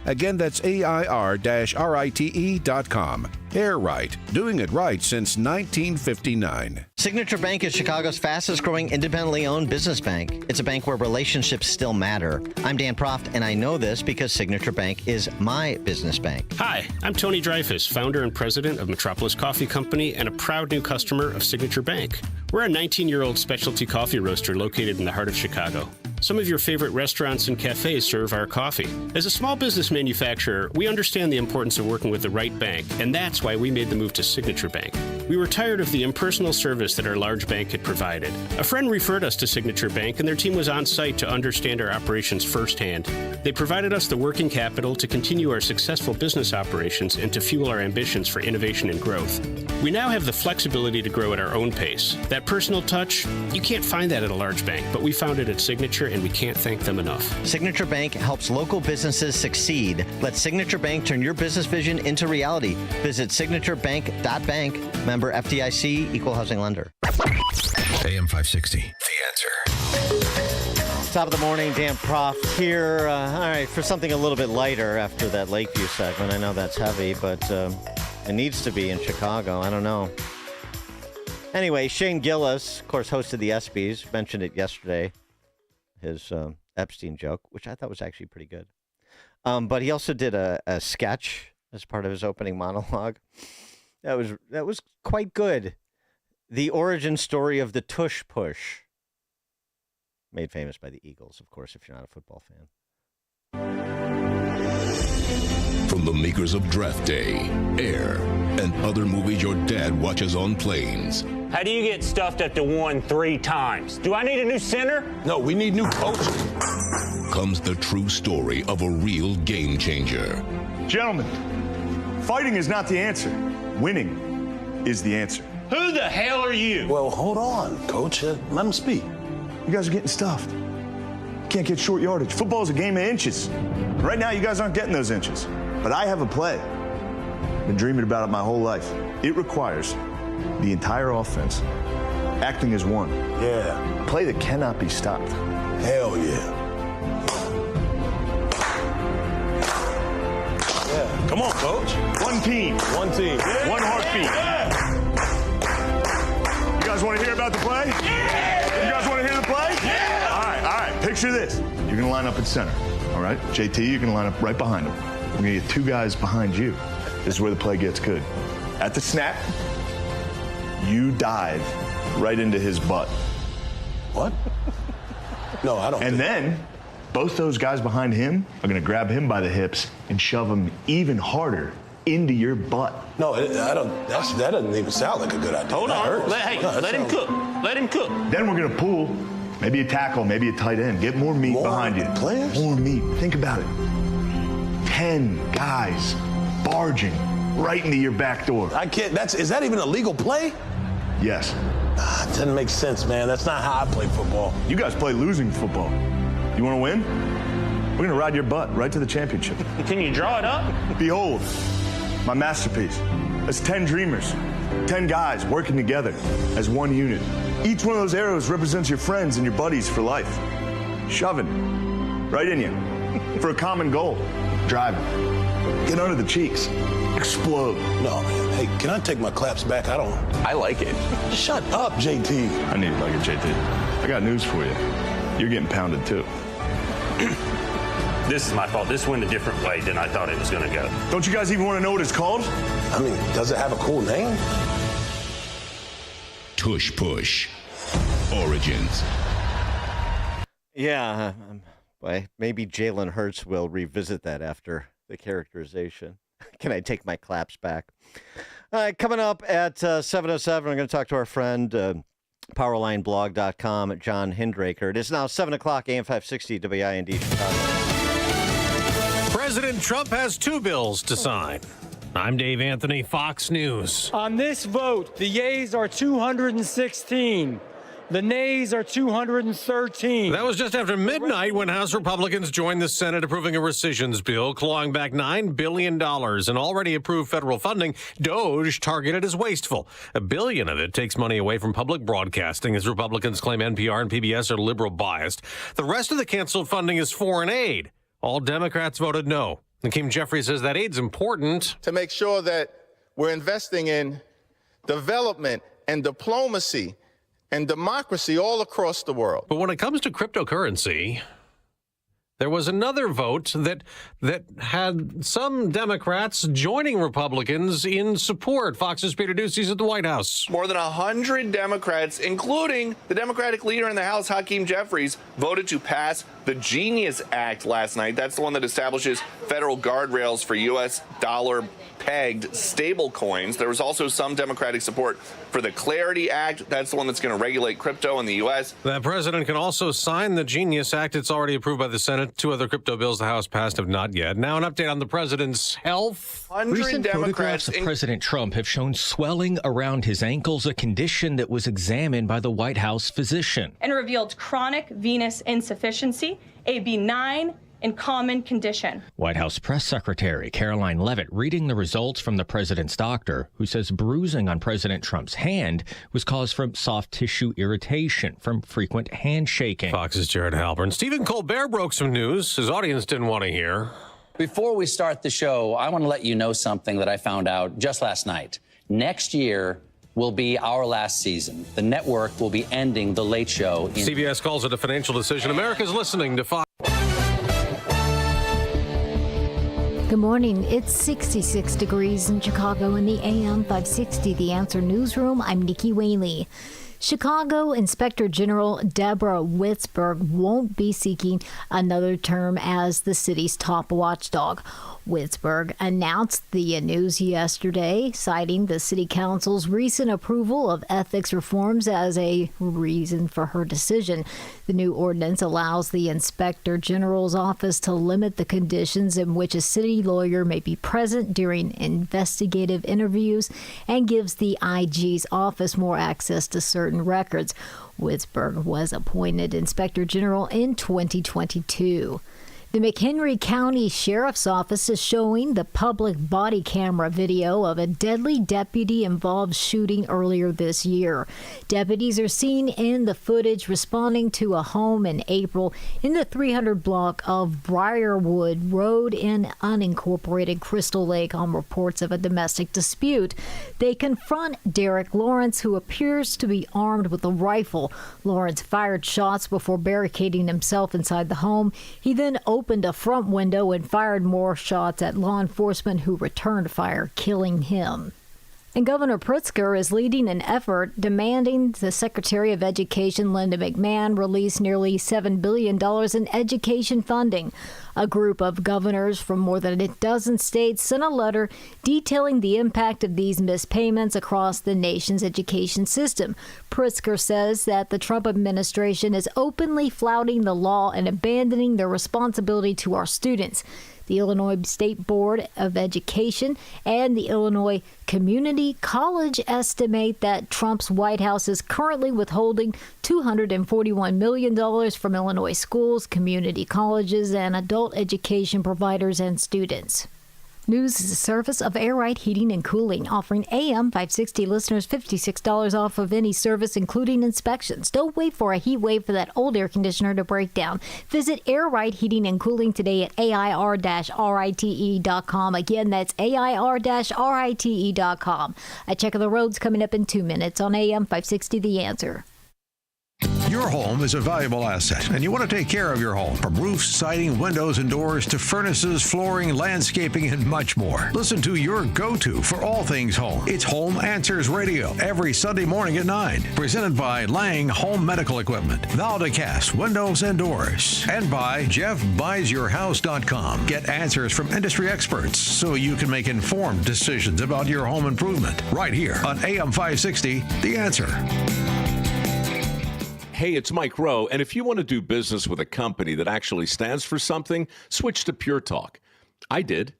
Again, that's AIR-RITE.com. Air Right, doing it right since 1959. Signature Bank is Chicago's fastest growing independently owned business bank. It's a bank where relationships still matter. I'm Dan Proft, and I know this because Signature Bank is my business bank. Hi, I'm Tony Dreyfus, founder and president of Metropolis Coffee Company and a proud new customer of Signature Bank. We're a 19-year-old specialty coffee roaster located in the heart of Chicago. Some of your favorite restaurants and cafes serve our coffee. As a small business manufacturer, we understand the importance of working with the right bank, and that's why we made the move to Signature Bank. We were tired of the impersonal service that our large bank had provided. A friend referred us to Signature Bank, and their team was on site to understand our operations firsthand. They provided us the working capital to continue our successful business operations and to fuel our ambitions for innovation and growth. We now have the flexibility to grow at our own pace. That personal touch, you can't find that at a large bank, but we found it at Signature, and we can't thank them enough. Signature Bank helps local businesses succeed. Let Signature Bank turn your business vision into reality. Visit signaturebank.bank. Member FDIC, equal housing lender. AM 560, The Answer. Top of the morning, Dan Proft here. All right, for something a little bit lighter after that Lakeview segment. I know that's heavy, but it needs to be in Chicago. I don't know. Anyway, Shane Gillis, of course, hosted the ESPYs, mentioned it yesterday, his Epstein joke, which I thought was actually pretty good. But he also did a sketch as part of his opening monologue. That was quite good. The origin story of the tush push. Made famous by the Eagles, of course, if you're not a football fan. From the makers of Draft Day, Air, and other movies your dad watches on planes. How do you get stuffed at the 1 3 times? Do I need a new center? No, we need new coaching. Comes the true story of a real game changer. Gentlemen, fighting is not the answer. Winning is the answer. Who the hell are you? Well, hold on, Coach. Let him speak. You guys are getting stuffed. You can't get short yardage. Football is a game of inches. Right now, you guys aren't getting those inches. But I have a play. Been dreaming about it my whole life. It requires the entire offense acting as one. Yeah. A play that cannot be stopped. Hell yeah. Yeah. Come on, Coach. One team. One team. Yeah. One heartbeat. Yeah. You guys want to hear about the play? Yeah. You guys want to hear the play? Yeah. All right. Picture this. You're going to line up at center. All right? JT, you're going to line up right behind him. We're going to get two guys behind you. This is where the play gets good. At the snap, you dive right into his butt. What? No, I don't. And then both those guys behind him are going to grab him by the hips and shove him even harder into your butt. No, I don't. That doesn't even sound like a good idea. Hold on. Let him cook. Let him cook. Then we're going to pull, maybe a tackle, maybe a tight end. Get more meat behind you. Players? More meat. Think about it. 10 guys barging right into your back door. I can't. Is that even a legal play? Yes. It doesn't make sense, man. That's not how I play football. You guys play losing football. You want to win? We're going to ride your butt right to the championship. Can you draw it up? Behold, my masterpiece. That's 10 dreamers, 10 guys working together as one unit. Each one of those arrows represents your friends and your buddies for life. Shoving right in you for a common goal. Driving. Get under the cheeks. Explode. No, man. Hey, can I take my claps back? I like it. Shut up, JT. I need to like it, JT. I got news for you. You're getting pounded too. This is my fault. This went a different way than I thought it was going to go. Don't you guys even want to know what it's called? I mean, does it have a cool name? Tush Push Origins. Yeah, maybe Jalen Hurts will revisit that after the characterization. Can I take my claps back? All right, coming up at 7:07, we're going to talk to our friend, PowerlineBlog.com, John Hindraker. It is now 7 o'clock, AM 560, WIND Chicago. President Trump has 2 bills to sign. I'm Dave Anthony, Fox News. On this vote, the yeas are 216. The nays are 213. That was just after midnight when House Republicans joined the Senate approving a rescissions bill, clawing back $9 billion in already approved federal funding DOJ targeted as wasteful. $1 billion of it takes money away from public broadcasting, as Republicans claim NPR and PBS are liberal biased. The rest of the canceled funding is foreign aid. All Democrats voted no. Hakeem Jeffries says that aid's important to make sure that we're investing in development and diplomacy and democracy all across the world. But when it comes to cryptocurrency, there was another vote that had some Democrats joining Republicans in support. Fox's Peter Doocy's at the White House. More than 100 Democrats, including the Democratic leader in the House, Hakeem Jeffries, voted to pass the Genius Act last night. That's the one that establishes federal guardrails for U.S. dollar-pegged stable coins. There was also some Democratic support for the Clarity Act. That's the one that's going to regulate crypto in the U.S. The president can also sign the Genius Act. It's already approved by the Senate. 2 other crypto bills the House passed have not yet. Now an update on the president's health. Recent photographs of President Trump have shown swelling around his ankles, a condition that was examined by the White House physician. And revealed chronic venous insufficiency, a benign and common condition. White House Press Secretary Caroline Leavitt reading the results from the president's doctor, who says bruising on President Trump's hand was caused from soft tissue irritation from frequent handshaking. Fox's Jared Halpern. Stephen Colbert broke some news his audience didn't want to hear. Before we start the show, I want to let you know something that I found out just last night. Next year will be our last season. The network will be ending The Late Show. CBS calls it a financial decision. America's listening to Fox. Good morning. It's 66 degrees in Chicago in the AM 560 The Answer Newsroom. I'm Nikki Whaley. Chicago Inspector General Deborah Witzberg won't be seeking another term as the city's top watchdog. Witzberg announced the news yesterday, citing the city council's recent approval of ethics reforms as a reason for her decision. The new ordinance allows the Inspector General's office to limit the conditions in which a city lawyer may be present during investigative interviews and gives the IG's office more access to certain records. Witzberg was appointed Inspector General in 2022. The McHenry County Sheriff's Office is showing the public body camera video of a deadly deputy-involved shooting earlier this year. Deputies are seen in the footage responding to a home in April in the 300 block of Briarwood Road in unincorporated Crystal Lake on reports of a domestic dispute. They confront Derek Lawrence, who appears to be armed with a rifle. Lawrence fired shots before barricading himself inside the home. He then opened a front window and fired more shots at law enforcement, who returned fire, killing him. And Governor Pritzker is leading an effort demanding the Secretary of Education, Linda McMahon, release nearly $7 billion in education funding. A group of governors from more than a dozen states sent a letter detailing the impact of these missed payments across the nation's education system. Pritzker says that the Trump administration is openly flouting the law and abandoning their responsibility to our students. The Illinois State Board of Education and the Illinois Community College estimate that Trump's White House is currently withholding $241 million from Illinois schools, community colleges, and adult education providers and students. News is a service of Air Right Heating and Cooling, offering AM 560 listeners $56 off of any service, including inspections. Don't wait for a heat wave for that old air conditioner to break down. Visit Air Right Heating and Cooling today at AIR-RITE.com. Again, that's AIR-RITE.com. A check of the roads coming up in 2 minutes on AM 560 The Answer. Your home is a valuable asset, and you want to take care of your home. From roofs, siding, windows, and doors to furnaces, flooring, landscaping, and much more. Listen to your go-to for all things home. It's Home Answers Radio every Sunday morning at 9. Presented by Lang Home Medical Equipment, Valdecast Windows and Doors, and by JeffBuysYourHouse.com. Get answers from industry experts so you can make informed decisions about your home improvement. Right here on AM 560, The Answer. Hey, it's Mike Rowe, and if you want to do business with a company that actually stands for something, switch to Pure Talk. I did.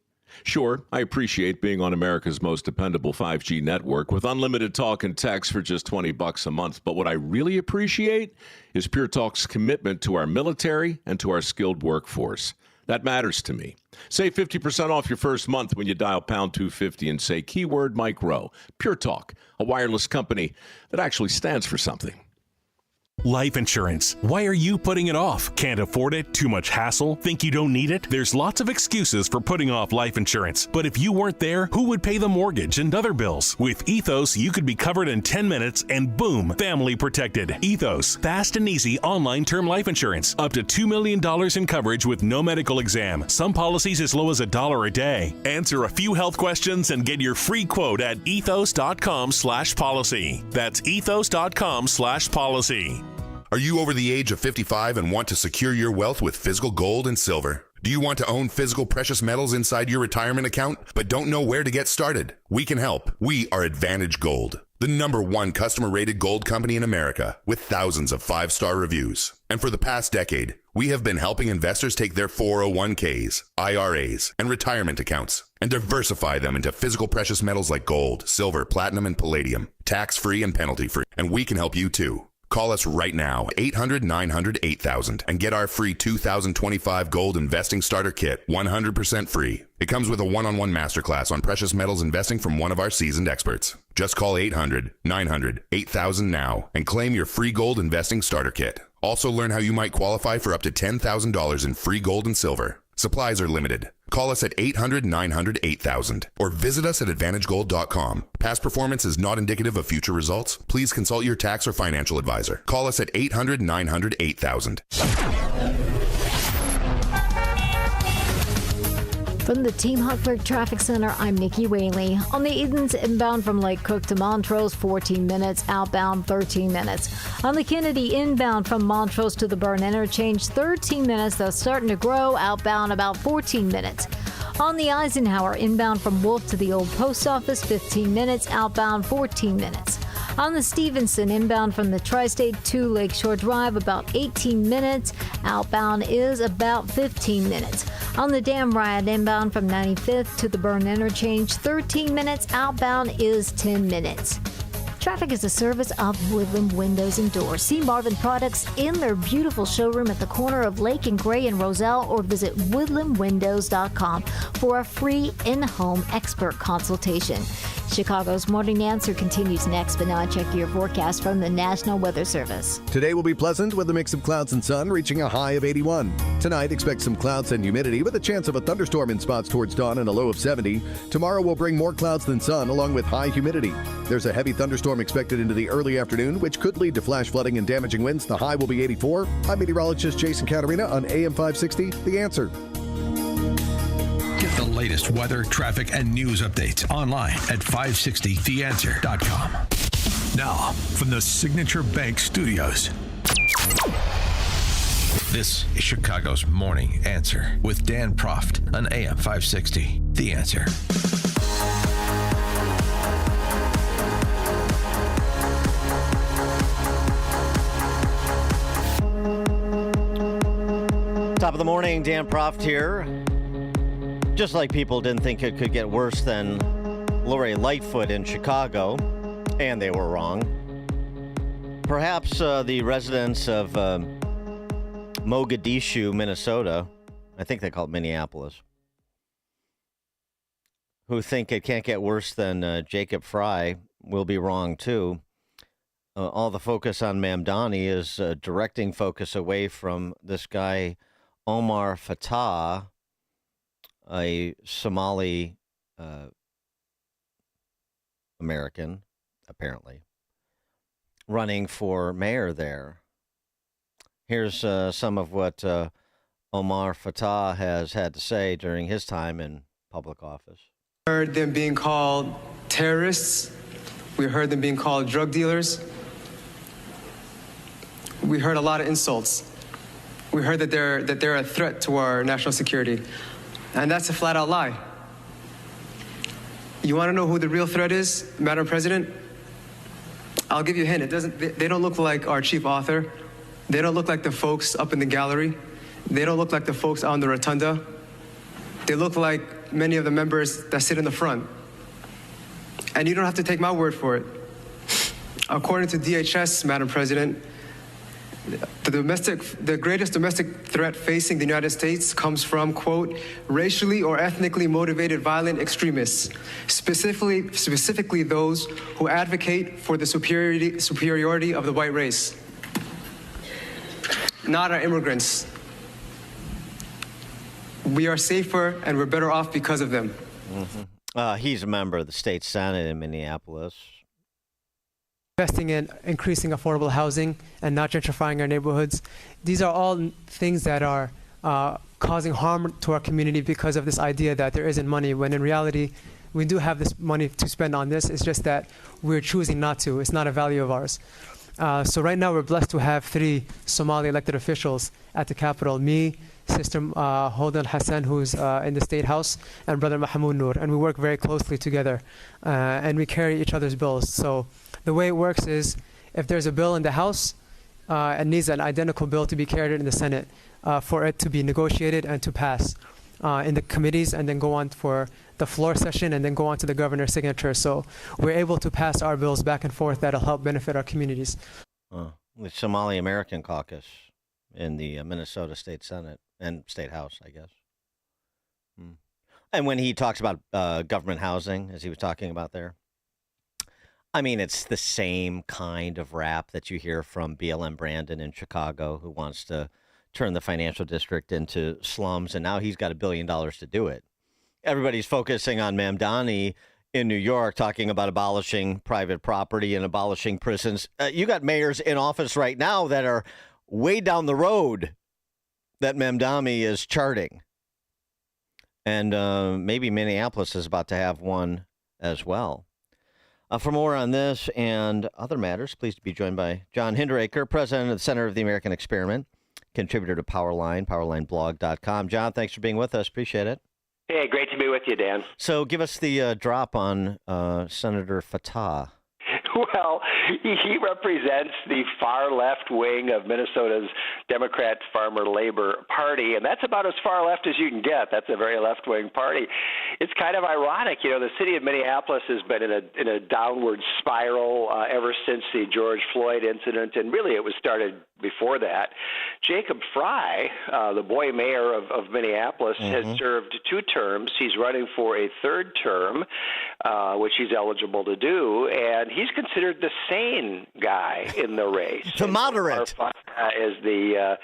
Sure, I appreciate being on America's most dependable 5G network with unlimited talk and text for just $20 a month. But what I really appreciate is Pure Talk's commitment to our military and to our skilled workforce. That matters to me. Save 50% off your first month when you dial pound 250 and say keyword Mike Rowe. Pure Talk, a wireless company that actually stands for something. Life insurance. Why are you putting it off? Can't afford it? Too much hassle? Think you don't need it? There's lots of excuses for putting off life insurance. But if you weren't there, who would pay the mortgage and other bills? With Ethos, you could be covered in 10 minutes and boom, family protected. Ethos, fast and easy online term life insurance. Up to $2 million in coverage with no medical exam. Some policies as low as $1 a day. Answer a few health questions and get your free quote at ethos.com/policy. That's ethos.com/policy. Are you over the age of 55 and want to secure your wealth with physical gold and silver? Do you want to own physical precious metals inside your retirement account, but don't know where to get started? We can help. We are Advantage Gold, the #1 customer-rated gold company in America with thousands of 5-star reviews. And for the past decade, we have been helping investors take their 401ks, IRAs, and retirement accounts and diversify them into physical precious metals like gold, silver, platinum, and palladium, tax-free and penalty-free. And we can help you too. Call us right now, 800-900-8000, and get our free 2025 Gold Investing Starter Kit, 100% free. It comes with a one-on-one masterclass on precious metals investing from one of our seasoned experts. Just call 800-900-8000 now and claim your free Gold Investing Starter Kit. Also learn how you might qualify for up to $10,000 in free gold and silver. Supplies are limited. Call us at 800-900-8000 or visit us at AdvantageGold.com. Past performance is not indicative of future results. Please consult your tax or financial advisor. Call us at 800-900-8000. From the Team Huckberg Traffic Center, I'm Nikki Whaley. On the Edens inbound from Lake Cook to Montrose, 14 minutes. Outbound, 13 minutes. On the Kennedy inbound from Montrose to the Byrne Interchange, 13 minutes. That's starting to grow. Outbound, about 14 minutes. On the Eisenhower inbound from Wolf to the Old Post Office, 15 minutes. Outbound, 14 minutes. On the Stevenson inbound from the Tri-State to Lakeshore Drive, about 18 minutes. Outbound is about 15 minutes. On the Dam Ride inbound from 95th to the Byrne Interchange, 13 minutes. Outbound is 10 minutes. Traffic is a service of Woodland Windows and Doors. See Marvin Products in their beautiful showroom at the corner of Lake and Gray in Roselle, or visit woodlandwindows.com for a free in-home expert consultation. Chicago's Morning Answer continues next, but now check your forecast from the National Weather Service. Today will be pleasant with a mix of clouds and sun, reaching a high of 81. Tonight, expect some clouds and humidity with a chance of a thunderstorm in spots towards dawn and a low of 70. Tomorrow will bring more clouds than sun, along with high humidity. There's a heavy thunderstorm expected into the early afternoon, which could lead to flash flooding and damaging winds. The high will be 84. I'm meteorologist Jason Caterina on AM 560, The Answer. Get the latest weather, traffic, and news updates online at 560theanswer.com. Now, from the Signature Bank Studios, this is Chicago's Morning Answer with Dan Proft on AM 560, The Answer. Top of the morning, Dan Proft here. Just like people didn't think it could get worse than Lori Lightfoot in Chicago, and they were wrong. Perhaps the residents of Mogadishu, Minnesota, I think they call it Minneapolis, who think it can't get worse than Jacob Frey will be wrong too. All the focus on Mamdani is directing focus away from this guy, Omar Fattah, a Somali American, apparently, running for mayor there. Here's some of what Omar Fattah has had to say during his time in public office. We heard them being called terrorists. We heard them being called drug dealers. We heard a lot of insults. We heard that they're a threat to our national security. And that's a flat-out lie. You want to know who the real threat is, Madam President? I'll give you a hint. They don't look like our chief author. They don't look like the folks up in the gallery. They don't look like the folks on the rotunda. They look like many of the members that sit in the front. And you don't have to take my word for it. According to DHS, Madam President, the greatest domestic threat facing the United States comes from, quote, racially or ethnically motivated violent extremists, specifically those who advocate for the superiority of the white race, not our immigrants. We are safer and we're better off because of them. Mm-hmm. He's a member of the state senate in Minneapolis. Investing in increasing affordable housing and not gentrifying our neighborhoods. These are all things that are causing harm to our community because of this idea that there isn't money, when in reality, we do have this money to spend on this. It's just that we're choosing not to. It's not a value of ours. So right now, we're blessed to have 3 Somali elected officials at the Capitol. Me, Sister Hodan Hassan, who's in the State House, and Brother Mahmoud Noor. And we work very closely together. And we carry each other's bills. So the way it works is, if there's a bill in the House, it needs an identical bill to be carried in the Senate for it to be negotiated and to pass in the committees, and then go on for the floor session, and then go on to the governor's signature. So we're able to pass our bills back and forth that'll help benefit our communities. The Somali American Caucus in the Minnesota State Senate and State House, I guess. And when he talks about government housing, as he was talking about there, I mean, it's the same kind of rap that you hear from BLM Brandon in Chicago, who wants to turn the financial district into slums, and now he's got $1 billion to do it. Everybody's focusing on Mamdani in New York, talking about abolishing private property and abolishing prisons. You got mayors in office right now that are way down the road that Mamdani is charting. And maybe Minneapolis is about to have one as well. For more on this and other matters, pleased to be joined by John Hinderaker, president of the Center of the American Experiment, contributor to Powerline, powerlineblog.com. John, thanks for being with us. Appreciate it. Hey, great to be with you, Dan. So give us the drop on Senator Fattah. Well, he represents the far left wing of Minnesota's Democrat Farmer Labor Party, and that's about as far left as you can get. That's a very left-wing party. It's kind of ironic, you know, the city of Minneapolis has been in a downward spiral ever since the George Floyd incident, and really it was started before that. Jacob Frey, the boy mayor of Minneapolis, has served 2 terms. He's running for a 3rd term, which he's eligible to do, and he's considered the sane guy in the race. The moderate is the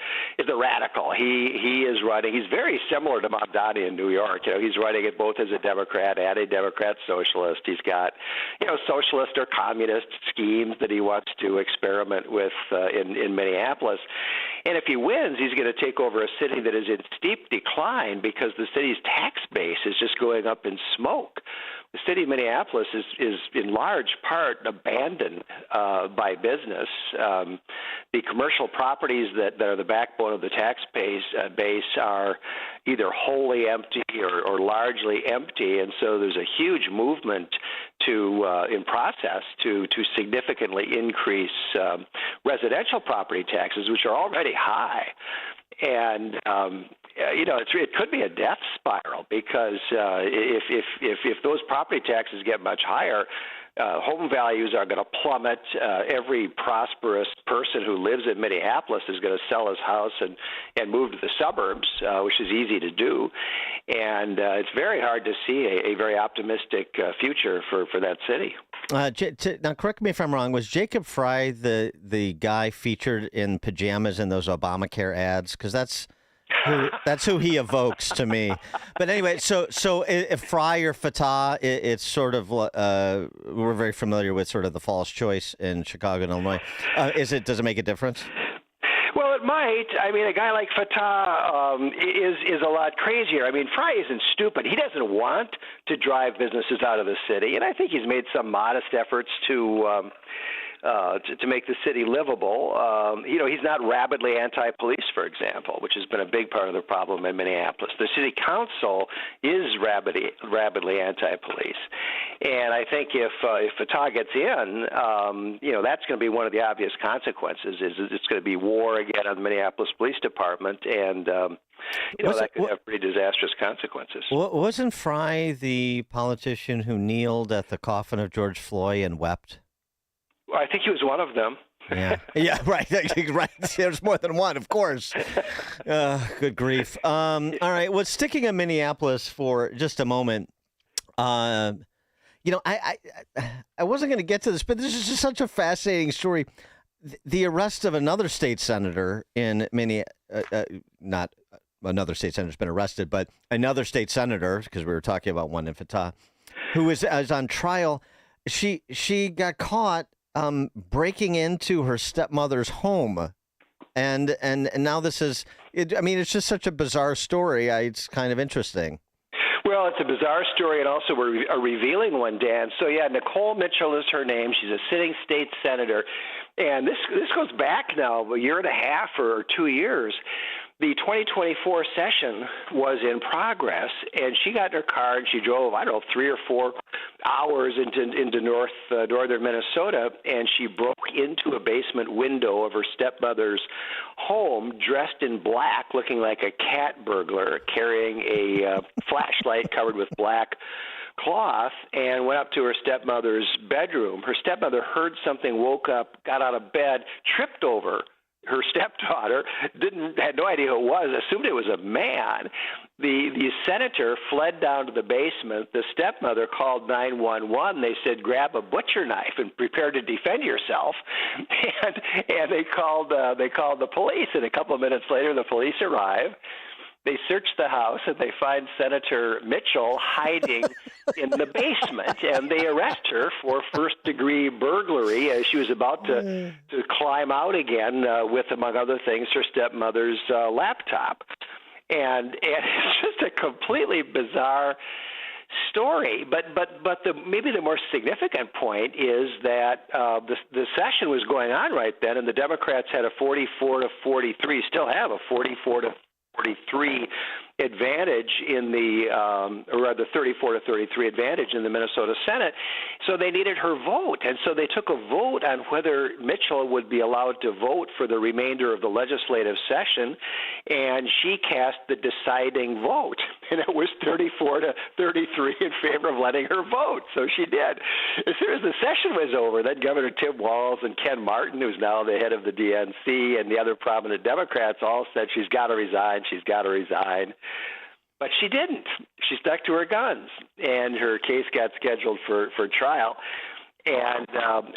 radical. He is running. He's very similar to Mamdani in New York. You know, he's running it both as a Democrat and a Democrat socialist. He's got, you know, socialist or communist schemes that he wants to experiment with in Minneapolis. And if he wins, he's going to take over a city that is in steep decline because the city's tax base is just going up in smoke. The city of Minneapolis is in large part abandoned by business. The commercial properties that are the backbone of the tax base are either wholly empty or largely empty, and so there's a huge movement in process to significantly increase residential property taxes, which are already high. And it could be a death spiral because if those property taxes get much higher, home values are going to plummet. Every prosperous person who lives in Minneapolis is going to sell his house and move to the suburbs, which is easy to do. And it's very hard to see a very optimistic future for that city. Now, correct me if I'm wrong. Was Jacob Fry the guy featured in pajamas in those Obamacare ads? Because that's who he evokes to me. But anyway, so if Fry or Fatah, it's sort of we're very familiar with sort of the false choice in Chicago and Illinois. Does it make a difference? Well, it might. I mean, a guy like Fatah is a lot crazier. I mean, Fry isn't stupid. He doesn't want to drive businesses out of the city, and I think he's made some modest efforts to make the city livable. He's not rabidly anti-police, for example, which has been a big part of the problem in Minneapolis. The city council is rabidly anti-police. And I think if Fatah gets in, that's going to be one of the obvious consequences. Is it's going to be war again on the Minneapolis Police Department, and that could have pretty disastrous consequences. Wasn't Fry the politician who kneeled at the coffin of George Floyd and wept? Well, I think he was one of them. Yeah, right. There's more than one, of course. Good grief. All right. Well, sticking in Minneapolis for just a moment. I wasn't going to get to this, but this is just such a fascinating story. The arrest of another state senator in not another state senator's been arrested, but another state senator, because we were talking about one in Fatah, who is on trial. She got caught breaking into her stepmother's home, and now this is. It's just such a bizarre story. It's kind of interesting. Well, it's a bizarre story and also a revealing one, Dan. So, Nicole Mitchell is her name. She's a sitting state senator. And this goes back now a year and a half or 2 years. The 2024 session was in progress, and she got in her car and she drove, 3 or 4 hours into northern Minnesota, and she broke into a basement window of her stepmother's home, dressed in black, looking like a cat burglar, carrying a flashlight covered with black cloth, and went up to her stepmother's bedroom. Her stepmother heard something, woke up, got out of bed, tripped over her stepdaughter, had no idea who it was, assumed it was a man. The senator fled down to the basement. The stepmother called 911. They said, grab a butcher knife and prepare to defend yourself. And they called the police. And a couple of minutes later, the police arrive. They search the house and they find Senator Mitchell hiding in the basement, and they arrest her for first-degree burglary as she was about to climb out again with, among other things, her stepmother's laptop. And it's just a completely bizarre story. But maybe the more significant point is that the session was going on right then, and the Democrats had a 44-43, still have a 44-43 advantage in the, or rather 34-33 advantage in the Minnesota Senate. So they needed her vote. And so they took a vote on whether Mitchell would be allowed to vote for the remainder of the legislative session. And she cast the deciding vote. And it was 34-33 in favor of letting her vote. So she did. As soon as the session was over, then Governor Tim Walz and Ken Martin, who's now the head of the DNC, and the other prominent Democrats all said she's got to resign, she's got to resign. But she didn't. She stuck to her guns, and her case got scheduled for trial. And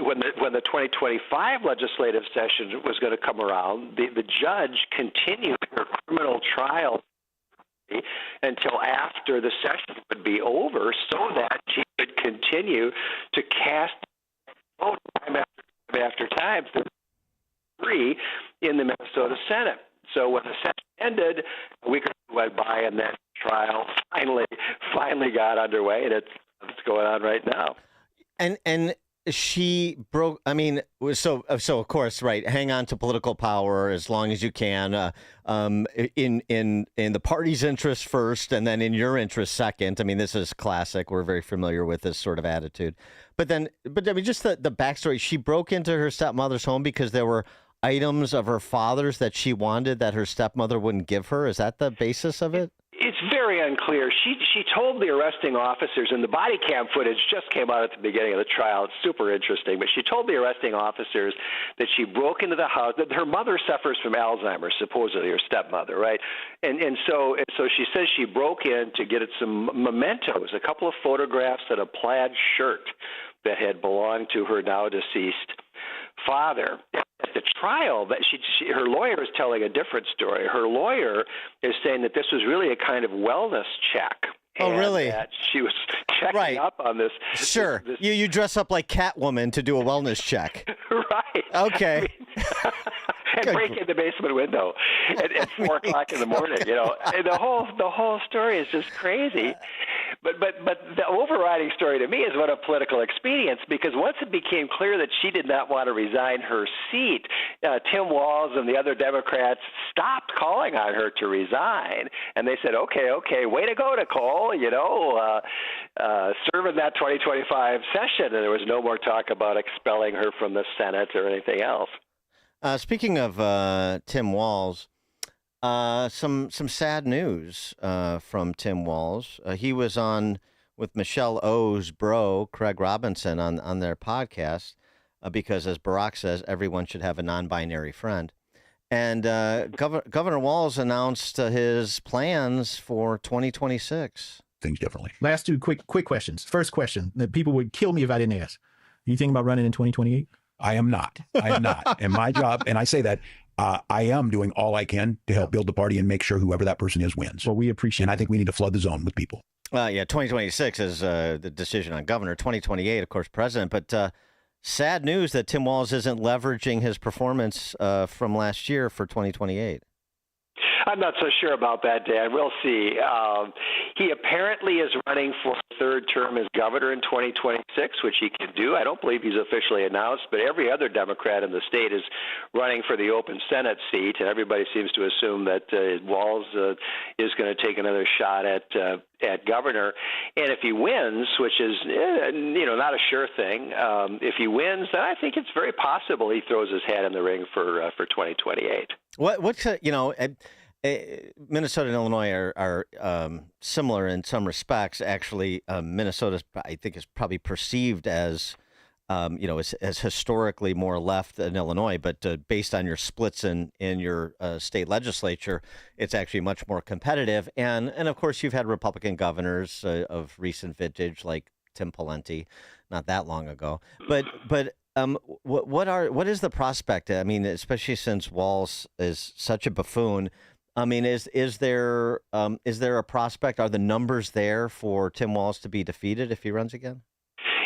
when the 2025 legislative session was going to come around, the judge continued her criminal trial until after the session would be over, so that she could continue to cast vote time after time free in the Minnesota Senate. So when the session ended, a week or two went by, and that trial finally got underway, and it's going on right now. And she broke. I mean, so of course, right. Hang on to political power as long as you can. In the party's interest first, and then in your interest second. I mean, this is classic. We're very familiar with this sort of attitude. But I mean, just the backstory. She broke into her stepmother's home because there were items of her father's that she wanted that her stepmother wouldn't give her? Is that the basis of it? It's very unclear. She told the arresting officers, and the body cam footage just came out at the beginning of the trial. It's super interesting. But she told the arresting officers that she broke into the house, that her mother suffers from Alzheimer's, supposedly, her stepmother, right? And so she says she broke in to get at some mementos, a couple of photographs and a plaid shirt that had belonged to her now deceased father. At the trial, that her lawyer is telling a different story. Her lawyer is saying that this was really a kind of wellness check. Oh, really? That she was checking up on this. Sure. You dress up like Catwoman to do a wellness check. Right. Okay. And break in the basement window at 4 o'clock in the morning. You know, and the whole story is just crazy. But the overriding story to me is one of political expedience, because once it became clear that she did not want to resign her seat, Tim Walz and the other Democrats stopped calling on her to resign, and they said, okay, way to go, Nicole, you know, serving that 2025 session, and there was no more talk about expelling her from the Senate or anything else. Speaking of Tim Walz, some sad news from Tim Walz. He was on with Michelle O's bro, Craig Robinson, on their podcast because, as Barack says, everyone should have a non-binary friend. And Governor Walz announced his plans for 2026. Things differently. Last two quick questions. First question that people would kill me if I didn't ask. You think about running in 2028? I am not. And my job, and I say that, I am doing all I can to help build the party and make sure whoever that person is wins. Well, we appreciate it. And I think we need to flood the zone with people. 2026 is the decision on governor. 2028, of course, president. But sad news that Tim Walz isn't leveraging his performance from last year for 2028. I'm not so sure about that, Dan. We'll see. He apparently is running for a third term as governor in 2026, which he can do. I don't believe he's officially announced, but every other Democrat in the state is running for the open Senate seat, and everybody seems to assume that Walz is going to take another shot at governor. And if he wins, which is not a sure thing, if he wins, then I think it's very possible he throws his hat in the ring for 2028. Minnesota and Illinois are similar in some respects. Actually, Minnesota, I think, is probably perceived as, as historically more left than Illinois. But based on your splits in your state legislature, it's actually much more competitive. And of course, you've had Republican governors of recent vintage like Tim Pawlenty, not that long ago. But what is the prospect? I mean, especially since Walz is such a buffoon. I mean, is there a prospect? Are the numbers there for Tim Walz to be defeated if he runs again?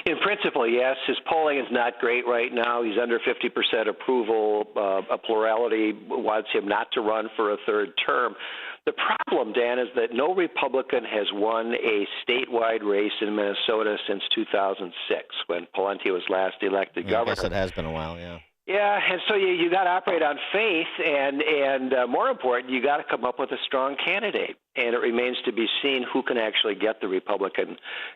In principle, yes. His polling is not great right now. He's under 50% approval. A plurality wants him not to run for a third term. The problem, Dan, is that no Republican has won a statewide race in Minnesota since 2006, when Pawlenty was last elected governor. I guess it has been a while, yeah. Yeah, and so you got to operate on faith, and more important, you got to come up with a strong candidate. And it remains to be seen who can actually get the Republican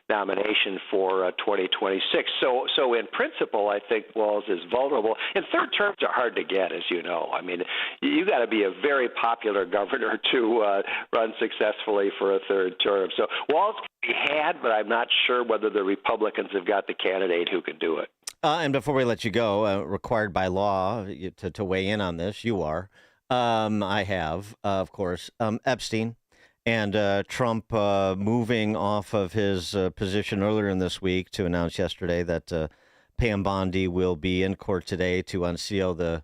nomination for 2026. So in principle, I think Walz is vulnerable. And third terms are hard to get, as you know. I mean, you got to be a very popular governor to run successfully for a third term. So Walz can be had, but I'm not sure whether the Republicans have got the candidate who can do it. And before we let you go, required by law to weigh in on this, you are. I have, of course, Epstein and Trump moving off of his position earlier in this week to announce yesterday that Pam Bondi will be in court today to unseal the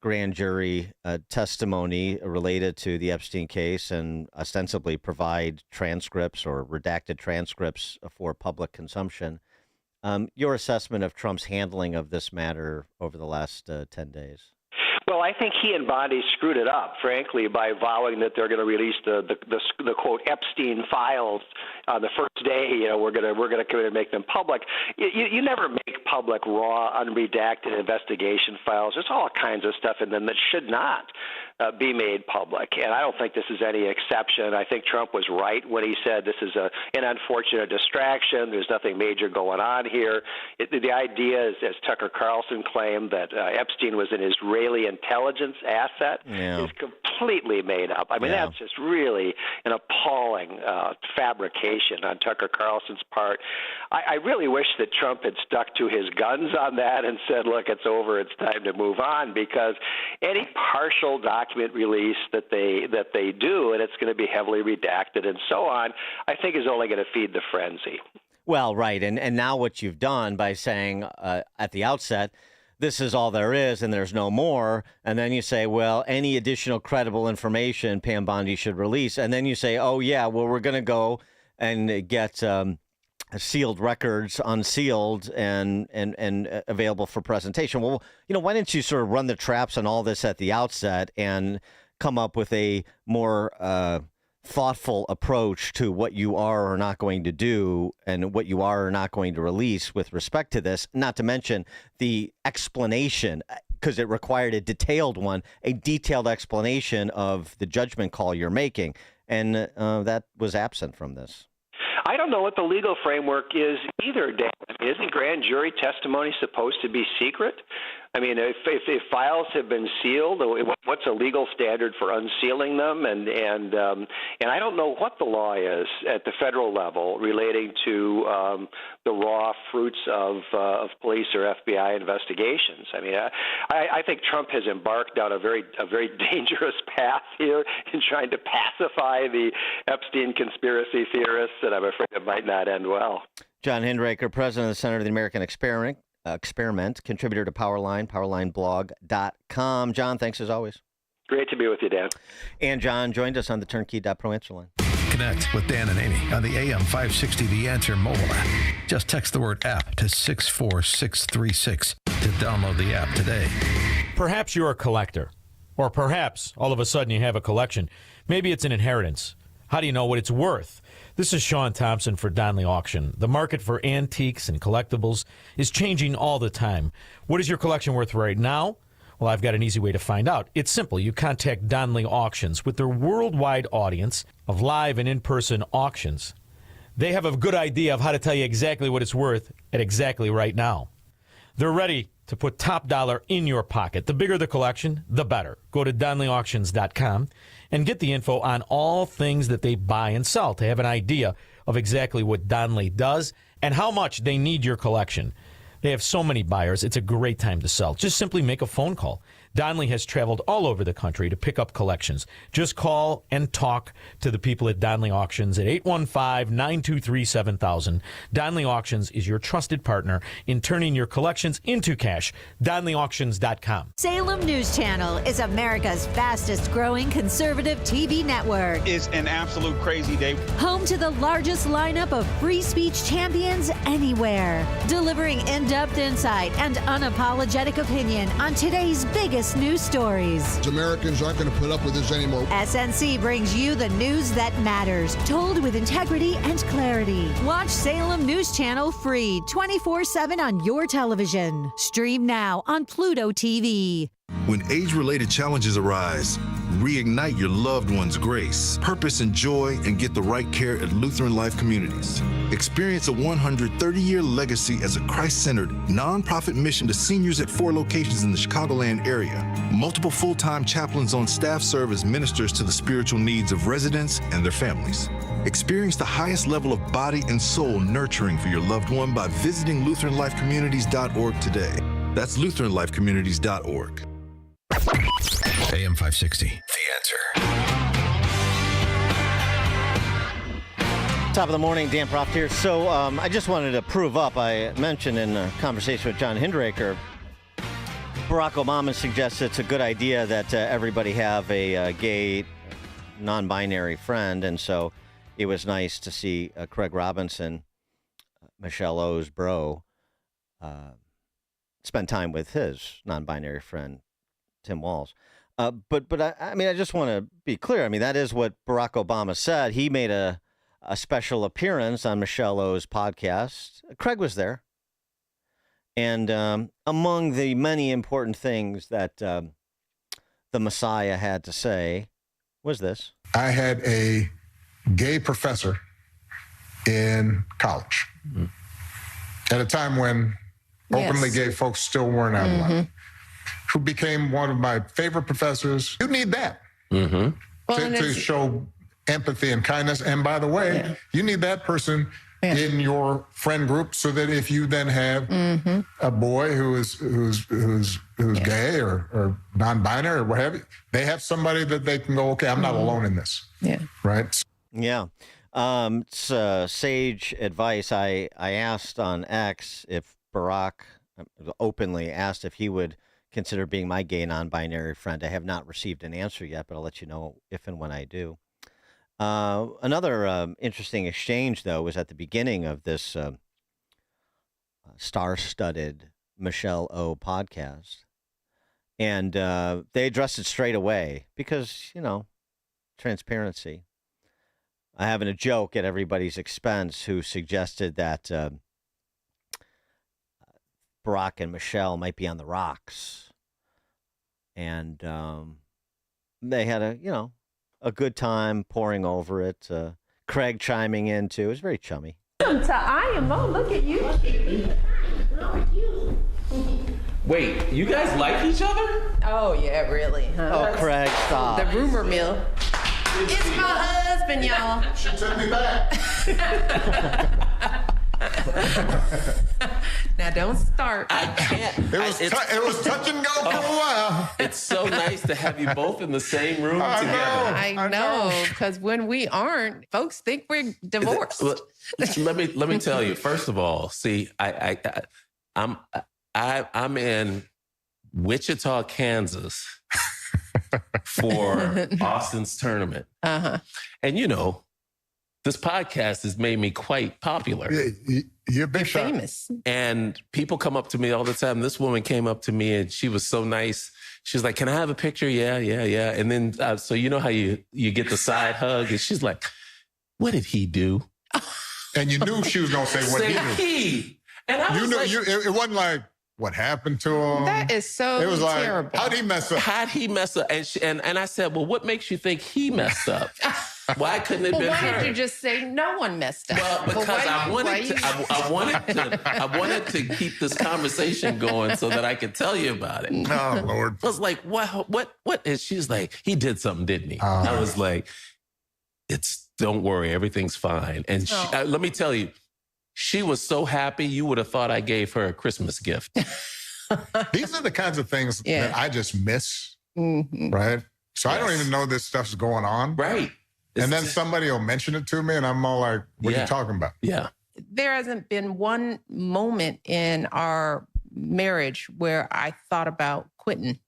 grand jury testimony related to the Epstein case and ostensibly provide transcripts or redacted transcripts for public consumption. Your assessment of Trump's handling of this matter over the last 10 days? Well, I think he and Bondi screwed it up, frankly, by vowing that they're going to release the quote Epstein files on the first day. You know, we're going to come in and make them public. You never make public raw, unredacted investigation files. There's all kinds of stuff in them that should not be made public. And I don't think this is any exception. I think Trump was right when he said this is an unfortunate distraction. There's nothing major going on here. The idea is, as Tucker Carlson claimed, that Epstein was an Israeli intelligence asset is completely made up. I mean, that's just really an appalling fabrication on Tucker Carlson's part. I really wish that Trump had stuck to his guns on that and said, look, it's over, it's time to move on, because any partial document release that they do, and it's going to be heavily redacted and so on, I think is only going to feed the frenzy. Well, right. And now what you've done by saying at the outset, this is all there is and there's no more, and then you say, well, any additional credible information Pam Bondi should release, and then you say, oh, yeah, well, we're going to go and get sealed records unsealed and available for presentation. Well, why didn't you sort of run the traps on all this at the outset and come up with a more thoughtful approach to what you are or not going to do and what you are or not going to release with respect to this, not to mention the explanation, because it required a detailed explanation of the judgment call you're making. And that was absent from this. I don't know what the legal framework is either, Dan. Isn't grand jury testimony supposed to be secret? I mean, if files have been sealed, what's a legal standard for unsealing them? And I don't know what the law is at the federal level relating to the raw fruits of police or FBI investigations. I mean, I think Trump has embarked on a very dangerous path here in trying to pacify the Epstein conspiracy theorists, and I'm afraid it might not end well. John Hindraker, president of the Center of the American Experiment, contributor to Powerline, powerlineblog.com. John, thanks as always. Great to be with you, Dan. And John joined us on the Turnkey.pro answer line. Connect with Dan and Amy on the AM 560 The Answer mobile app. Just text the word app to 64636 to download the app today. Perhaps you're a collector, or perhaps all of a sudden you have a collection. Maybe it's an inheritance. How do you know what it's worth? This is Sean Thompson for Donley Auction. The market for antiques and collectibles is changing all the time. What is your collection worth right now? Well, I've got an easy way to find out. It's simple. You contact Donley Auctions. With their worldwide audience of live and in-person auctions, they have a good idea of how to tell you exactly what it's worth at exactly right now. They're ready to put top dollar in your pocket. The bigger the collection, the better. Go to DonleyAuctions.com and get the info on all things that they buy and sell to have an idea of exactly what Donley does and how much they need your collection. They have so many buyers, it's a great time to sell. Just simply make a phone call. Donley has traveled all over the country to pick up collections. Just call and talk to the people at Donley Auctions at 815-923-7000. Donley Auctions is your trusted partner in turning your collections into cash. DonleyAuctions.com. Salem News Channel is America's fastest growing conservative TV network. It's an absolute crazy day. Home to the largest lineup of free speech champions anywhere. Delivering in-depth insight and unapologetic opinion on today's biggest news stories. Americans aren't going to put up with this anymore. SNC brings you the news that matters, told with integrity and clarity. Watch Salem News Channel free 24/7 on your television. Stream now on Pluto TV. When age-related challenges arise, reignite your loved one's grace, purpose, and joy, and get the right care at Lutheran Life Communities. Experience a 130-year legacy as a Christ-centered, nonprofit mission to seniors at 4 locations in the Chicagoland area. Multiple full-time chaplains on staff serve as ministers to the spiritual needs of residents and their families. Experience the highest level of body and soul nurturing for your loved one by visiting LutheranLifeCommunities.org today. That's LutheranLifeCommunities.org. AM 560, The Answer. Top of the morning, Dan Proft here. So I just wanted to prove up, I mentioned in a conversation with John Hindraker, Barack Obama suggests it's a good idea that everybody have a gay, non-binary friend, and so it was nice to see Craig Robinson, Michelle O's bro, spend time with his non-binary friend, Tim Walz. But I mean, I just want to be clear. I mean, that is what Barack Obama said. He made a special appearance on Michelle O's podcast. Craig was there. And among the many important things that the Messiah had to say was this. I had a gay professor in college at a time when openly gay folks still weren't outlawed, who became one of my favorite professors. You need that to show empathy and kindness. And by the way, you need that person in your friend group so that if you then have a boy who's gay or non-binary or what have you, they have somebody that they can go, okay, I'm not alone in this. Yeah. Right? Yeah. It's sage advice. I asked on X if Barack openly asked if he would consider being my gay non-binary friend. I have not received an answer yet, but I'll let you know if and when I do. Another interesting exchange, though, was at the beginning of this star-studded Michelle O podcast. And they addressed it straight away because, transparency. I having a joke at everybody's expense who suggested that Barack and Michelle might be on the rocks. And they had a good time pouring over it. Craig chiming in, too. It was very chummy. To IMO, look at you. Wait, you guys like each other? Oh, yeah, really. Huh? Oh, Craig, stop. The rumor mill. It's my husband, y'all. She took me back. Now, don't start. I can't. It was touch and go for a while. It's so nice to have you both in the same room together. I know, because when we aren't, folks think we're divorced. Let me tell you. First of all, see, I'm in Wichita, Kansas, for Austin's tournament, and this podcast has made me quite popular. You're big shot. Famous. And people come up to me all the time. This woman came up to me and she was so nice. She was like, "Can I have a picture?" Yeah. And then, so you know how you get the side hug? And she's like, "What did he do?" And you knew she was going to say what he did. And I was like, it wasn't like, what happened to him? That is so It was terrible. Like, how'd he mess up? And I said, well, what makes you think he messed up? Why couldn't it have been why her? did you just say no one messed up? Well, because I wanted to keep this conversation going so that I could tell you about it. Oh, Lord. I was like, what? And she's like, he did something, didn't he? I was like, don't worry, everything's fine. And let me tell you, she was so happy, you would have thought I gave her a Christmas gift. These are the kinds of things that I just miss, right? So I don't even know this stuff's going on. Right. And then somebody will mention it to me, and I'm all like, what are you talking about? Yeah. There hasn't been one moment in our marriage where I thought about quitting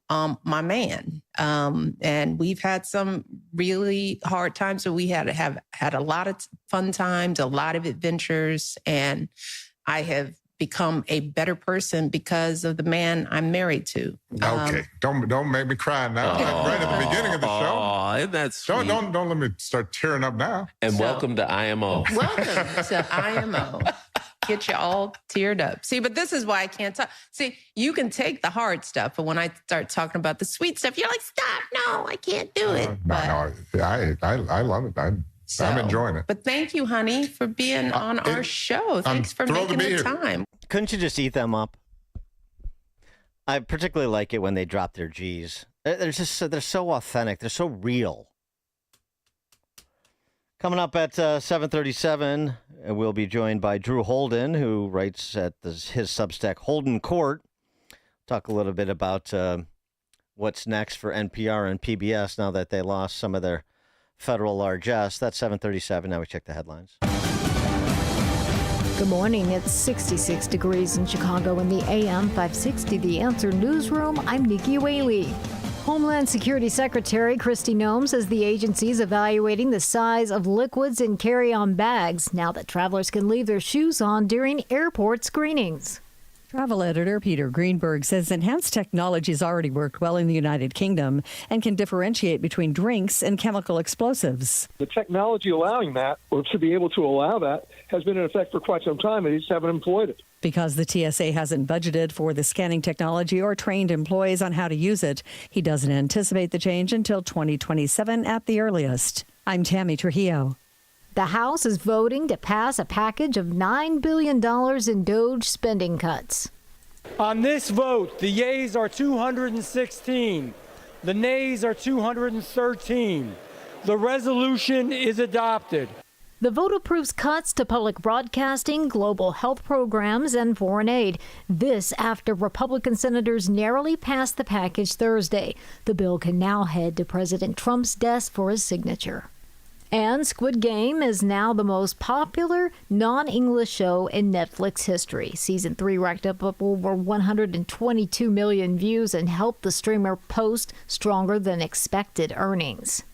my man. And we've had some really hard times, so we have had a lot of fun times, a lot of adventures, and I have become a better person because of the man I'm married to. Okay, don't make me cry now. Right at the beginning of the show. Oh, that's sweet. Don't let me start tearing up now. And welcome to IMO. Welcome to IMO. Get you all teared up. See, but this is why I can't talk. See, you can take the hard stuff, but when I start talking about the sweet stuff, you're like, stop, no, I can't do it. I love it. I'm enjoying it. But thank you, honey, for being on our show. Thanks for making the time. Couldn't you just eat them up? I particularly like it when they drop their G's. They're so authentic. They're so real. Coming up at 7:37, we'll be joined by Drew Holden, who writes at his Substack, Holden Court. Talk a little bit about what's next for NPR and PBS now that they lost some of their federal largesse. That's 7:37. Now we check the headlines. Good morning. It's 66 degrees in Chicago in the AM 560 The Answer Newsroom. I'm Nikki Whaley. Homeland Security Secretary Kristi Noem says the agency is evaluating the size of liquids in carry-on bags now that travelers can leave their shoes on during airport screenings. Travel editor Peter Greenberg says enhanced technology has already worked well in the United Kingdom and can differentiate between drinks and chemical explosives. The technology allowing that, or to be able to allow that, has been in effect for quite some time, and they just haven't employed it. Because the TSA hasn't budgeted for the scanning technology or trained employees on how to use it, he doesn't anticipate the change until 2027 at the earliest. I'm Tammy Trujillo. The House is voting to pass a package of $9 billion in DOGE spending cuts. On this vote, the yeas are 216. The nays are 213. The resolution is adopted. The vote approves cuts to public broadcasting, global health programs, and foreign aid. This after Republican senators narrowly passed the package Thursday. The bill can now head to President Trump's desk for his signature. And Squid Game is now the most popular non-English show in Netflix history. Season 3 racked up over 122 million views and helped the streamer post stronger than expected earnings.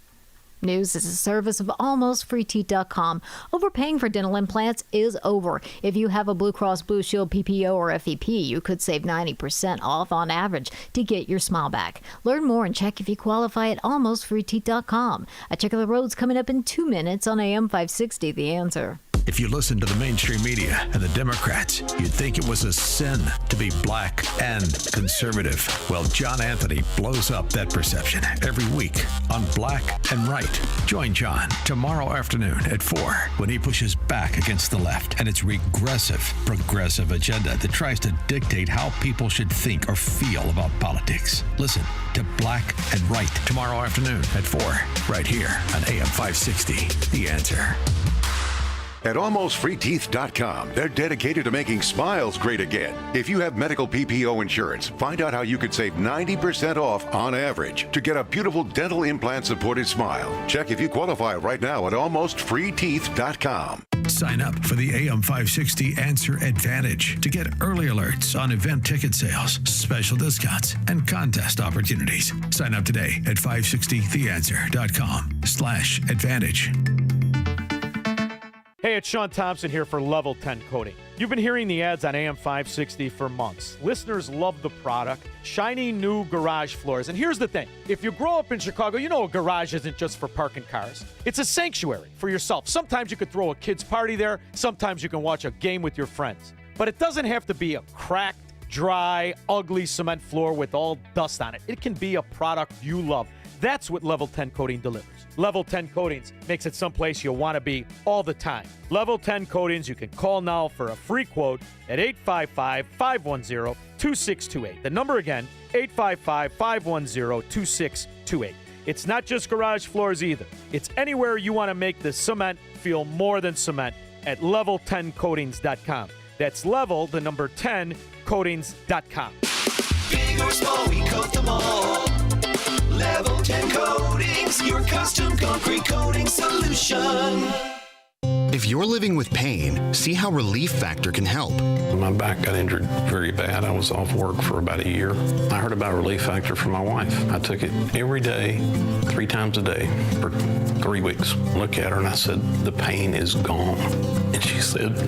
News is a service of AlmostFreeTeeth.com. Overpaying for dental implants is over. If you have a Blue Cross Blue Shield PPO or FEP, you could save 90% off on average to get your smile back. Learn more and check if you qualify at AlmostFreeTeeth.com. A check of the roads coming up in 2 minutes on AM 560, The Answer. If you listen to the mainstream media and the Democrats, you'd think it was a sin to be black and conservative. Well, John Anthony blows up that perception every week on Black and Right. Join John tomorrow afternoon at 4 when he pushes back against the left and its regressive, progressive agenda that tries to dictate how people should think or feel about politics. Listen to Black and Right tomorrow afternoon at 4 right here on AM 560, The Answer. At AlmostFreeTeeth.com, they're dedicated to making smiles great again. If you have medical PPO insurance, find out how you could save 90% off on average to get a beautiful dental implant-supported smile. Check if you qualify right now at AlmostFreeTeeth.com. Sign up for the AM 560 Answer Advantage to get early alerts on event ticket sales, special discounts, and contest opportunities. Sign up today at 560theanswer.com/advantage. Hey, it's Sean Thompson here for Level 10 Coating. You've been hearing the ads on AM 560 for months. Listeners love the product. Shiny new garage floors. And here's the thing. If you grow up in Chicago, you know a garage isn't just for parking cars. It's a sanctuary for yourself. Sometimes you could throw a kid's party there. Sometimes you can watch a game with your friends. But it doesn't have to be a cracked, dry, ugly cement floor with all dust on it. It can be a product you love. That's what Level 10 Coating delivers. Level 10 Coatings makes it someplace you want to be all the time. Level 10 Coatings, you can call now for a free quote at 855-510-2628. The number again, 855-510-2628. It's not just garage floors either. It's anywhere you want to make the cement feel more than cement at level10coatings.com. That's level, the number 10, coatings.com. Big or small, we coat them all. Level 10 Coatings, your custom concrete coating solution. If you're living with pain, see how Relief Factor can help. My back got injured very bad. I was off work for about a year. I heard about Relief Factor from my wife. I took it every day, 3 times a day for 3 weeks. I looked at her and I said, the pain is gone. And she said,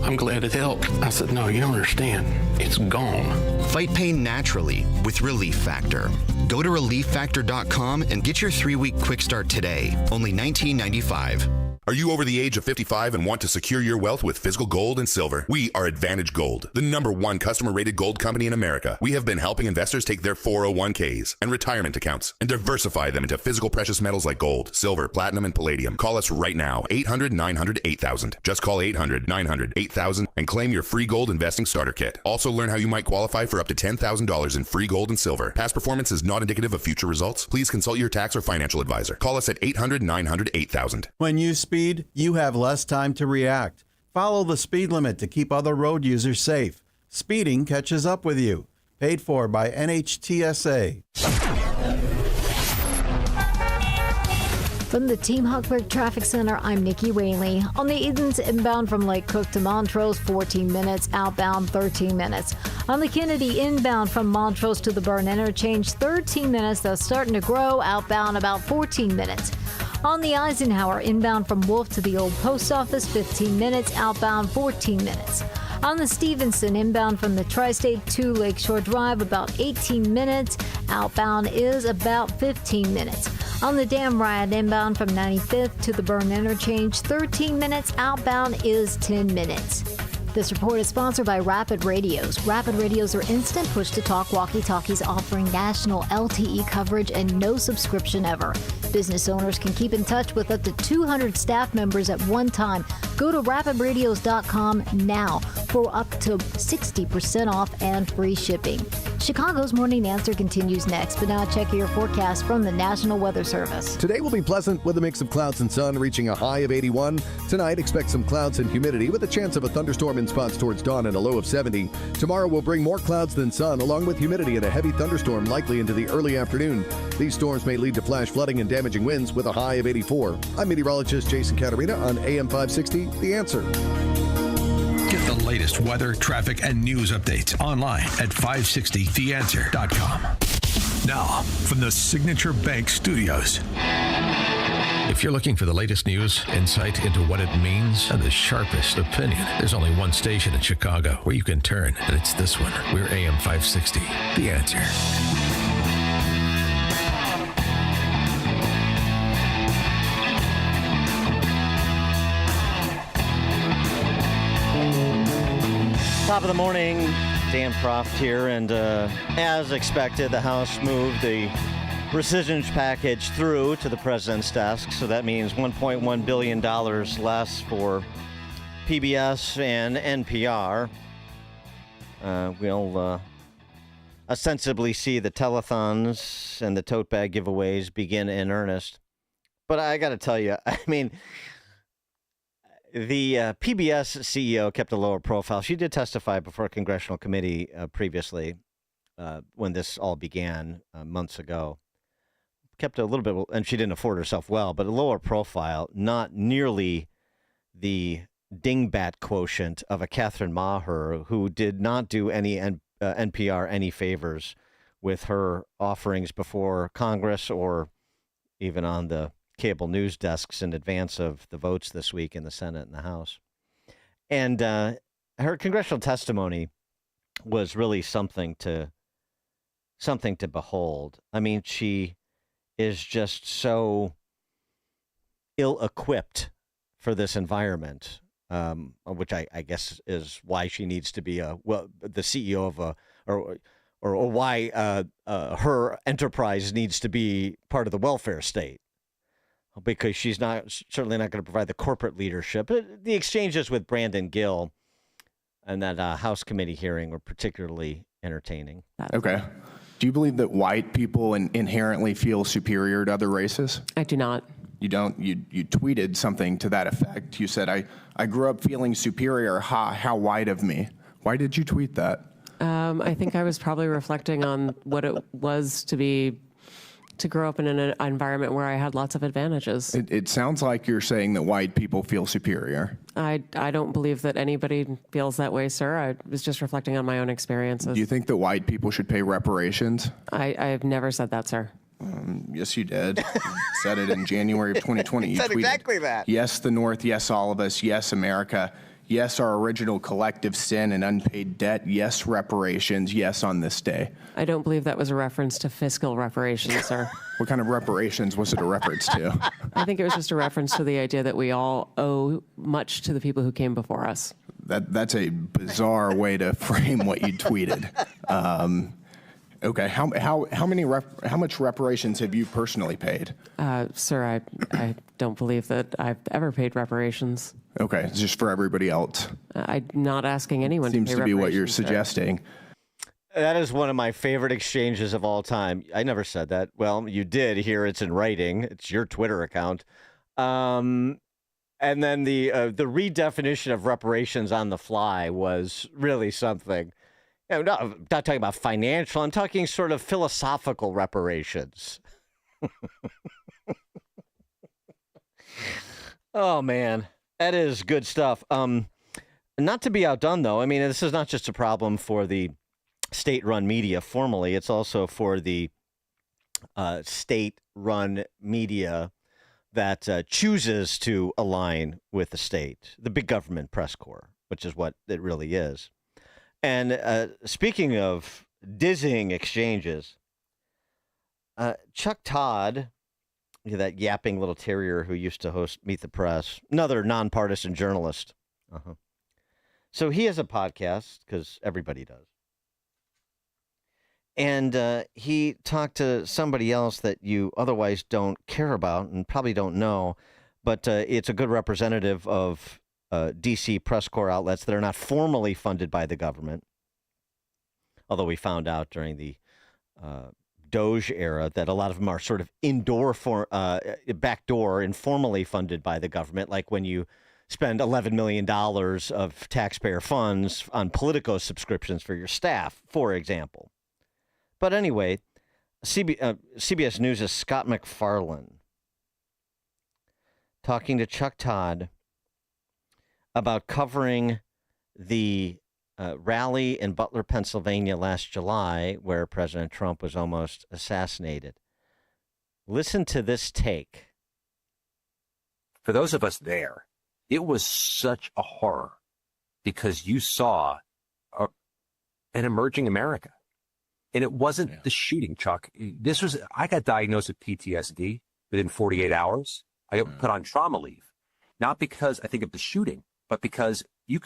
I'm glad it helped. I said, no, you don't understand. It's gone. Fight pain naturally with Relief Factor. Go to ReliefFactor.com and get your 3-week quick start today. Only $19.95. Are you over the age of 55 and want to secure your wealth with physical gold and silver? We are Advantage Gold, the #1 customer-rated gold company in America. We have been helping investors take their 401ks and retirement accounts and diversify them into physical precious metals like gold, silver, platinum, and palladium. Call us right now, 800-900-8000. Just call 800-900-8000 and claim your free gold investing starter kit. Also learn how you might qualify for up to $10,000 in free gold and silver. Past performance is not indicative of future results. Please consult your tax or financial advisor. Call us at 800-900-8000. When you speed, you have less time to react. Follow the speed limit to keep other road users safe. Speeding catches up with you. Paid for by NHTSA. From the Team Huckberg Traffic Center, I'm Nikki Whaley. On the Edens inbound from Lake Cook to Montrose, 14 minutes. Outbound, 13 minutes. On the Kennedy inbound from Montrose to the Burn Interchange, 13 minutes. That's starting to grow. Outbound, about 14 minutes. On the Eisenhower inbound from Wolf to the Old Post Office, 15 minutes. Outbound, 14 minutes. On the Stevenson inbound from the Tri-State to Lakeshore Drive, about 18 minutes. Outbound is about 15 minutes. On the Dam Ride inbound from 95th to the Burn Interchange, 13 minutes. Outbound is 10 minutes. This report is sponsored by Rapid Radios. Rapid Radios are instant push-to-talk walkie-talkies offering national LTE coverage and no subscription ever. Business owners can keep in touch with up to 200 staff members at one time. Go to rapidradios.com now for up to 60% off and free shipping. Chicago's Morning Answer continues next, but now check your forecast from the National Weather Service. Today will be pleasant with a mix of clouds and sun, reaching a high of 81. Tonight, expect some clouds and humidity with a chance of a thunderstorm in spots towards dawn and a low of 70. Tomorrow will bring more clouds than sun, along with humidity and a heavy thunderstorm likely into the early afternoon. These storms may lead to flash flooding and damaging winds with a high of 84. I'm meteorologist Jason Caterina on AM 560, The Answer. Get the latest weather, traffic, and news updates online at 560theanswer.com. Now, from the Signature Bank Studios. If you're looking for the latest news, insight into what it means, and the sharpest opinion, there's only one station in Chicago where you can turn, and it's this one. We're AM 560, The Answer. Top of the morning, Dan Proft here, and as expected, the House moved the rescission package through to the president's desk, so that means $1.1 billion less for PBS and NPR. We'll ostensibly see the telethons and the tote bag giveaways begin in earnest. But I got to tell you, I mean, the PBS CEO kept a lower profile. She did testify before a congressional committee previously when this all began months ago. Kept a little bit, and she didn't afford herself well, but a lower profile, not nearly the dingbat quotient of a Catherine Maher, who did not do any NPR any favors with her offerings before Congress or even on the cable news desks in advance of the votes this week in the Senate and the House. And her congressional testimony was really something to behold. I mean, she is just so ill-equipped for this environment, which I guess is why she needs to be the CEO of or why her enterprise needs to be part of the welfare state, because she's certainly not going to provide the corporate leadership. The exchanges with Brandon Gill and that House committee hearing were particularly entertaining. Okay. Do you believe that white people inherently feel superior to other races? I do not. You don't? You tweeted something to that effect. You said, I grew up feeling superior. How white of me. Why did you tweet that? I think I was probably reflecting on what it was to grow up in an environment where I had lots of advantages. It sounds like you're saying that white people feel superior. I don't believe that anybody feels that way, sir. I was just reflecting on my own experiences. Do you think that white people should pay reparations? I have never said that, sir. Yes, you did. You said it in January of 2020. You said tweeted, exactly that. Yes, the North. Yes, all of us. Yes, America. Yes, our original collective sin and unpaid debt. Yes, reparations. Yes, on this day. I don't believe that was a reference to fiscal reparations, sir. What kind of reparations was it a reference to? I think it was just a reference to the idea that we all owe much to the people who came before us. That's a bizarre way to frame what you tweeted. Okay, how much reparations have you personally paid? Sir, I don't believe that I've ever paid reparations. Okay, it's just for everybody else. I'm not asking anyone to pay reparations. Seems to be what you're sir. suggesting. That is one of my favorite exchanges of all time. I never said that. Well, you did. Here it's in writing. It's your Twitter account. And then the redefinition of reparations on the fly was really something. I'm not talking about financial. I'm talking sort of philosophical reparations. Oh, man. That is good stuff. Not to be outdone, though. I mean, this is not just a problem for the state-run media formally. It's also for the state-run media that chooses to align with the state, the big government press corps, which is what it really is. And speaking of dizzying exchanges, Chuck Todd that yapping little terrier who used to host Meet the Press, another nonpartisan journalist. So he has a podcast because everybody does. And he talked to somebody else that you otherwise don't care about and probably don't know, but it's a good representative of D.C. press corps outlets that are not formally funded by the government. Although we found out during the Doge era that a lot of them are sort of backdoor, informally funded by the government, like when you spend $11 million of taxpayer funds on Politico subscriptions for your staff, for example. But anyway, CBS News' Scott MacFarlane talking to Chuck Todd about covering the rally in Butler, Pennsylvania last July, where President Trump was almost assassinated. Listen to this take. For those of us there, it was such a horror because you saw an emerging America. And it wasn't the shooting, Chuck. I got diagnosed with PTSD within 48 hours. I got put on trauma leave, not because I think of the shooting, but because you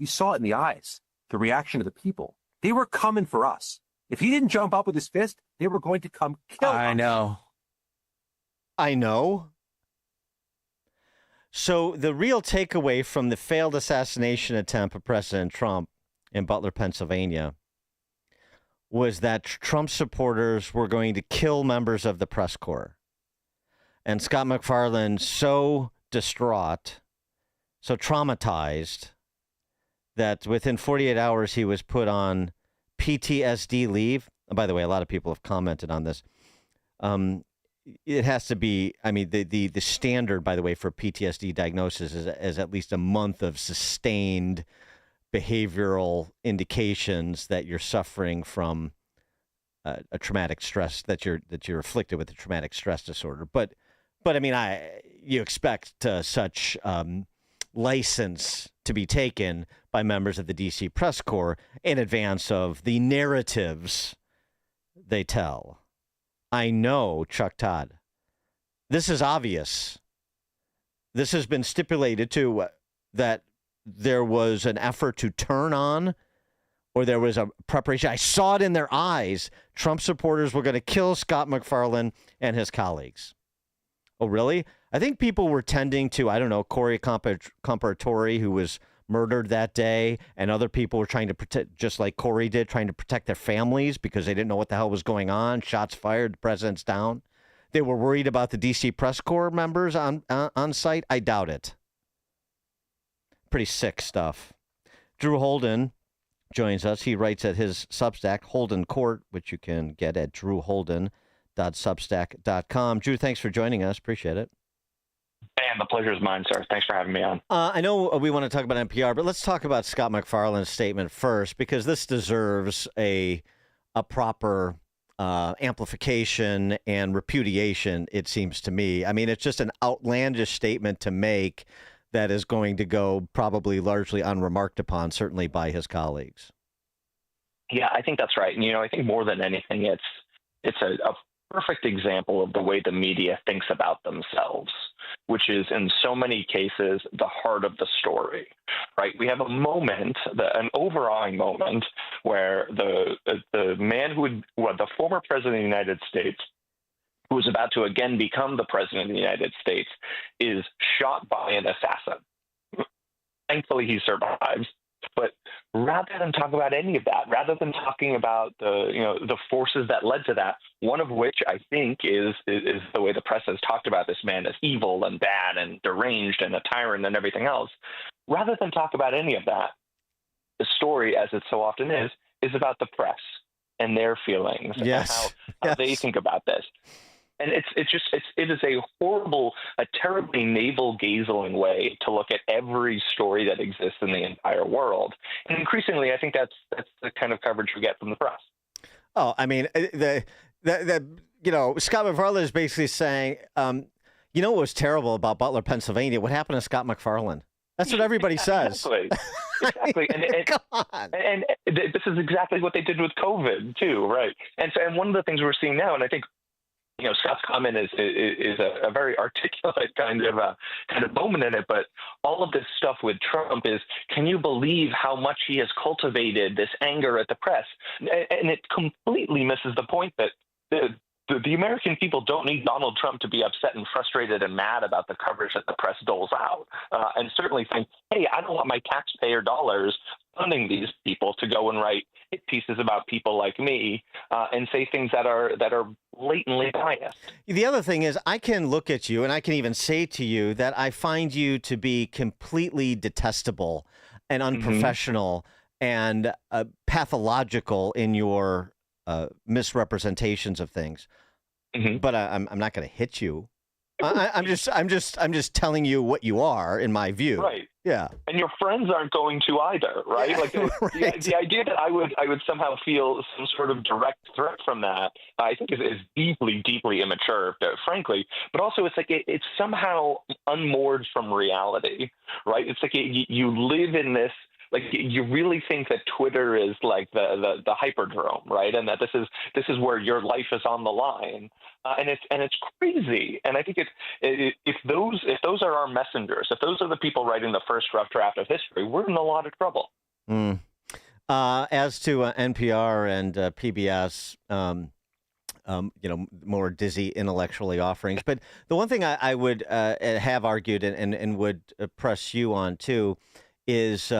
saw it in the eyes, the reaction of the people. They were coming for us. If he didn't jump up with his fist, they were going to come kill us. I know. So the real takeaway from the failed assassination attempt of President Trump in Butler, Pennsylvania, was that Trump supporters were going to kill members of the press corps. And Scott MacFarlane, so distraught, so traumatized, that within 48 hours he was put on PTSD leave. And by the way, a lot of people have commented on this. It has to be, I mean, the standard, by the way, for PTSD diagnosis is at least a month of sustained behavioral indications that you're suffering from a traumatic stress, that you're afflicted with a traumatic stress disorder. But I mean, you expect such license to be taken by members of the D.C. press corps in advance of the narratives they tell. I know, Chuck Todd, this is obvious. This has been stipulated too, that there was an effort to turn on, or there was a preparation. I saw it in their eyes. Trump supporters were going to kill Scott MacFarlane and his colleagues. Oh, really? I think people were tending to, I don't know, Corey Comparatori, who was murdered that day, and other people were trying to protect, just like Corey did, trying to protect their families because they didn't know what the hell was going on. Shots fired, the president's down. They were worried about the D.C. press corps members on site. I doubt it. Pretty sick stuff. Drew Holden joins us. He writes at his Substack, Holden Court, which you can get at drewholden.substack.com. Drew, thanks for joining us. Appreciate it. And the pleasure is mine, sir. Thanks for having me on. I know we want to talk about NPR, but let's talk about Scott MacFarlane's statement first, because this deserves a proper amplification and repudiation, it seems to me. I mean, it's just an outlandish statement to make that is going to go probably largely unremarked upon, certainly by his colleagues. Yeah, I think that's right. And, I think more than anything, it's a perfect example of the way the media thinks about themselves, which is in so many cases the heart of the story, right? We have a moment, an overawing moment, where the man the former president of the United States, who is about to again become the president of the United States, is shot by an assassin. Thankfully, he survives. But rather than talk about any of that, rather than talking about the forces that led to that, one of which I think is the way the press has talked about this man as evil and bad and deranged and a tyrant and everything else, rather than talk about any of that, the story, as it so often is about the press and their feelings and how they think about this. And it is a terribly navel-gazing way to look at every story that exists in the entire world. And increasingly, I think that's the kind of coverage we get from the press. Oh, I mean, Scott MacFarlane is basically saying, what was terrible about Butler, Pennsylvania? What happened to Scott MacFarlane? That's what everybody says. Exactly. Come on. And this is exactly what they did with COVID too, right? And one of the things we're seeing now, and I think Scott's comment is a very articulate kind of moment in it. But all of this stuff with Trump is, can you believe how much he has cultivated this anger at the press? And it completely misses the point that the American people don't need Donald Trump to be upset and frustrated and mad about the coverage that the press doles out, and certainly think, hey, I don't want my taxpayer dollars funding these people to go and write hit pieces about people like me and say things that are blatantly biased. The other thing is, I can look at you and I can even say to you that I find you to be completely detestable and unprofessional and pathological in your misrepresentations of things. But I'm not going to hit you. I'm just telling you what you are, in my view. Right. Yeah. And your friends aren't going to either, right? Like the idea that I would somehow feel some sort of direct threat from that, I think is deeply, deeply immature, frankly. But also, it's like it's somehow unmoored from reality, right? It's like you live in this. Like, you really think that Twitter is like the hyperdrome, right? And that this is where your life is on the line, and it's crazy. And I think if those are our messengers, if those are the people writing the first rough draft of history, we're in a lot of trouble. As to NPR and PBS, more dizzy intellectually offerings. But the one thing I would have argued and would press you on too is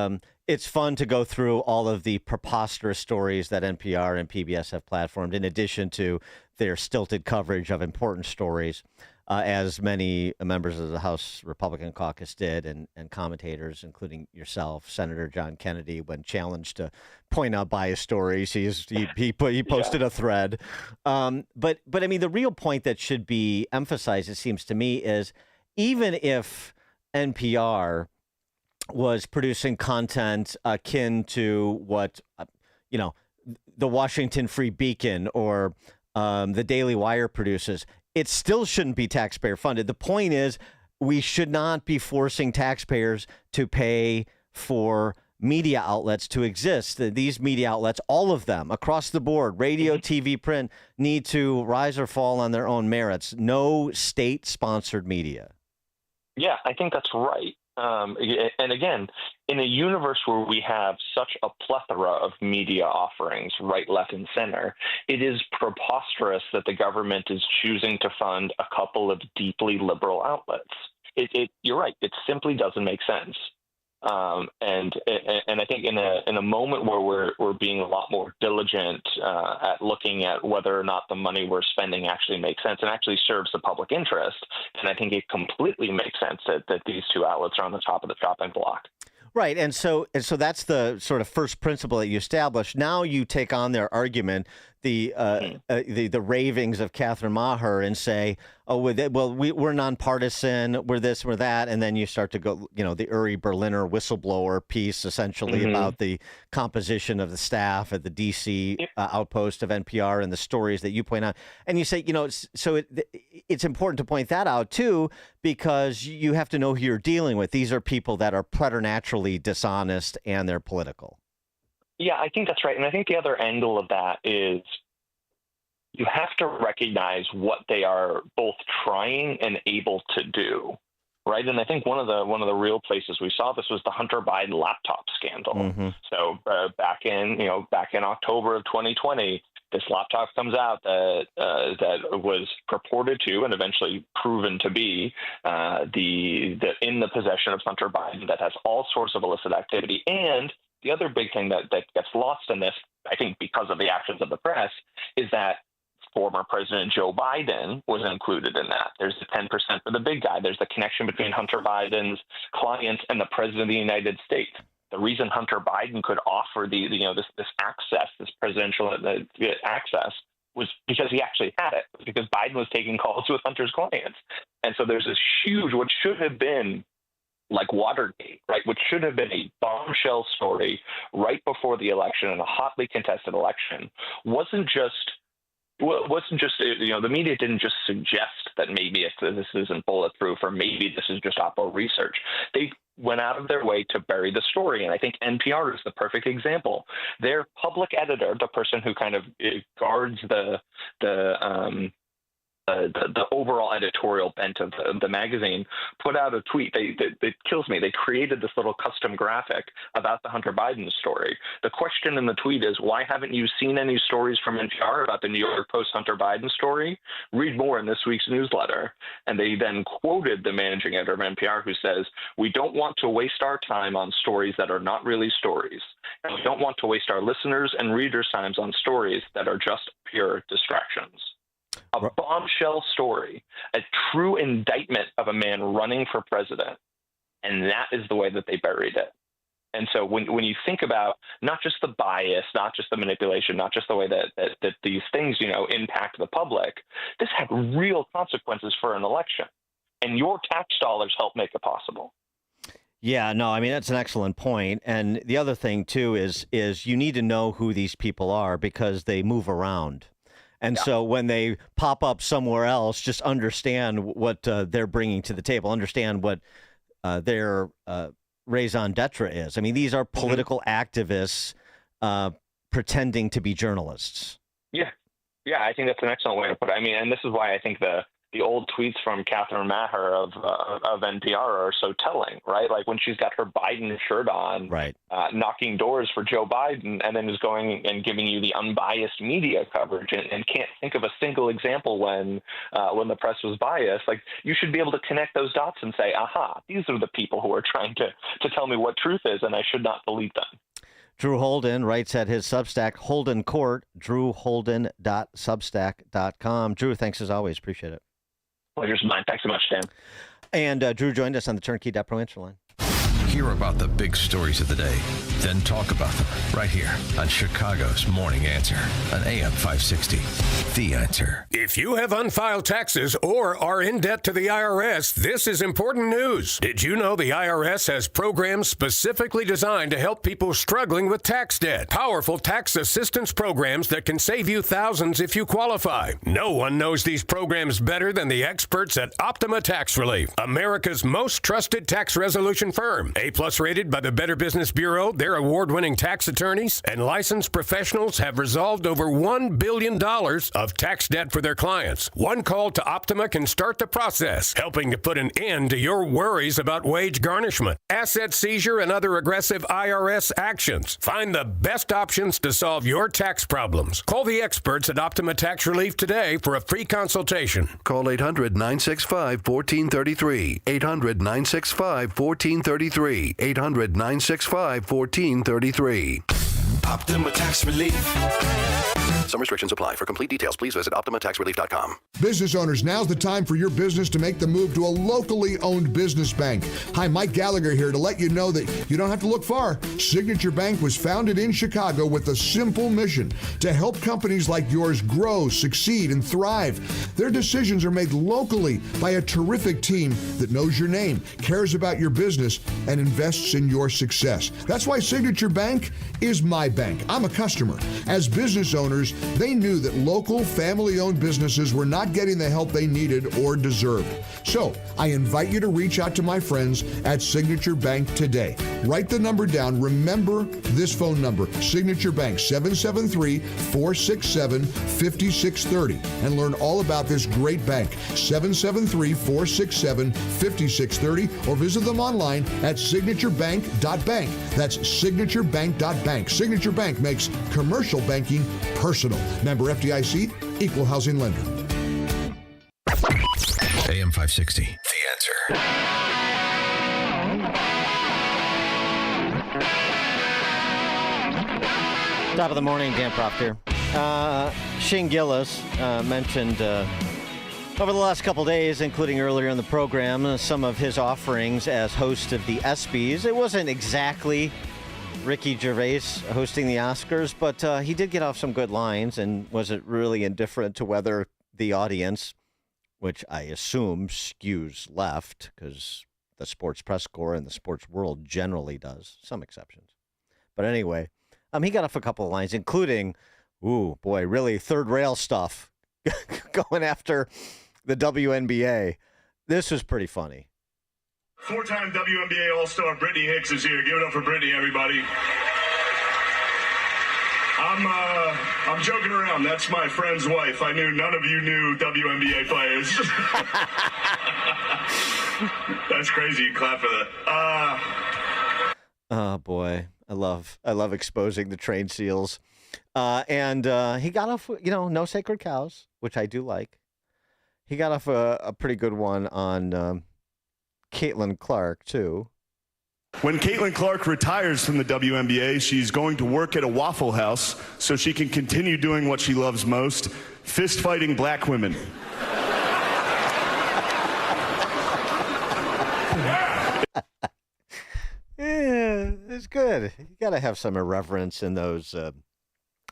it's fun to go through all of the preposterous stories that NPR and PBS have platformed, in addition to their stilted coverage of important stories, as many members of the House Republican caucus did, and commentators, including yourself, Senator John Kennedy, when challenged to point out biased stories, he posted a thread. But I mean, the real point that should be emphasized, it seems to me, is even if NPR was producing content akin to what, the Washington Free Beacon or the Daily Wire produces, it still shouldn't be taxpayer funded. The point is, we should not be forcing taxpayers to pay for media outlets to exist. These media outlets, all of them across the board, radio, TV, print, need to rise or fall on their own merits. No state-sponsored media. Yeah, I think that's right. And again, in a universe where we have such a plethora of media offerings, right, left, and center, it is preposterous that the government is choosing to fund a couple of deeply liberal outlets. You're right. It simply doesn't make sense. And I think in a moment where we're being a lot more diligent at looking at whether or not the money we're spending actually makes sense and actually serves the public interest, and I think it completely makes sense that these two outlets are on the top of the chopping block. Right, and so that's the sort of first principle that you establish. Now you take on their argument, the ravings of Catherine Maher, and say, we're nonpartisan, we're this, we're that, and then you start to go, the Uri Berliner whistleblower piece, essentially about the composition of the staff at the D.C. outpost of NPR and the stories that you point out, and you say, so it's important to point that out too, because you have to know who you're dealing with. These are people that are preternaturally dishonest, and they're political. Yeah, I think that's right. And I think the other angle of that is you have to recognize what they are both trying and able to do, right? And I think one of the real places we saw this was the Hunter Biden laptop scandal. So back in October of 2020, this laptop comes out that was purported to and eventually proven to be in the possession of Hunter Biden, that has all sorts of illicit activity. And the other big thing that gets lost in this, I think because of the actions of the press, is that former President Joe Biden was included in that. There's the 10% for the big guy. There's the connection between Hunter Biden's clients and the President of the United States. The reason Hunter Biden could offer this access, this presidential access, was because he actually had it, because Biden was taking calls with Hunter's clients. And so there's this huge, what should have been like Watergate, right, which should have been a bombshell story right before the election, in a hotly contested election, wasn't just the media didn't just suggest that maybe this isn't bulletproof or maybe this is just Oppo research. They went out of their way to bury the story, and I think NPR is the perfect example. Their public editor, the person who kind of guards the the overall editorial bent of the magazine, put out a tweet. It kills me. They created this little custom graphic about the Hunter Biden story. The question in the tweet is, why haven't you seen any stories from NPR about the New York Post Hunter Biden story? Read more in this week's newsletter. And they then quoted the managing editor of NPR, who says, we don't want to waste our time on stories that are not really stories. And we don't want to waste our listeners' and readers' times on stories that are just pure distractions. A bombshell story, a true indictment of a man running for president. And that is the way that they buried it. And so when you think about not just the bias, not just the manipulation, not just the way that these things, impact the public, this had real consequences for an election. And your tax dollars help make it possible. Yeah, no, I mean, that's an excellent point. And the other thing, too, is you need to know who these people are because they move around. And so when they pop up somewhere else, just understand what they're bringing to the table, understand what their raison d'etre is. I mean, these are political activists pretending to be journalists. Yeah, I think that's an excellent way to put it. I mean, and this is why I think the old tweets from Catherine Maher of NPR are so telling, right? Like when she's got her Biden shirt on, right, knocking doors for Joe Biden, and then is going and giving you the unbiased media coverage, and can't think of a single example when the press was biased. Like, you should be able to connect those dots and say, aha, these are the people who are trying to tell me what truth is, and I should not believe them. Drew Holden writes at his Substack, Holden Court, drewholden.substack.com. Drew, thanks as always. Appreciate it. Pleasure's mine. Thanks so much, Dan. And Drew joined us on the Turnkey.Pro answer line. Hear about the big stories of the day, then talk about them right here on Chicago's Morning Answer on AM 560. The Answer. If you have unfiled taxes or are in debt to the IRS, this is important news. Did you know the IRS has programs specifically designed to help people struggling with tax debt? Powerful tax assistance programs that can save you thousands if you qualify. No one knows these programs better than the experts at Optima Tax Relief, America's most trusted tax resolution firm. A-plus rated by the Better Business Bureau, their award-winning tax attorneys and licensed professionals have resolved over $1 billion of tax debt for their clients. One call to Optima can start the process, helping to put an end to your worries about wage garnishment, asset seizure, and other aggressive IRS actions. Find the best options to solve your tax problems. Call the experts at Optima Tax Relief today for a free consultation. Call 800-965-1433. 800-965-1433. 800-965-1433. Optima Tax Relief. Some restrictions apply. For complete details, please visit OptimaTaxRelief.com. Business owners, now's the time for your business to make the move to a locally owned business bank. Hi, Mike Gallagher here to let you know that you don't have to look far. Signature Bank was founded in Chicago with a simple mission: to help companies like yours grow, succeed, and thrive. Their decisions are made locally by a terrific team that knows your name, cares about your business, and invests in your success. That's why Signature Bank is my bank. I'm a customer. As business owners, they knew that local family-owned businesses were not getting the help they needed or deserved. So I invite you to reach out to my friends at Signature Bank today. Write the number down. Remember this phone number, Signature Bank, 773-467-5630, and learn all about this great bank, 773-467-5630, or visit them online at signaturebank.bank. That's signaturebank.bank. Signature Bank makes commercial banking personal. Member FDIC, equal housing lender. AM 560. The Answer. Top of the morning, Dan Proft here. Shane Gillis mentioned over the last couple days, including earlier in the program, some of his offerings as host of the ESPYs. It wasn't exactly Ricky Gervais hosting the Oscars, but he did get off some good lines and wasn't really indifferent to whether the audience, which I assume skews left because the sports press corps and the sports world generally does, some exceptions. But anyway, he got off a couple of lines, including, ooh, boy, really third rail stuff going after the WNBA. This was pretty funny. Four-time WNBA All-Star Brittany Hicks is here. Give it up for Brittany, everybody. I'm joking around. That's my friend's wife. I knew none of you knew WNBA players. That's crazy. You clap for that. Oh boy, I love exposing the trained seals. And he got off, no sacred cows, which I do like. He got off a pretty good one on Caitlin Clark too. When Caitlin Clark retires from the WNBA, she's going to work at a Waffle House so she can continue doing what she loves most, fist fighting black women. Yeah, it's good. You got to have some irreverence in those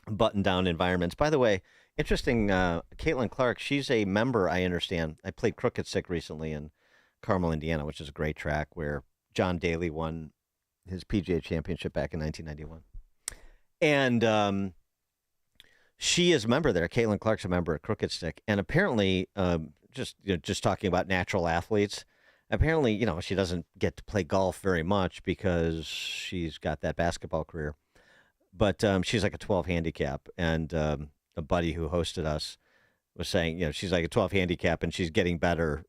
button-down environments. By the way, interesting, Caitlin Clark, she's a member, I understand. I played Crooked Stick recently in Carmel, Indiana, which is a great track where John Daly won his PGA championship back in 1991. And she is a member there. Caitlin Clark's a member at Crooked Stick. And apparently, just talking about natural athletes, apparently, she doesn't get to play golf very much because she's got that basketball career. But she's like a 12 handicap. And a buddy who hosted us was saying, she's like a 12 handicap and she's getting better,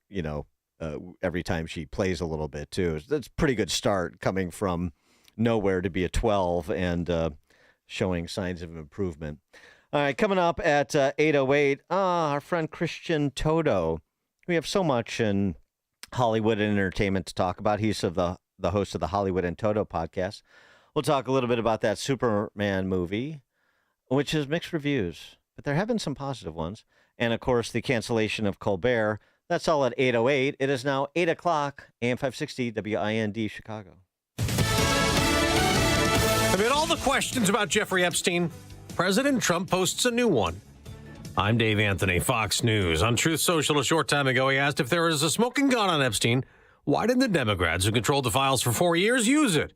every time she plays a little bit too. That's a pretty good start coming from nowhere to be a 12 and showing signs of improvement. All right, coming up at 8:08, our friend Christian Toto. We have so much in Hollywood and entertainment to talk about. He's the host of the Hollywood and Toto podcast. We'll talk a little bit about that Superman movie, which has mixed reviews, but there have been some positive ones. And of course, the cancellation of Colbert. That's all at 8:08. It is now 8 o'clock, AM 560, WIND, Chicago. Amid all the questions about Jeffrey Epstein, President Trump posts a new one. I'm Dave Anthony, Fox News. On Truth Social a short time ago, he asked if there is a smoking gun on Epstein, why didn't the Democrats who controlled the files for 4 years use it?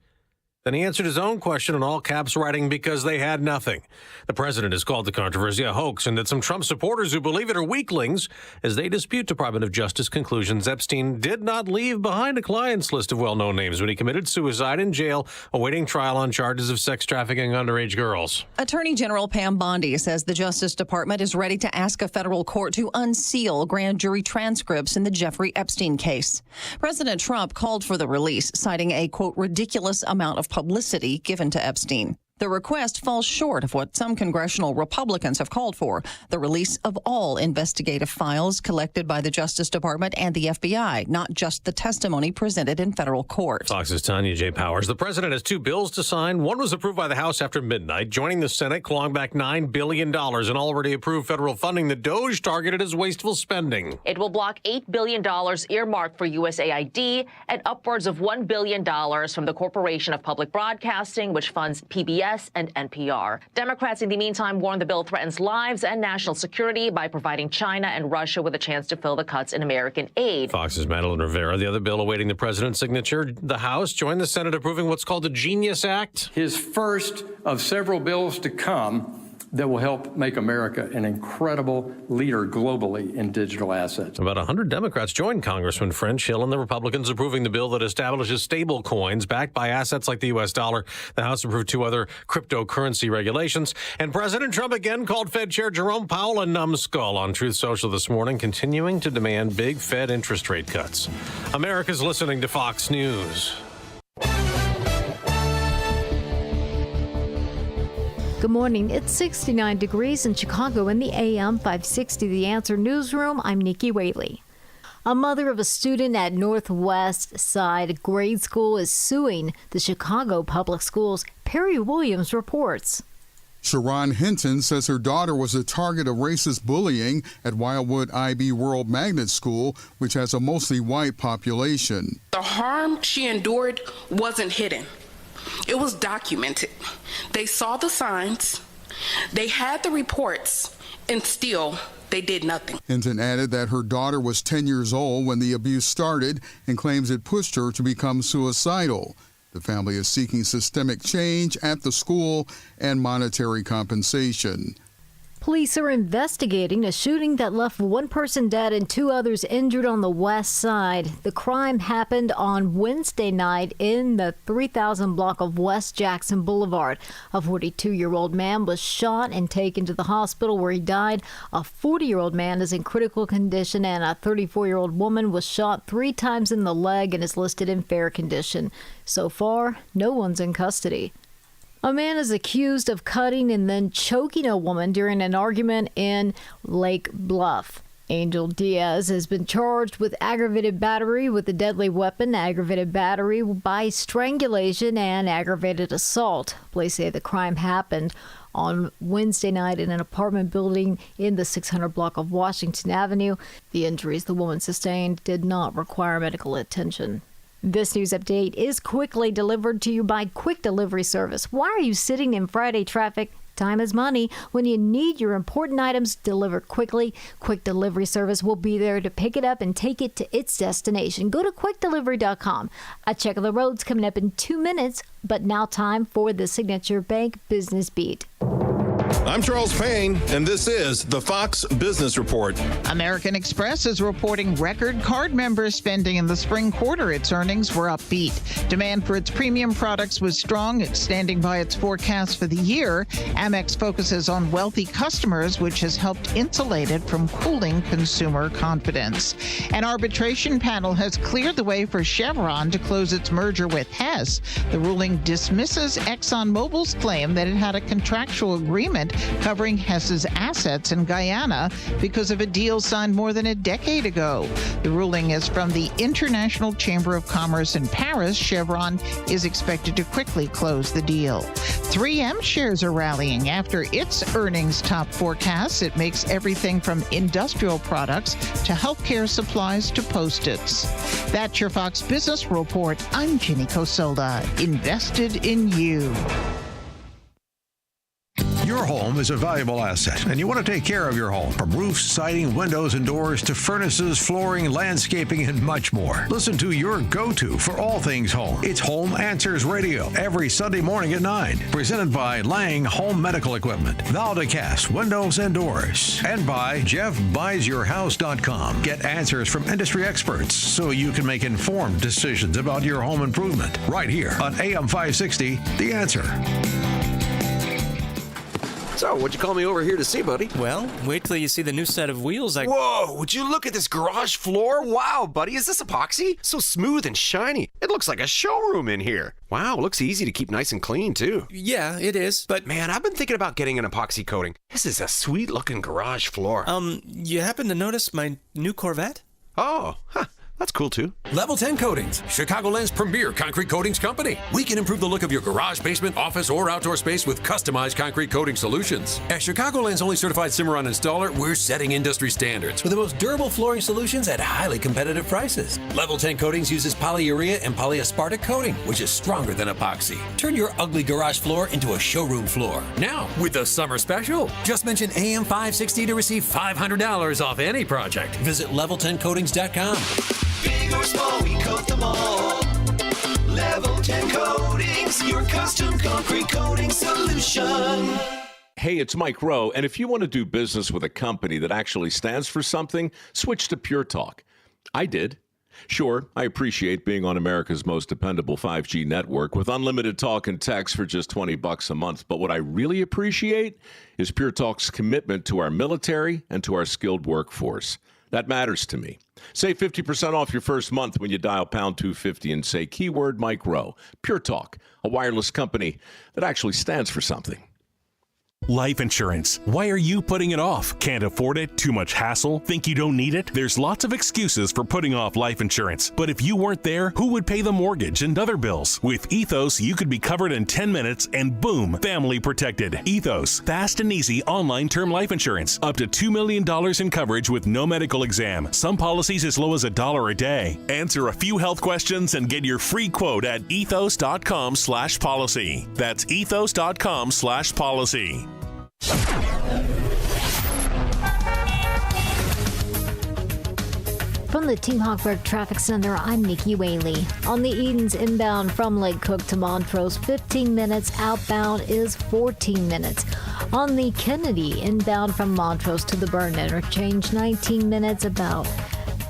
Then he answered his own question in all caps, writing, because they had nothing. The president has called the controversy a hoax and that some Trump supporters who believe it are weaklings as they dispute Department of Justice conclusions. Epstein did not leave behind a client's list of well-known names when he committed suicide in jail, awaiting trial on charges of sex trafficking underage girls. Attorney General Pam Bondi says the Justice Department is ready to ask a federal court to unseal grand jury transcripts in the Jeffrey Epstein case. President Trump called for the release, citing a, quote, ridiculous amount of publicity given to Epstein. The request falls short of what some congressional Republicans have called for, the release of all investigative files collected by the Justice Department and the FBI, not just the testimony presented in federal court. Fox's Tanya J. Powers. The president has two bills to sign. One was approved by the House after midnight, joining the Senate, clawing back $9 billion in already approved federal funding that DOJ targeted as wasteful spending. It will block $8 billion earmarked for USAID and upwards of $1 billion from the Corporation of Public Broadcasting, which funds PBS and NPR. Democrats, in the meantime, warn the bill threatens lives and national security by providing China and Russia with a chance to fill the cuts in American aid. Fox's Madeline Rivera. The other bill awaiting the president's signature. The House joined the Senate approving what's called the Genius Act. His first of several bills to come that will help make America an incredible leader globally in digital assets. About 100 Democrats joined Congressman French Hill and the Republicans approving the bill that establishes stable coins backed by assets like the U.S. dollar. The House approved two other cryptocurrency regulations. And President Trump again called Fed Chair Jerome Powell a numbskull on Truth Social this morning, continuing to demand big Fed interest rate cuts. America's listening to Fox News. Good morning. It's 69 degrees in Chicago in the AM 560 The Answer newsroom. I'm Nikki Whaley. A mother of a student at Northwest Side Grade School is suing the Chicago Public Schools. Perry Williams reports. Sharon Hinton says her daughter was the target of racist bullying at Wildwood IB World Magnet School, which has a mostly white population. The harm she endured wasn't hidden. It was documented. They saw the signs, they had the reports, and still they did nothing. Hinton added that her daughter was 10 years old when the abuse started and claims it pushed her to become suicidal. The family is seeking systemic change at the school and monetary compensation. Police are investigating a shooting that left one person dead and 2 others injured on the west side. The crime happened on Wednesday night in the 3000 block of West Jackson Boulevard. A 42-year-old man was shot and taken to the hospital where he died. A 40-year-old man is in critical condition, and a 34-year-old woman was shot 3 times in the leg and is listed in fair condition. So far, no one's in custody. A man is accused of cutting and then choking a woman during an argument in Lake Bluff. Angel Diaz has been charged with aggravated battery with a deadly weapon, aggravated battery by strangulation, and aggravated assault. Police say the crime happened on Wednesday night in an apartment building in the 600 block of Washington Avenue. The injuries the woman sustained did not require medical attention. This news update is quickly delivered to you by Quick Delivery Service. Why are you sitting in Friday traffic? Time is money. When you need your important items delivered quickly, Quick Delivery Service will be there to pick it up and take it to its destination. Go to quickdelivery.com. A check of the roads coming up in 2 minutes, but now time for the Signature Bank Business Beat. I'm Charles Payne, and this is the Fox Business Report. American Express is reporting record card member spending in the spring quarter. Its earnings were upbeat. Demand for its premium products was strong, standing by its forecast for the year. Amex focuses on wealthy customers, which has helped insulate it from cooling consumer confidence. An arbitration panel has cleared the way for Chevron to close its merger with Hess. The ruling dismisses ExxonMobil's claim that it had a contractual agreement covering Hess's assets in Guyana because of a deal signed more than a decade ago. The ruling is from the International Chamber of Commerce in Paris. Chevron is expected to quickly close the deal. 3M shares are rallying after its earnings top forecasts. It makes everything from industrial products to healthcare supplies to Post-its. That's your Fox Business Report. I'm Ginny Cosolda. Invested in you. Your home is a valuable asset, and you want to take care of your home. From roofs, siding, windows, and doors to furnaces, flooring, landscaping, and much more. Listen to your go-to for all things home. It's Home Answers Radio every Sunday morning at 9. Presented by Lang Home Medical Equipment, Valdecast Windows and Doors, and by JeffBuysYourHouse.com. Get answers from industry experts so you can make informed decisions about your home improvement. Right here on AM 560, The Answer. So, what'd you call me over here to see, buddy? Well, wait till you see the new set of wheels Whoa, would you look at this garage floor? Wow, buddy, is this epoxy? So smooth and shiny. It looks like a showroom in here. Wow, it looks easy to keep nice and clean, too. Yeah, it is, but... Man, I've been thinking about getting an epoxy coating. This is a sweet-looking garage floor. You happen to notice my new Corvette? Oh, huh. That's cool, too. Level 10 Coatings, Chicagoland's premier concrete coatings company. We can improve the look of your garage, basement, office, or outdoor space with customized concrete coating solutions. As Chicagoland's only certified Cimarron installer, we're setting industry standards with the most durable flooring solutions at highly competitive prices. Level 10 Coatings uses polyurea and polyaspartic coating, which is stronger than epoxy. Turn your ugly garage floor into a showroom floor. Now, with the summer special, just mention AM 560 to receive $500 off any project. Visit level10coatings.com. Big or small, we coat them all. Level 10 Coatings, your custom concrete coating solution. Hey, it's Mike Rowe, and if you want to do business with a company that actually stands for something, switch to Pure Talk. I did. Sure, I appreciate being on America's most dependable 5G network with unlimited talk and text for just $20 a month. But what I really appreciate is Pure Talk's commitment to our military and to our skilled workforce. That matters to me. Save 50% off your first month when you dial pound 250 and say keyword Mike Rowe. Pure Talk, a wireless company that actually stands for something. Life insurance. Why are you putting it off? Can't afford it? Too much hassle? Think you don't need it? There's lots of excuses for putting off life insurance. But if you weren't there, who would pay the mortgage and other bills? With Ethos, you could be covered in 10 minutes and boom, family protected. Ethos, fast and easy online term life insurance. Up to $2 million in coverage with no medical exam. Some policies as low as $1 a day. Answer a few health questions and get your free quote at ethos.com/policy. That's ethos.com/policy. From the Team Hawkberg Traffic Center, I'm Nikki Whaley. On the Edens inbound from Lake Cook to Montrose, 15 minutes. Outbound is 14 minutes. On the Kennedy inbound from Montrose to the Burn Interchange, 19 minutes, about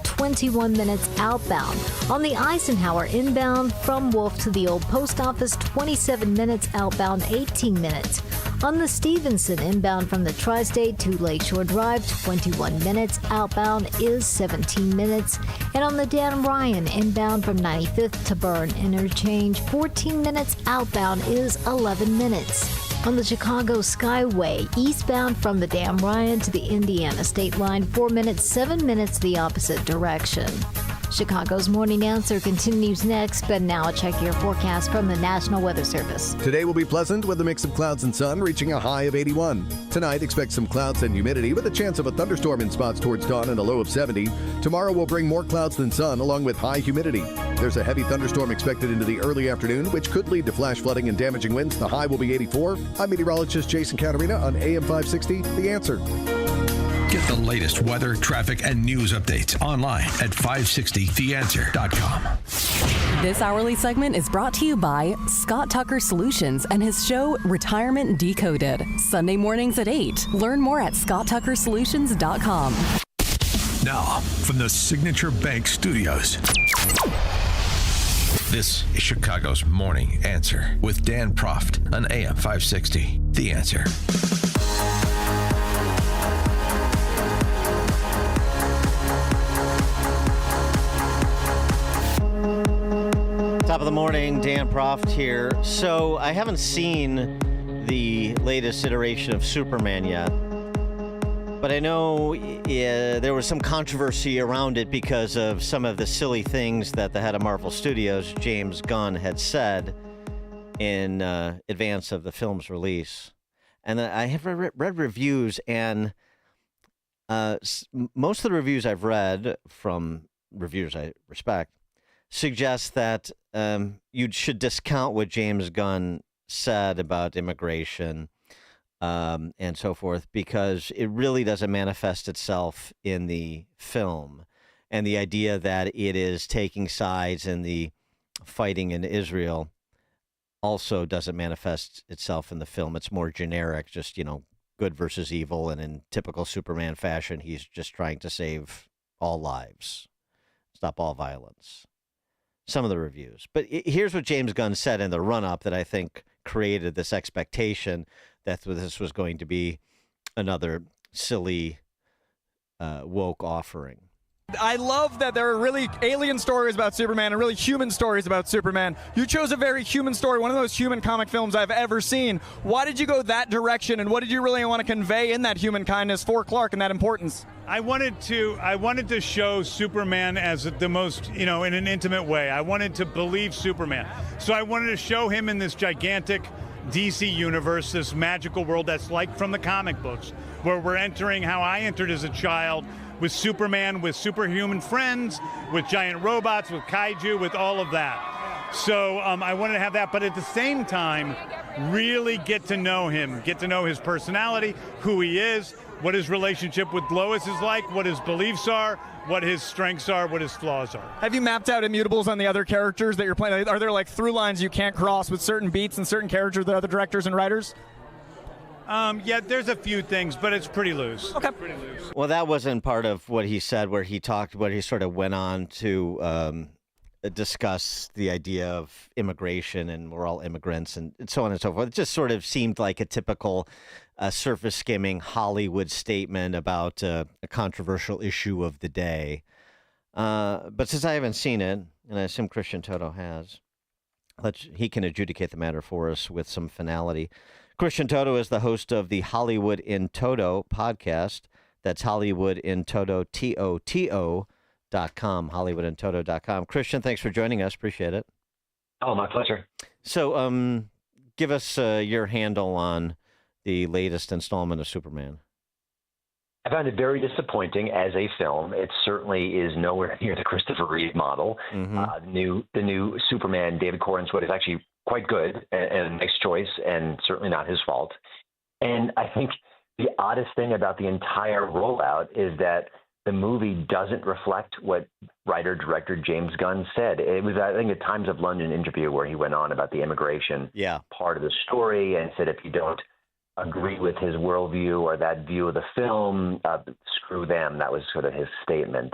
21 minutes outbound. On the Eisenhower inbound from Wolf to the Old Post Office, 27 minutes outbound, 18 minutes. On the Stevenson inbound from the Tri-State to Lakeshore Drive, 21 minutes outbound is 17 minutes. And on the Dan Ryan inbound from 95th to Burn Interchange, 14 minutes outbound is 11 minutes. On the Chicago Skyway, eastbound from the Dan Ryan to the Indiana State Line, 4 minutes, 7 minutes the opposite direction. Chicago's Morning Answer continues next, but now check your forecast from the National Weather Service. Today will be pleasant with a mix of clouds and sun, reaching a high of 81. Tonight, expect some clouds and humidity with a chance of a thunderstorm in spots towards dawn and a low of 70. Tomorrow will bring more clouds than sun, along with high humidity. There's a heavy thunderstorm expected into the early afternoon, which could lead to flash flooding and damaging winds. The high will be 84. I'm meteorologist Jason Caterina on AM 560, The Answer. Get the latest weather, traffic, and news updates online at 560theanswer.com. This hourly segment is brought to you by Scott Tucker Solutions and his show Retirement Decoded. Sunday mornings at 8. Learn more at scotttuckersolutions.com. Now, from the Signature Bank Studios, this is Chicago's Morning Answer with Dan Proft on AM 560. The Answer. Top of the morning, Dan Proft here. So I haven't seen the latest iteration of Superman yet, but I know there was some controversy around it because of some of the silly things that the head of Marvel Studios, James Gunn, had said in advance of the film's release. And I have read reviews, and most of the reviews I've read from reviewers I respect suggest that you should discount what James Gunn said about immigration and so forth, because it really doesn't manifest itself in the film. And the idea that it is taking sides in the fighting in Israel also doesn't manifest itself in the film. It's more generic, just, good versus evil. And in typical Superman fashion, he's just trying to save all lives, stop all violence. Some of the reviews. But here's what James Gunn said in the run-up that I think created this expectation that this was going to be another silly woke offering. I love that there are really alien stories about Superman and really human stories about Superman. You chose a very human story, one of the most human comic films I've ever seen. Why did you go that direction, and what did you really want to convey in that human kindness for Clark and that importance? I wanted to show Superman as the most, in an intimate way. I wanted to believe Superman. So I wanted to show him in this gigantic DC universe, this magical world that's like from the comic books, where we're entering how I entered as a child, with Superman, with superhuman friends, with giant robots, with kaiju, with all of that. So I wanted to have that, but at the same time, really get to know him, get to know his personality, who he is, what his relationship with Lois is like, what his beliefs are, what his strengths are, what his flaws are. Have you mapped out immutables on the other characters that you're playing? Are there like through lines you can't cross with certain beats and certain characters that other directors and writers? Yeah, there's a few things, but it's pretty loose. Okay. Pretty loose. Well, that wasn't part of what he said, where he sort of went on to discuss the idea of immigration and we're all immigrants and so on and so forth. It just sort of seemed like a typical surface skimming Hollywood statement about a controversial issue of the day. But since I haven't seen it, and I assume Christian Toto has, he can adjudicate the matter for us with some finality. Christian Toto is the host of the Hollywood in Toto podcast. That's Hollywood in Toto, TOTO.com, HollywoodInToto.com. Christian, thanks for joining us. Appreciate it. Oh, my pleasure. So give us your handle on the latest installment of Superman. I found it very disappointing as a film. It certainly is nowhere near the Christopher Reeve model. Mm-hmm. The new Superman, David Corenswet, is actually quite good and a nice choice, and certainly not his fault. And I think the oddest thing about the entire rollout is that the movie doesn't reflect what writer-director James Gunn said. It was, I think, a Times of London interview where he went on about the immigration part of the story and said if you don't agree with his worldview or that view of the film, screw them. That was sort of his statement.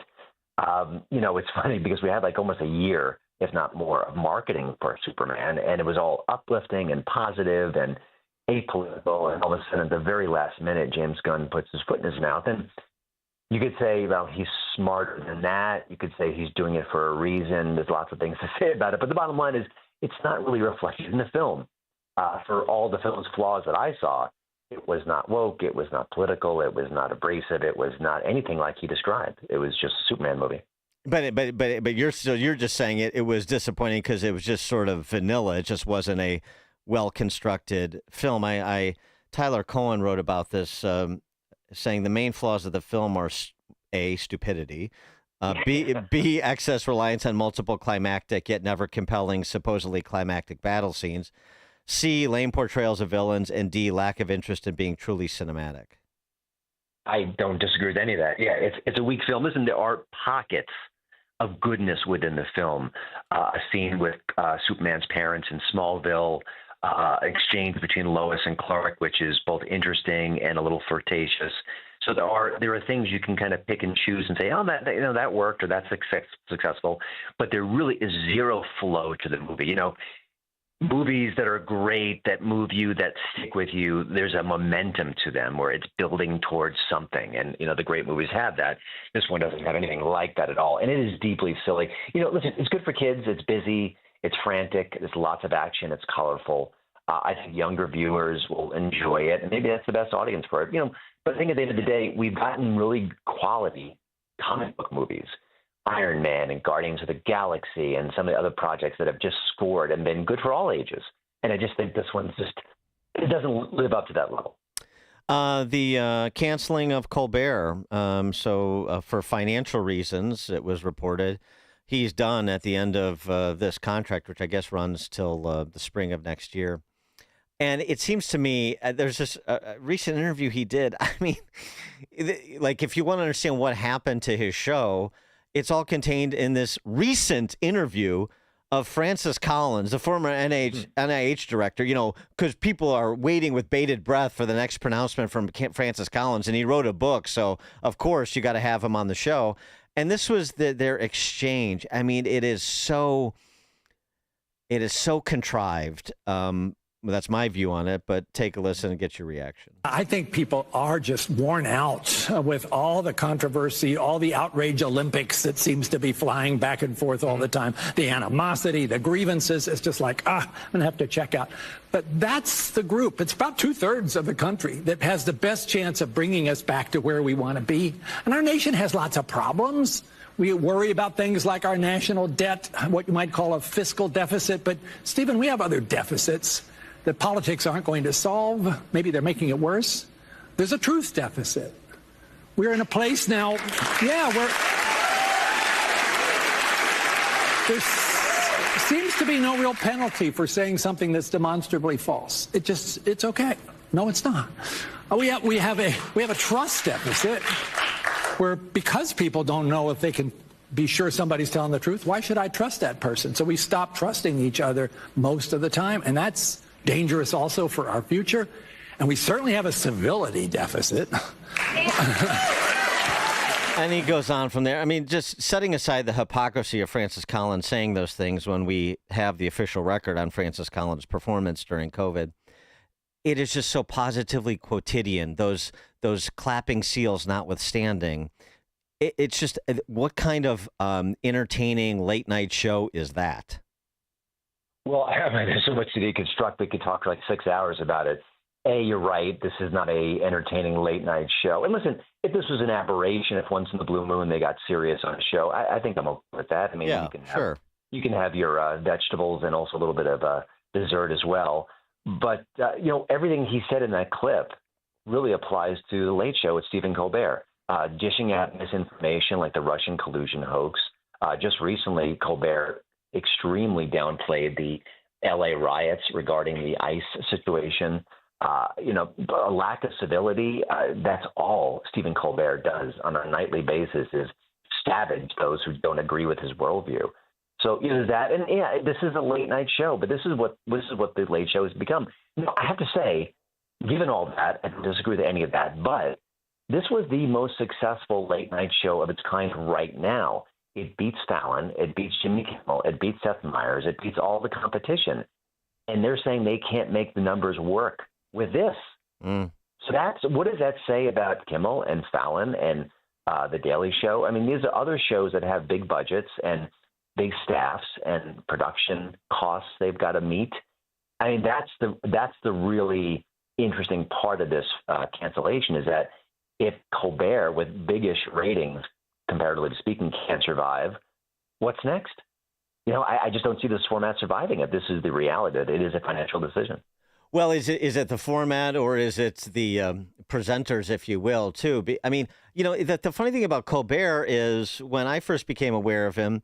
It's funny because we had like almost a year, if not more, of marketing for Superman, and it was all uplifting and positive and apolitical, and all of a sudden at the very last minute, James Gunn puts his foot in his mouth. And you could say, well, he's smarter than that. You could say he's doing it for a reason. There's lots of things to say about it. But the bottom line is it's not really reflected in the film. For all the film's flaws that I saw, it was not woke. It was not political. It was not abrasive. It was not anything like he described. It was just a Superman movie. But you're just saying it was disappointing because it was just sort of vanilla. It just wasn't a well-constructed film. Tyler Cohen wrote about this, saying the main flaws of the film are A, stupidity, B, excess reliance on multiple climactic yet never compelling, supposedly climactic battle scenes, C, lame portrayals of villains, and D, lack of interest in being truly cinematic. I don't disagree with any of that. Yeah, it's a weak film. Listen, there are pockets of goodness within the film. A scene with Superman's parents in Smallville, exchange between Lois and Clark, which is both interesting and a little flirtatious. So there are things you can kind of pick and choose and say, oh, that worked or that's successful. But there really is zero flow to the movie. Movies that are great, that move you, that stick with you, there's a momentum to them where it's building towards something. And, the great movies have that. This one doesn't have anything like that at all. And it is deeply silly. Listen, it's good for kids. It's busy. It's frantic. There's lots of action. It's colorful. I think younger viewers will enjoy it. And maybe that's the best audience for it. But I think at the end of the day, we've gotten really quality comic book movies. Iron Man and Guardians of the Galaxy and some of the other projects that have just scored and been good for all ages. And I just think this one's it doesn't live up to that level. The canceling of Colbert. For financial reasons, it was reported he's done at the end of this contract, which I guess runs till the spring of next year. And it seems to me there's this recent interview he did. I mean, if you want to understand what happened to his show, it's all contained in this recent interview of Francis Collins, the former NIH director, because people are waiting with bated breath for the next pronouncement from Francis Collins. And he wrote a book. So, of course, you got to have him on the show. And this was their exchange. I mean, it is so contrived. That's my view on it, but take a listen and get your reaction. I think people are just worn out with all the controversy, all the outrage Olympics that seems to be flying back and forth all the time, the animosity, the grievances. It's just like, I'm going to have to check out. But that's the group. It's about 2/3 of the country that has the best chance of bringing us back to where we want to be. And our nation has lots of problems. We worry about things like our national debt, what you might call a fiscal deficit. But, Stephen, we have other deficits that politics aren't going to solve. Maybe they're making it worse. There's a truth deficit. We're in a place now, where there seems to be no real penalty for saying something that's demonstrably false. It's okay. No, it's not. We have a trust deficit where because people don't know if they can be sure somebody's telling the truth, why should I trust that person? So we stop trusting each other most of the time, and that's dangerous also for our future. And we certainly have a civility deficit. And he goes on from there. I mean, just setting aside the hypocrisy of Francis Collins saying those things when we have the official record on Francis Collins' performance during COVID, it is just so positively quotidian, those clapping seals notwithstanding. It's just, what kind of entertaining late-night show is that? Well, there's so much to deconstruct. We could talk for like 6 hours about it. You're right. This is not a entertaining late night show. And listen, if this was an aberration, if once in the blue moon they got serious on a show, I think I'm okay with that. I mean, you can have your vegetables and also a little bit of dessert as well. But everything he said in that clip really applies to the Late Show with Stephen Colbert, dishing out misinformation like the Russian collusion hoax. Just recently, Colbert extremely downplayed the LA riots regarding the ICE situation. a lack of civility. That's all Stephen Colbert does on a nightly basis is savage those who don't agree with his worldview. So that, and this is a late night show, but this is what the Late Show has become. I have to say, given all that, I don't disagree with any of that, but this was the most successful late night show of its kind right now. It beats Fallon, it beats Jimmy Kimmel, it beats Seth Meyers, it beats all the competition, and they're saying they can't make the numbers work with this. So what does that say about Kimmel and Fallon and The Daily Show? I mean, these are other shows that have big budgets and big staffs and production costs they've got to meet. I mean, that's the really interesting part of this cancellation is that if Colbert, with big-ish ratings, comparatively speaking, can't survive, what's next? I just don't see this format surviving if this is the reality that it is a financial decision. Well, is it the format or is it the presenters, if you will, too? I mean, the funny thing about Colbert is when I first became aware of him,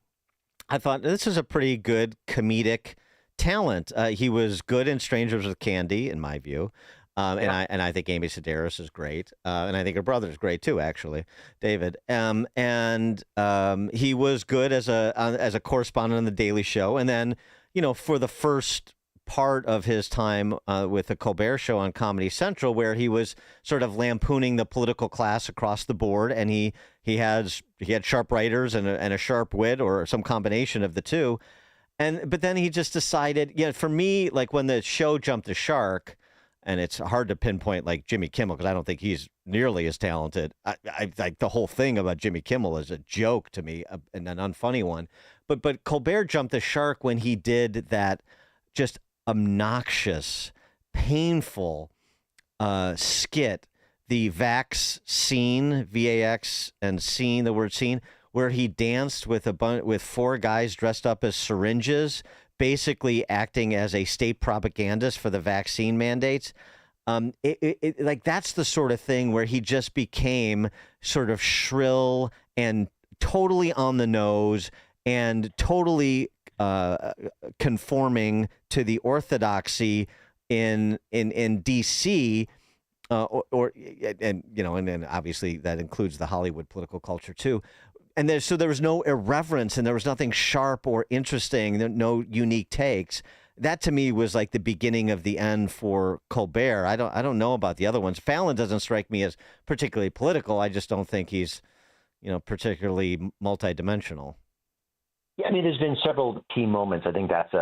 I thought this is a pretty good comedic talent. He was good in Strangers with Candy, in my view. And I think Amy Sedaris is great. And I think her brother is great, too, actually, David. And he was good as a correspondent on The Daily Show. And then, for the first part of his time with the Colbert Show on Comedy Central, where he was sort of lampooning the political class across the board, and he had sharp writers and a sharp wit, or some combination of the two. But then he just decided, for me, like when the show jumped the shark, and it's hard to pinpoint like Jimmy Kimmel because I don't think he's nearly as talented. I like the whole thing about Jimmy Kimmel is a joke to me and an unfunny one. But Colbert jumped the shark when he did that just obnoxious, painful skit, the Vax scene, VAX and scene, the word scene, where he danced with with four guys dressed up as syringes, basically acting as a state propagandist for the vaccine mandates. Like that's the sort of thing where he just became sort of shrill and totally on the nose and totally conforming to the orthodoxy in DC, and then obviously that includes the Hollywood political culture too. And so there was no irreverence and there was nothing sharp or interesting, no unique takes. That to me was like the beginning of the end for Colbert. I don't know about the other ones. Fallon doesn't strike me as particularly political. I just don't think he's, particularly multidimensional. Yeah, I mean, there's been several key moments. I think that's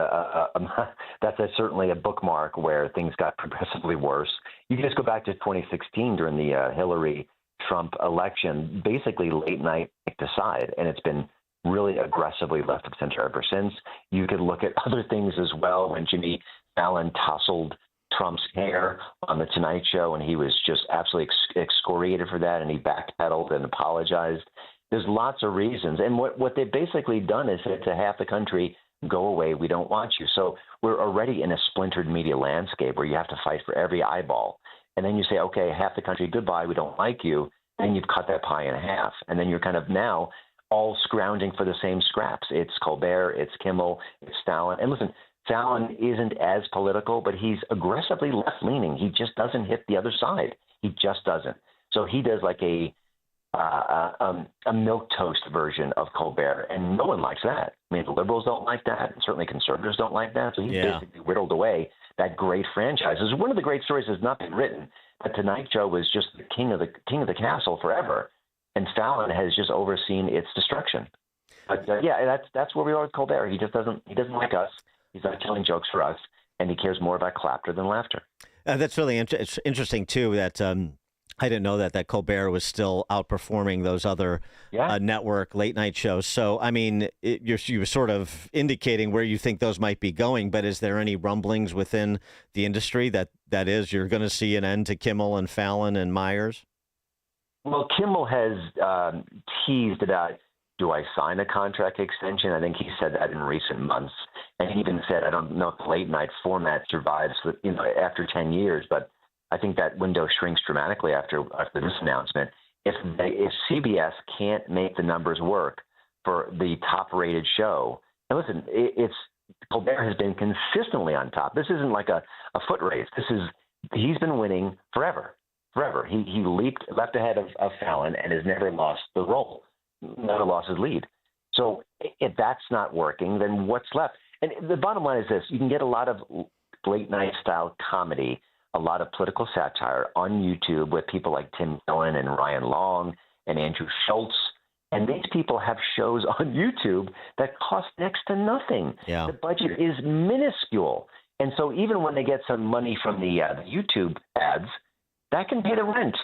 certainly a bookmark where things got progressively worse. You can just go back to 2016 during the Hillary-Trump election, basically late night decide, and it's been really aggressively left of center ever since. You could look at other things as well when Jimmy Fallon tousled Trump's hair on The Tonight Show, and he was just absolutely excoriated for that, and he backpedaled and apologized. There's lots of reasons. And what they've basically done is said to half the country, go away, we don't want you. So we're already in a splintered media landscape where you have to fight for every eyeball. And then you say, okay, half the country, goodbye, we don't like you. And you've cut that pie in half. And then you're kind of now all scrounging for the same scraps. It's Colbert, it's Kimmel, it's Fallon. And listen, Fallon isn't as political, but he's aggressively left-leaning. He just doesn't hit the other side. He just doesn't. So he does like a milquetoast version of Colbert, and no one likes that. I mean, the liberals don't like that, and certainly conservatives don't like that. So he's basically whittled away that great franchise. It's one of the great stories that's not been written. The Tonight Show was just the king of the castle forever, and Fallon has just overseen its destruction. But that's where we are with Colbert. He doesn't like us. He's not telling jokes for us, and he cares more about clapter than laughter. That's really it's interesting too that. I didn't know that Colbert was still outperforming those other network late night shows. So, I mean, you were sort of indicating where you think those might be going, but is there any rumblings within the industry that is you're going to see an end to Kimmel and Fallon and Myers? Well, Kimmel has teased about, do I sign a contract extension? I think he said that in recent months. And he even said, I don't know if the late night format survives after 10 years, but I think that window shrinks dramatically after this announcement. If CBS can't make the numbers work for the top-rated show, and listen, Colbert has been consistently on top. This isn't like a foot race. This is he's been winning forever. He left ahead of Fallon and has never lost the role, never lost his lead. So if that's not working, then what's left? And the bottom line is this: you can get a lot of late night style comedy, a lot of political satire on YouTube with people like Tim Dillon and Ryan Long and Andrew Schultz. And these people have shows on YouTube that cost next to nothing. Yeah. The budget is minuscule. And so even when they get some money from the YouTube ads, that can pay the rent.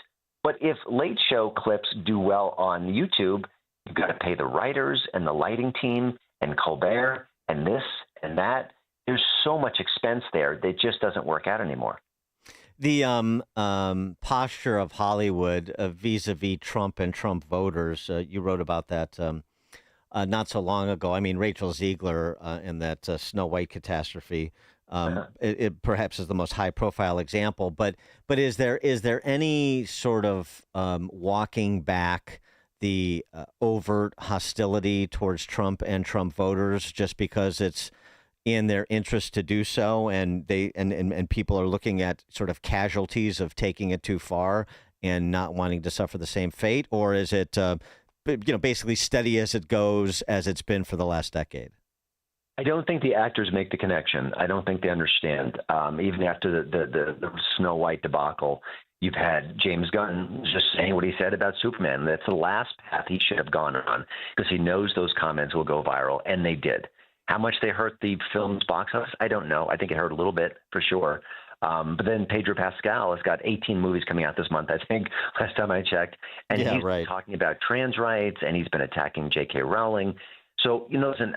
But if late show clips do well on YouTube, you've got to pay the writers and the lighting team and Colbert and this and that. There's so much expense there that it just doesn't work out anymore. The posture of Hollywood vis-a-vis Trump and Trump voters, you wrote about that not so long ago. I mean, Rachel Ziegler in that Snow White catastrophe, it perhaps is the most high-profile example. But is there any sort of walking back the overt hostility towards Trump and Trump voters just because it's in their interest to do so, and people are looking at sort of casualties of taking it too far and not wanting to suffer the same fate? Or is it basically steady as it goes, as it's been for the last decade? I don't think the actors make the connection. I don't think they understand. Even after the Snow White debacle, you've had James Gunn just saying what he said about Superman. That's the last path he should have gone on, because he knows those comments will go viral, and they did. How much they hurt the film's box office, I don't know. I think it hurt a little bit, for sure. But then Pedro Pascal has got 18 movies coming out this month, I think, last time I checked. And he's been talking about trans rights, and he's been attacking J.K. Rowling. So, listen,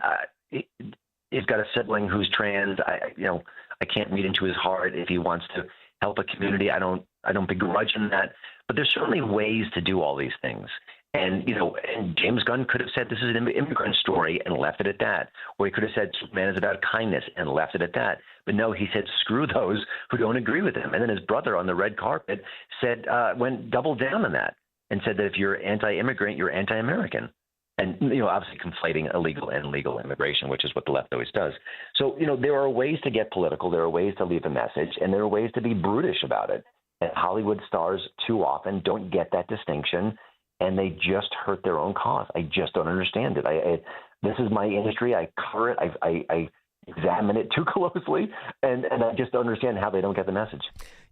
he's got a sibling who's trans. I can't read into his heart if he wants to help a community. I don't begrudge him that. But there's certainly ways to do all these things. And, and James Gunn could have said this is an immigrant story and left it at that. Or he could have said Superman is about kindness and left it at that. But no, he said screw those who don't agree with him. And then his brother on the red carpet said, went double down on that and said that if you're anti-immigrant, you're anti-American. And, obviously conflating illegal and legal immigration, which is what the left always does. So, there are ways to get political. There are ways to leave a message, and there are ways to be brutish about it. And Hollywood stars too often don't get that distinction, and they just hurt their own cause. I just don't understand it. This is my industry. I cover it. I examine it too closely, and I just don't understand how they don't get the message.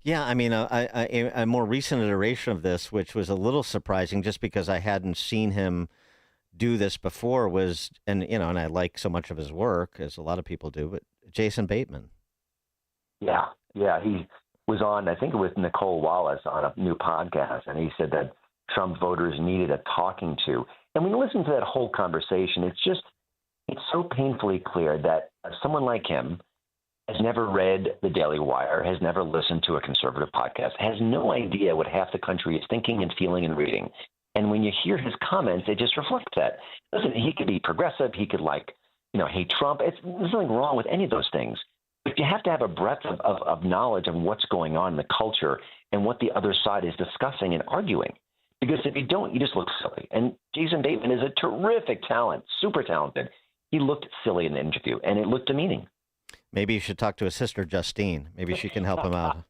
Yeah, I mean, a more recent iteration of this, which was a little surprising just because I hadn't seen him do this before, was, and I like so much of his work, as a lot of people do, but Jason Bateman. Yeah, he was on, I think it was Nicole Wallace on a new podcast, and he said that Trump voters needed a talking to. And when you listen to that whole conversation, it's so painfully clear that someone like him has never read The Daily Wire, has never listened to a conservative podcast, has no idea what half the country is thinking and feeling and reading. And when you hear his comments, it just reflects that. Listen, he could be progressive. He could hate Trump. There's nothing wrong with any of those things. But you have to have a breadth of knowledge of what's going on in the culture and what the other side is discussing and arguing. Because if you don't, you just look silly. And Jason Bateman is a terrific talent, super talented. He looked silly in the interview, and it looked demeaning. Maybe you should talk to his sister, Justine. Maybe she can help him out.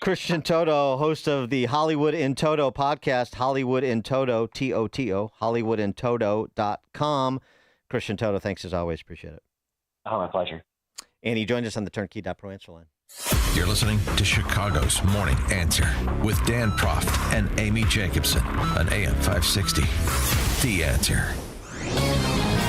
Christian Toto, host of the Hollywood in Toto podcast, Hollywood in Toto, Toto, HollywoodInToto.com. Christian Toto, thanks as always. Appreciate it. Oh, my pleasure. And he joined us on the Turnkey.pro answer line. You're listening to Chicago's Morning Answer with Dan Proft and Amy Jacobson on AM 560. The Answer.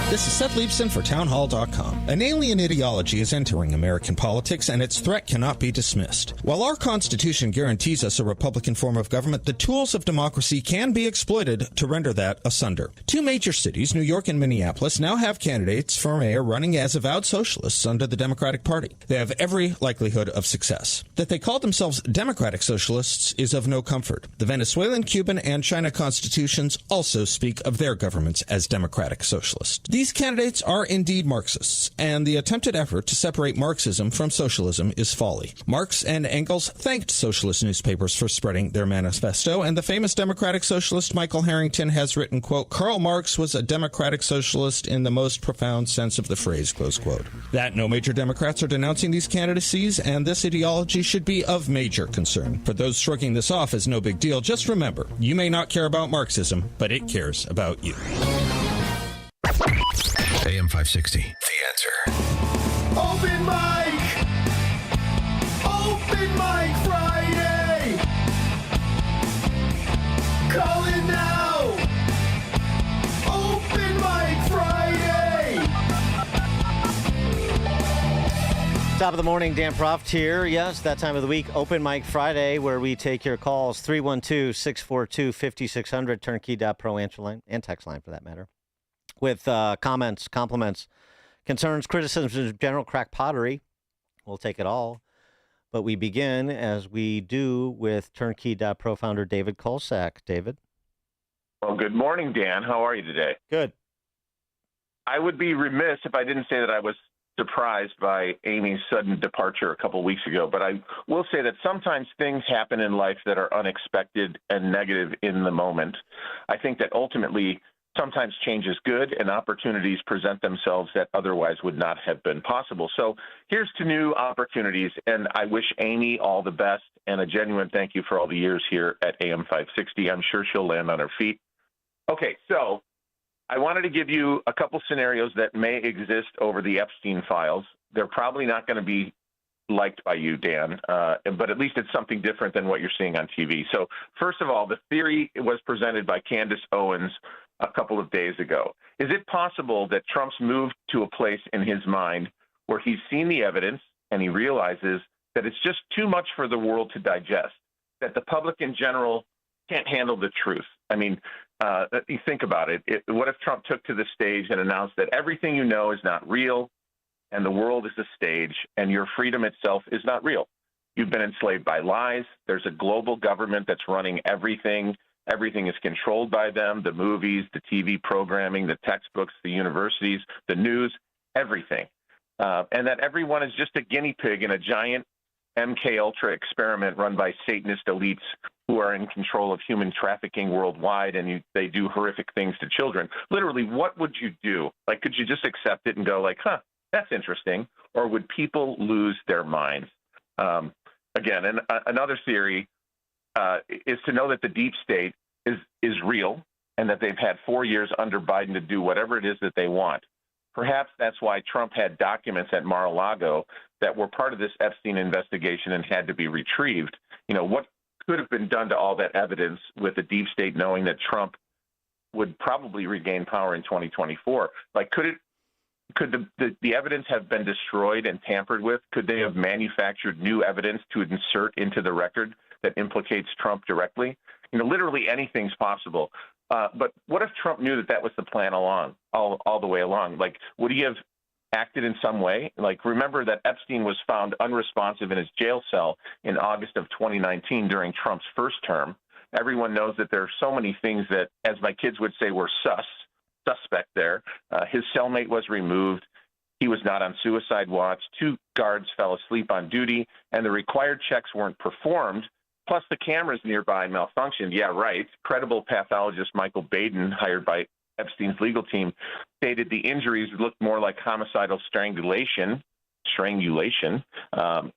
This is Seth Leibson for Townhall.com. An alien ideology is entering American politics, and its threat cannot be dismissed. While our Constitution guarantees us a Republican form of government, the tools of democracy can be exploited to render that asunder. Two major cities, New York and Minneapolis, now have candidates for mayor running as avowed socialists under the Democratic Party. They have every likelihood of success. That they call themselves Democratic Socialists is of no comfort. The Venezuelan, Cuban, and China constitutions also speak of their governments as Democratic Socialists. These candidates are indeed Marxists, and the attempted effort to separate Marxism from socialism is folly. Marx and Engels thanked socialist newspapers for spreading their manifesto, and the famous democratic socialist Michael Harrington has written, quote, Karl Marx was a democratic socialist in the most profound sense of the phrase, close quote. That no major Democrats are denouncing these candidacies, and this ideology should be of major concern. For those shrugging this off as no big deal, just remember, you may not care about Marxism, but it cares about you. AM 560. The Answer. Open mic! Open mic Friday! Call it now! Open mic Friday! Top of the morning, Dan Proft here. Yes, that time of the week, Open Mic Friday, where we take your calls. 312-642-5600, turnkey.pro answer line, and text line for that matter. With comments, compliments, concerns, criticisms of general crack pottery. We'll take it all. But we begin, as we do, with turnkey.pro founder David Kolsak. David? Well, good morning, Dan. How are you today? Good. I would be remiss if I didn't say that I was surprised by Amy's sudden departure a couple weeks ago. But I will say that sometimes things happen in life that are unexpected and negative in the moment. I think that ultimately sometimes change is good and opportunities present themselves that otherwise would not have been possible. So here's to new opportunities, and I wish Amy all the best and a genuine thank you for all the years here at AM 560. I'm sure she'll land on her feet. Okay, so I wanted to give you a couple scenarios that may exist over the Epstein files. They're probably not going to be liked by you, Dan, but at least it's something different than what you're seeing on TV. So first of all, the theory was presented by Candace Owens a couple of days ago. Is it possible that Trump's moved to a place in his mind where he's seen the evidence and he realizes that it's just too much for the world to digest, that the public in general can't handle the truth? I mean, you think about it. What if Trump took to the stage and announced that everything you know is not real and the world is a stage and your freedom itself is not real? You've been enslaved by lies. There's a global government that's running everything. Everything is controlled by them, the movies, the TV programming, the textbooks, the universities, the news, everything. And that everyone is just a guinea pig in a giant MK Ultra experiment run by Satanist elites who are in control of human trafficking worldwide, and they do horrific things to children. Literally, what would you do? Like, could you just accept it and go like, that's interesting? Or would people lose their minds? Again, and another theory is to know that the deep state is real and that they've had 4 years under Biden to do whatever it is that they want. Perhaps that's why Trump had documents at Mar-a-Lago that were part of this Epstein investigation and had to be retrieved. You know, what could have been done to all that evidence with the deep state knowing that Trump would probably regain power in 2024? Like, could the evidence have been destroyed and tampered with? Could they have manufactured new evidence to insert into the record that implicates Trump directly? You know, literally anything's possible. But what if Trump knew that was the plan all the way along? Like, would he have acted in some way? Like, remember that Epstein was found unresponsive in his jail cell in August of 2019 during Trump's first term. Everyone knows that there are so many things that, as my kids would say, were suspect there. His cellmate was removed. He was not on suicide watch. 2 guards fell asleep on duty, and the required checks weren't performed. Plus, the cameras nearby malfunctioned. Yeah, right. Credible pathologist Michael Baden, hired by Epstein's legal team, stated the injuries looked more like homicidal strangulation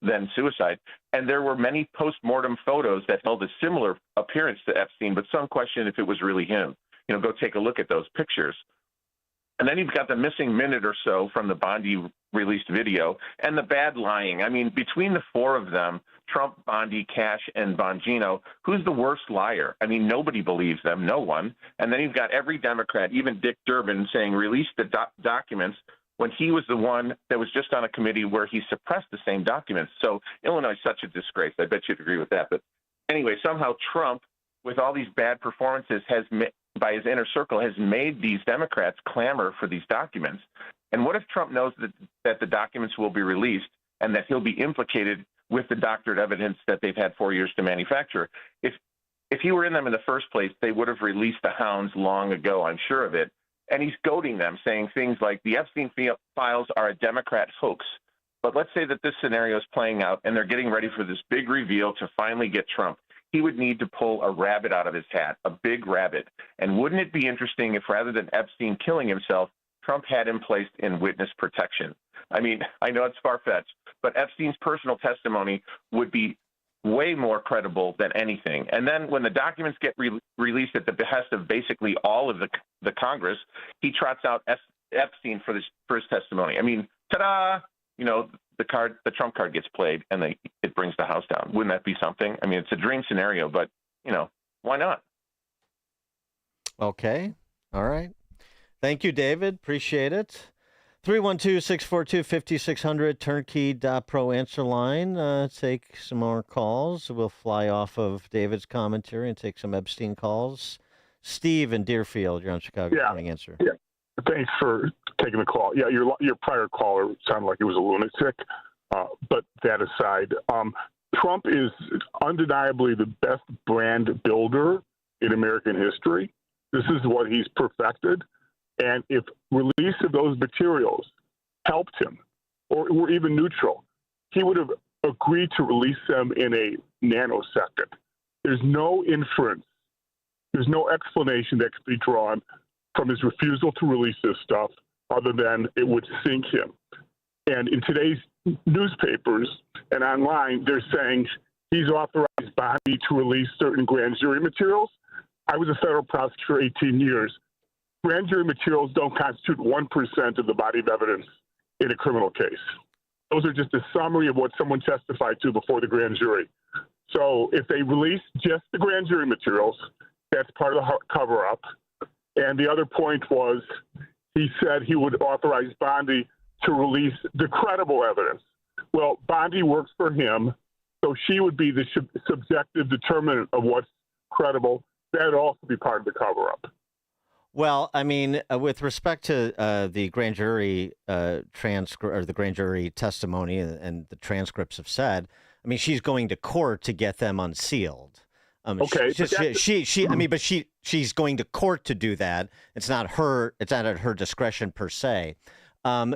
than suicide. And there were many post-mortem photos that held a similar appearance to Epstein, but some question if it was really him. You know, go take a look at those pictures. And then you've got the missing minute or so from the Bondi released video and the bad lying. I mean, between the 4 of them, Trump, Bondi, Cash, and Bongino, who's the worst liar? I mean, nobody believes them, no one. And then you've got every Democrat, even Dick Durbin, saying release the documents when he was the one that was just on a committee where he suppressed the same documents. So Illinois is such a disgrace. I bet you'd agree with that. But anyway, somehow Trump, with all these bad performances, by his inner circle, has made these Democrats clamor for these documents. And what if Trump knows that the documents will be released and that he'll be implicated with the doctored evidence that they've had 4 years to manufacture? If he were in them in the first place, they would have released the hounds long ago, I'm sure of it. and he's goading them, saying things like the Epstein files are a Democrat hoax. But let's say that this scenario is playing out and they're getting ready for this big reveal to finally get Trump. He would need to pull a rabbit out of his hat, a big rabbit. And wouldn't it be interesting if rather than Epstein killing himself, Trump had him placed in witness protection? I mean, I know it's far-fetched, but Epstein's personal testimony would be way more credible than anything. And then when the documents get released at the behest of basically all of the Congress, he trots out Epstein for his testimony. I mean, ta-da! You know, the Trump card gets played, and it brings the House down. Wouldn't that be something? I mean, it's a dream scenario, but, you know, why not? Okay. All right. Thank you, David. Appreciate it. 312-642-5600, turnkey.pro answer line. Take some more calls. We'll fly off of David's commentary and take some Epstein calls. Steve in Deerfield, you're on Chicago Morning Answer. Yeah. Thanks for taking the call. Yeah, your prior caller sounded like he was a lunatic. But that aside, Trump is undeniably the best brand builder in American history. This is what he's perfected. And if release of those materials helped him or were even neutral, he would have agreed to release them in a nanosecond. There's no inference. There's no explanation that could be drawn from his refusal to release this stuff other than it would sink him. And in today's newspapers and online, they're saying he's authorized Bondi to release certain grand jury materials. I was a federal prosecutor for 18 years. Grand jury materials don't constitute 1% of the body of evidence in a criminal case. Those are just a summary of what someone testified to before the grand jury. So if they release just the grand jury materials, that's part of the cover-up. And the other point was he said he would authorize Bondi to release the credible evidence. Well, Bondi works for him, so she would be the subjective determinant of what's credible. That would also be part of the cover-up. Well, I mean, with respect to the grand jury or the grand jury testimony and the transcripts have said, I mean, she's going to court to get them unsealed. Okay, she's going to court to do that. It's not at her discretion per se.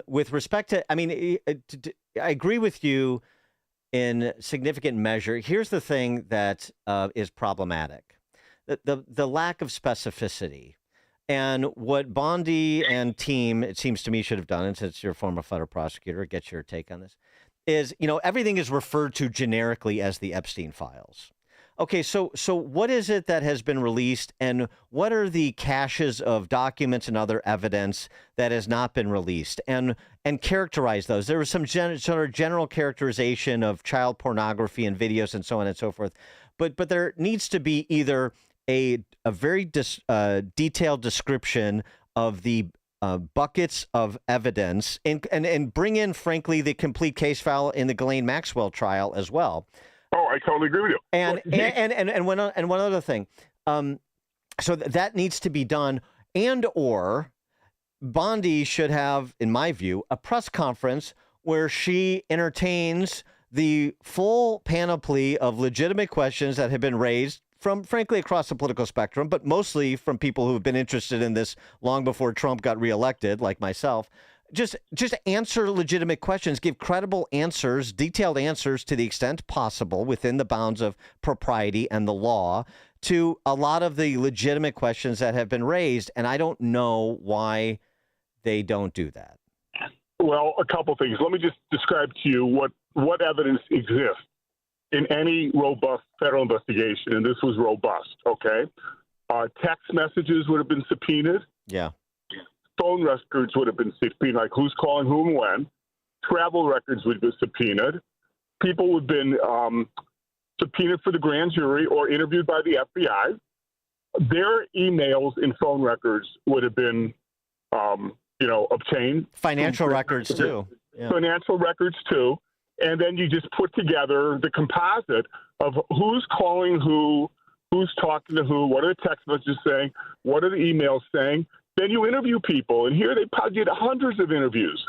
With respect to, I mean, I agree with you in significant measure. Here's the thing that is problematic: the lack of specificity. And what Bondi and team, it seems to me, should have done, and since you're a former federal prosecutor, get your take on this, is, you know, everything is referred to generically as the Epstein files. Okay, so what is it that has been released, and what are the caches of documents and other evidence that has not been released, and characterize those? There was some sort of general characterization of child pornography and videos and so on and so forth, but there needs to be either a very detailed description of the buckets of evidence, and bring in, frankly, the complete case file in the Ghislaine Maxwell trial as well. Oh, I totally agree with you. And one other thing, so that needs to be done, or Bondi should have, in my view, a press conference where she entertains the full panoply of legitimate questions that have been raised from, frankly, across the political spectrum, but mostly from people who have been interested in this long before Trump got reelected, like myself. Just answer legitimate questions, give credible answers, detailed answers to the extent possible within the bounds of propriety and the law to a lot of the legitimate questions that have been raised. And I don't know why they don't do that. Well, a couple things. Let me just describe to you what evidence exists in any robust federal investigation, and this was robust, okay? Text messages would have been subpoenaed. Yeah. Phone records would have been subpoenaed, like who's calling whom when. Travel records would have been subpoenaed. People would have been subpoenaed for the grand jury or interviewed by the FBI. Their emails and phone records would have been, obtained. Financial records, too. Yeah. Financial records, too. And then you just put together the composite of who's calling who, who's talking to who, what are the text messages saying, what are the emails saying. Then you interview people, and here they probably did hundreds of interviews.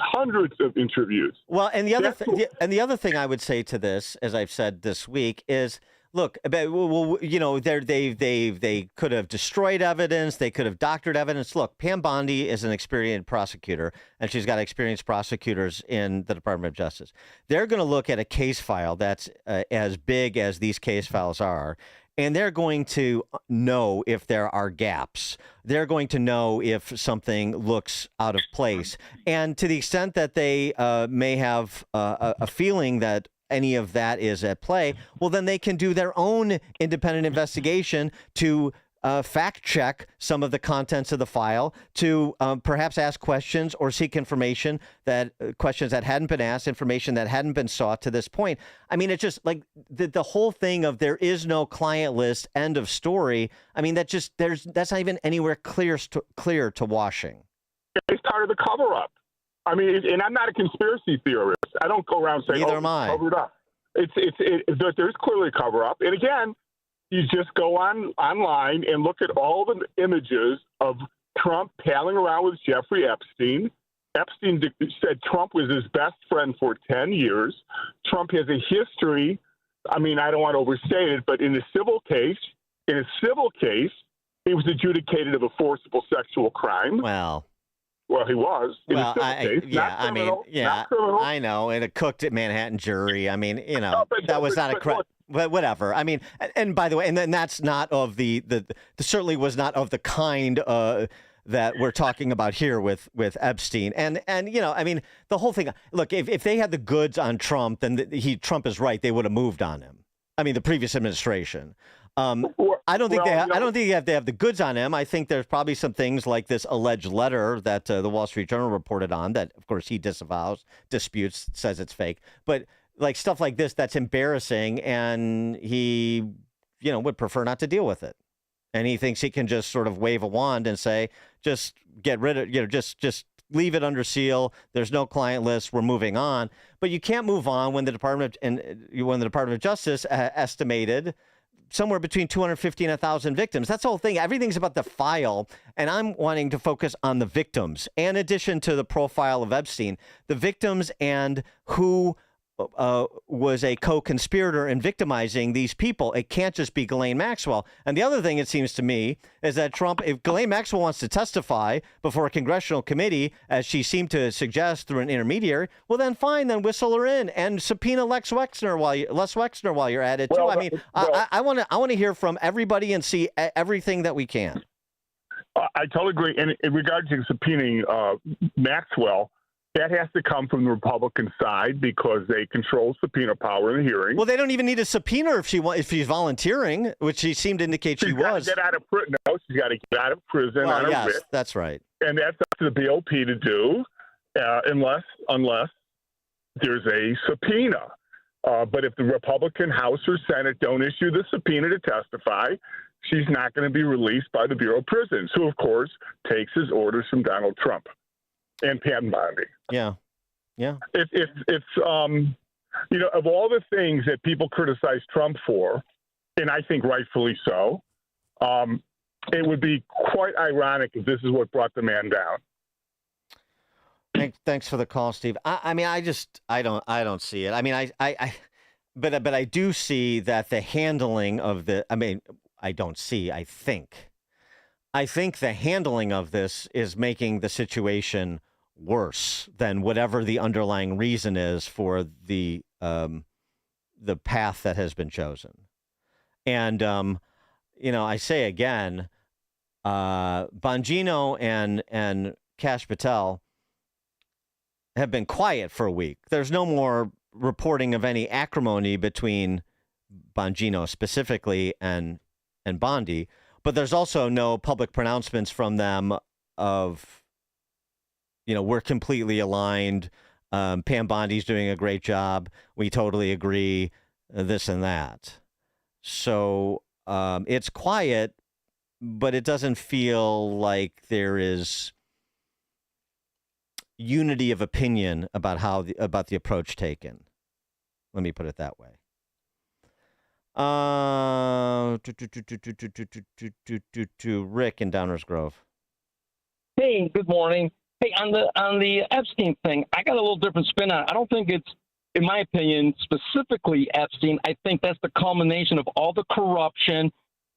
Well, and the other thing I would say to this, as I've said this week, is Look, well, you know, they could have destroyed evidence. They could have doctored evidence. Look, Pam Bondi is an experienced prosecutor, and she's got experienced prosecutors in the Department of Justice. They're going to look at a case file that's as big as these case files are, and they're going to know if there are gaps. They're going to know if something looks out of place. And to the extent that they may have a feeling that any of that is at play, well, then they can do their own independent investigation to fact check some of the contents of the file, to perhaps ask questions or seek information that questions that hadn't been asked, information that hadn't been sought to this point. I mean, it's just like the whole thing of there is no client list, end of story. I mean, that's not even anywhere clear to washing. It's part of the cover up. I mean, and I'm not a conspiracy theorist. I don't go around saying, Neither am I. Covered up. There's clearly a cover up. And again, you just go online and look at all the images of Trump palling around with Jeffrey Epstein. Epstein said Trump was his best friend for 10 years. Trump has a history. I mean, I don't want to overstate it, but in a civil case, he was adjudicated of a forcible sexual crime. Well, he was. Well, I know, in a cooked at Manhattan jury. I mean, you know, that was not a crime. But whatever. I mean, and by the way, and then that's not of the certainly was not of the kind that we're talking about here with Epstein. And you know, I mean, the whole thing. Look, if they had the goods on Trump, then Trump is right. They would have moved on him. I mean, the previous administration. I don't think they have the goods on him. I think there's probably some things like this alleged letter that the Wall Street Journal reported on that, of course, he disavows, disputes, says it's fake. But like stuff like this, that's embarrassing, and he, you know, would prefer not to deal with it. And he thinks he can just sort of wave a wand and say, just get rid of, you know, just leave it under seal. There's no client list. We're moving on. But you can't move on when the Department of Justice estimated somewhere between 250 and 1,000 victims. That's the whole thing. Everything's about the file, and I'm wanting to focus on the victims. In addition to the profile of Epstein, the victims and who was a co-conspirator in victimizing these people. It can't just be Ghislaine Maxwell. And the other thing, it seems to me, is that Trump, if Ghislaine Maxwell wants to testify before a congressional committee, as she seemed to suggest through an intermediary, well, then fine, then whistle her in and subpoena Les Wexner while you're at it too. I mean, I want to hear from everybody and see everything that we can. I totally agree. And in regards to subpoenaing Maxwell, that has to come from the Republican side because they control subpoena power in the hearing. Well, they don't even need a subpoena if she's volunteering, which she seemed to indicate she was. She's got to get out of prison on a writ. That's right. And that's up to the BOP to do, unless there's a subpoena. But if the Republican House or Senate don't issue the subpoena to testify, she's not going to be released by the Bureau of Prisons, who, of course, takes his orders from Donald Trump. And Pam Bondi. Yeah. It's you know, of all the things that people criticize Trump for, and I think rightfully so, it would be quite ironic if this is what brought the man down. Thanks for the call, Steve. I mean, I don't see it. I mean, but I do see that the handling of I think the handling of this is making the situation worse than whatever the underlying reason is for the path that has been chosen. And, you know, I say again, Bongino and Kash Patel have been quiet for a week. There's no more reporting of any acrimony between Bongino specifically and Bondi. But there's also no public pronouncements from them of, you know, we're completely aligned. Pam Bondi's doing a great job. We totally agree, this and that. So it's quiet, but it doesn't feel like there is unity of opinion about about the approach taken. Let me put it that way. Rick in Downers Grove. Hey, good morning. Hey, on the Epstein thing, I got a little different spin on it. I don't think it's in my opinion, specifically Epstein, I think that's the culmination of all the corruption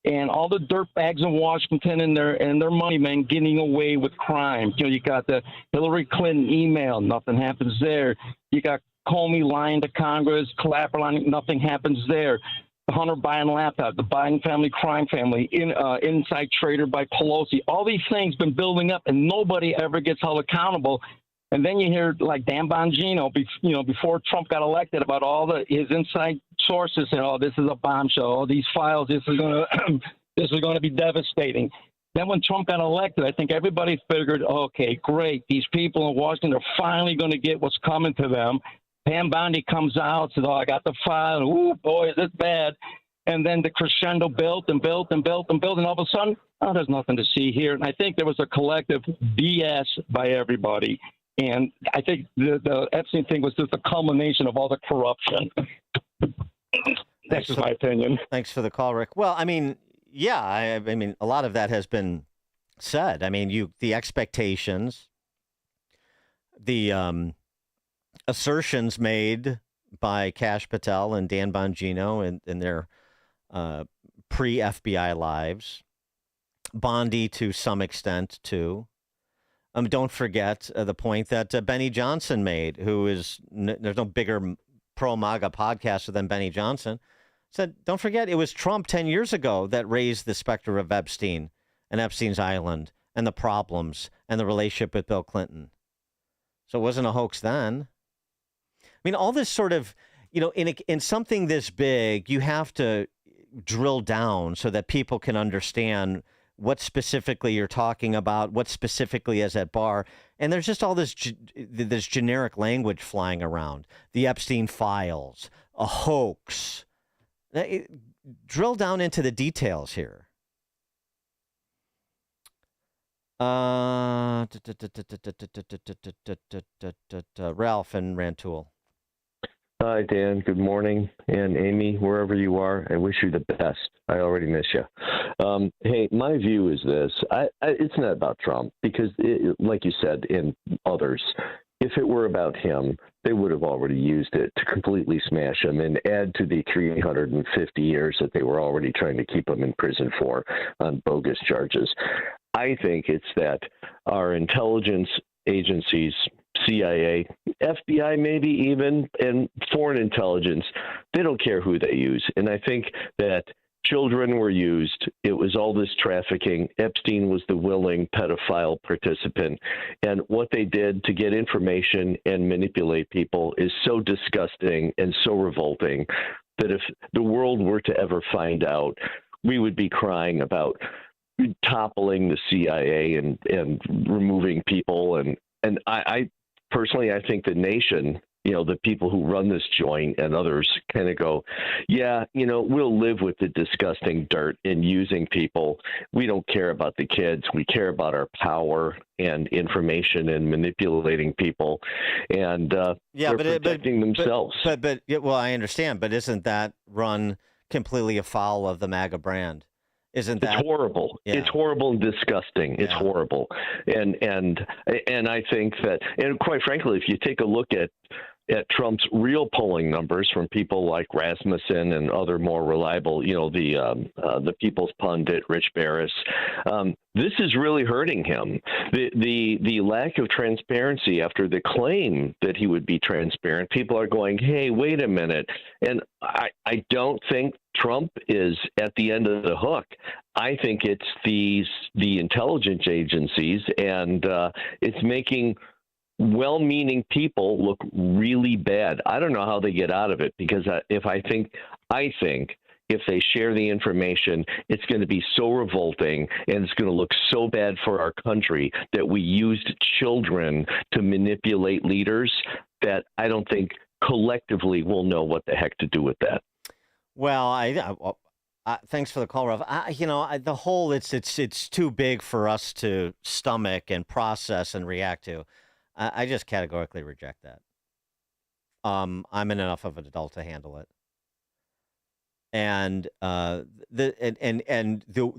and all the dirtbags in Washington and their money men getting away with crime. You got the Hillary Clinton email, nothing happens there. You got Comey lying to Congress, Clapper lying, nothing happens there. The Hunter Biden laptop, the Biden family crime family, inside trader by Pelosi. All these things been building up, and nobody ever gets held accountable. And then you hear like Dan Bongino, before Trump got elected, about all his inside sources and this is a bombshell. All these files, this is going to be devastating. Then when Trump got elected, I think everybody figured, okay, great, these people in Washington are finally going to get what's coming to them. Pam Bondi comes out, says, I got the file. Ooh, boy, is this bad. And then the crescendo built and built and built and built, and all of a sudden, there's nothing to see here. And I think there was a collective BS by everybody. And I think the Epstein thing was just a culmination of all the corruption. That's just my opinion. Thanks for the call, Rick. Well, I mean, yeah, I mean, a lot of that has been said. I mean, the expectations, the assertions made by Kash Patel and Dan Bongino in their pre-FBI lives, Bondi to some extent too. Don't forget the point that Benny Johnson made, who is there's no bigger pro-MAGA podcaster than Benny Johnson, said, don't forget, it was Trump 10 years ago that raised the specter of Epstein and Epstein's Island and the problems and the relationship with Bill Clinton. So it wasn't a hoax then. I mean, all this sort of, in something this big, you have to drill down so that people can understand what specifically you're talking about, what specifically is at bar. And there's just all this generic language flying around. The Epstein files, a hoax. Drill down into the details here. Ralph and Rantoul. Hi, Dan. Good morning. And Amy, wherever you are, I wish you the best. I already miss you. Hey, my view is this. It's not about Trump because, like you said, in others, if it were about him, they would have already used it to completely smash him and add to the 350 years that they were already trying to keep him in prison for on bogus charges. I think it's that our intelligence agencies, CIA, FBI maybe even, and foreign intelligence, they don't care who they use. And I think that children were used. It was all this trafficking. Epstein was the willing pedophile participant. And what they did to get information and manipulate people is so disgusting and so revolting that if the world were to ever find out, we would be crying about toppling the CIA and removing people. And I personally, I think the nation, the people who run this joint and others kind of go, yeah, we'll live with the disgusting dirt in using people. We don't care about the kids. We care about our power and information and manipulating people. And they're protecting themselves. But well, I understand. But isn't that run completely afoul of the MAGA brand? Isn't that? It's horrible. Yeah. It's horrible and disgusting. It's horrible. And I think that, and quite frankly, if you take a look at Trump's real polling numbers from people like Rasmussen and other more reliable, the People's Pundit, Rich Barris, this is really hurting him. The lack of transparency after the claim that he would be transparent, people are going, hey, wait a minute. And I don't think Trump is at the end of the hook. I think it's the intelligence agencies, and it's making well-meaning people look really bad. I don't know how they get out of it, because I think if they share the information, it's going to be so revolting and it's going to look so bad for our country that we used children to manipulate leaders that I don't think collectively we'll know what the heck to do with that. Well, thanks for the call, Ralph. The whole it's too big for us to stomach and process and react to. I just categorically reject that. I'm enough of an adult to handle it. And the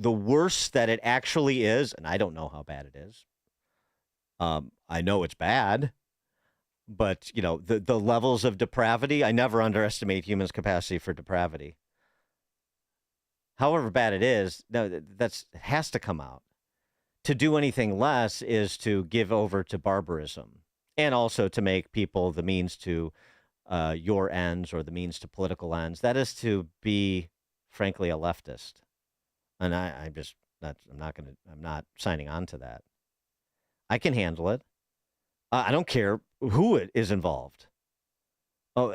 worse that it actually is, and I don't know how bad it is. I know it's bad, But, you know, the levels of depravity, I never underestimate humans' capacity for depravity. However bad it is, it has to come out. To do anything less is to give over to barbarism, and also to make people the means to your ends or the means to political ends. That is to be, frankly, a leftist. And I'm not signing on to that. I can handle it. I don't care who it is involved.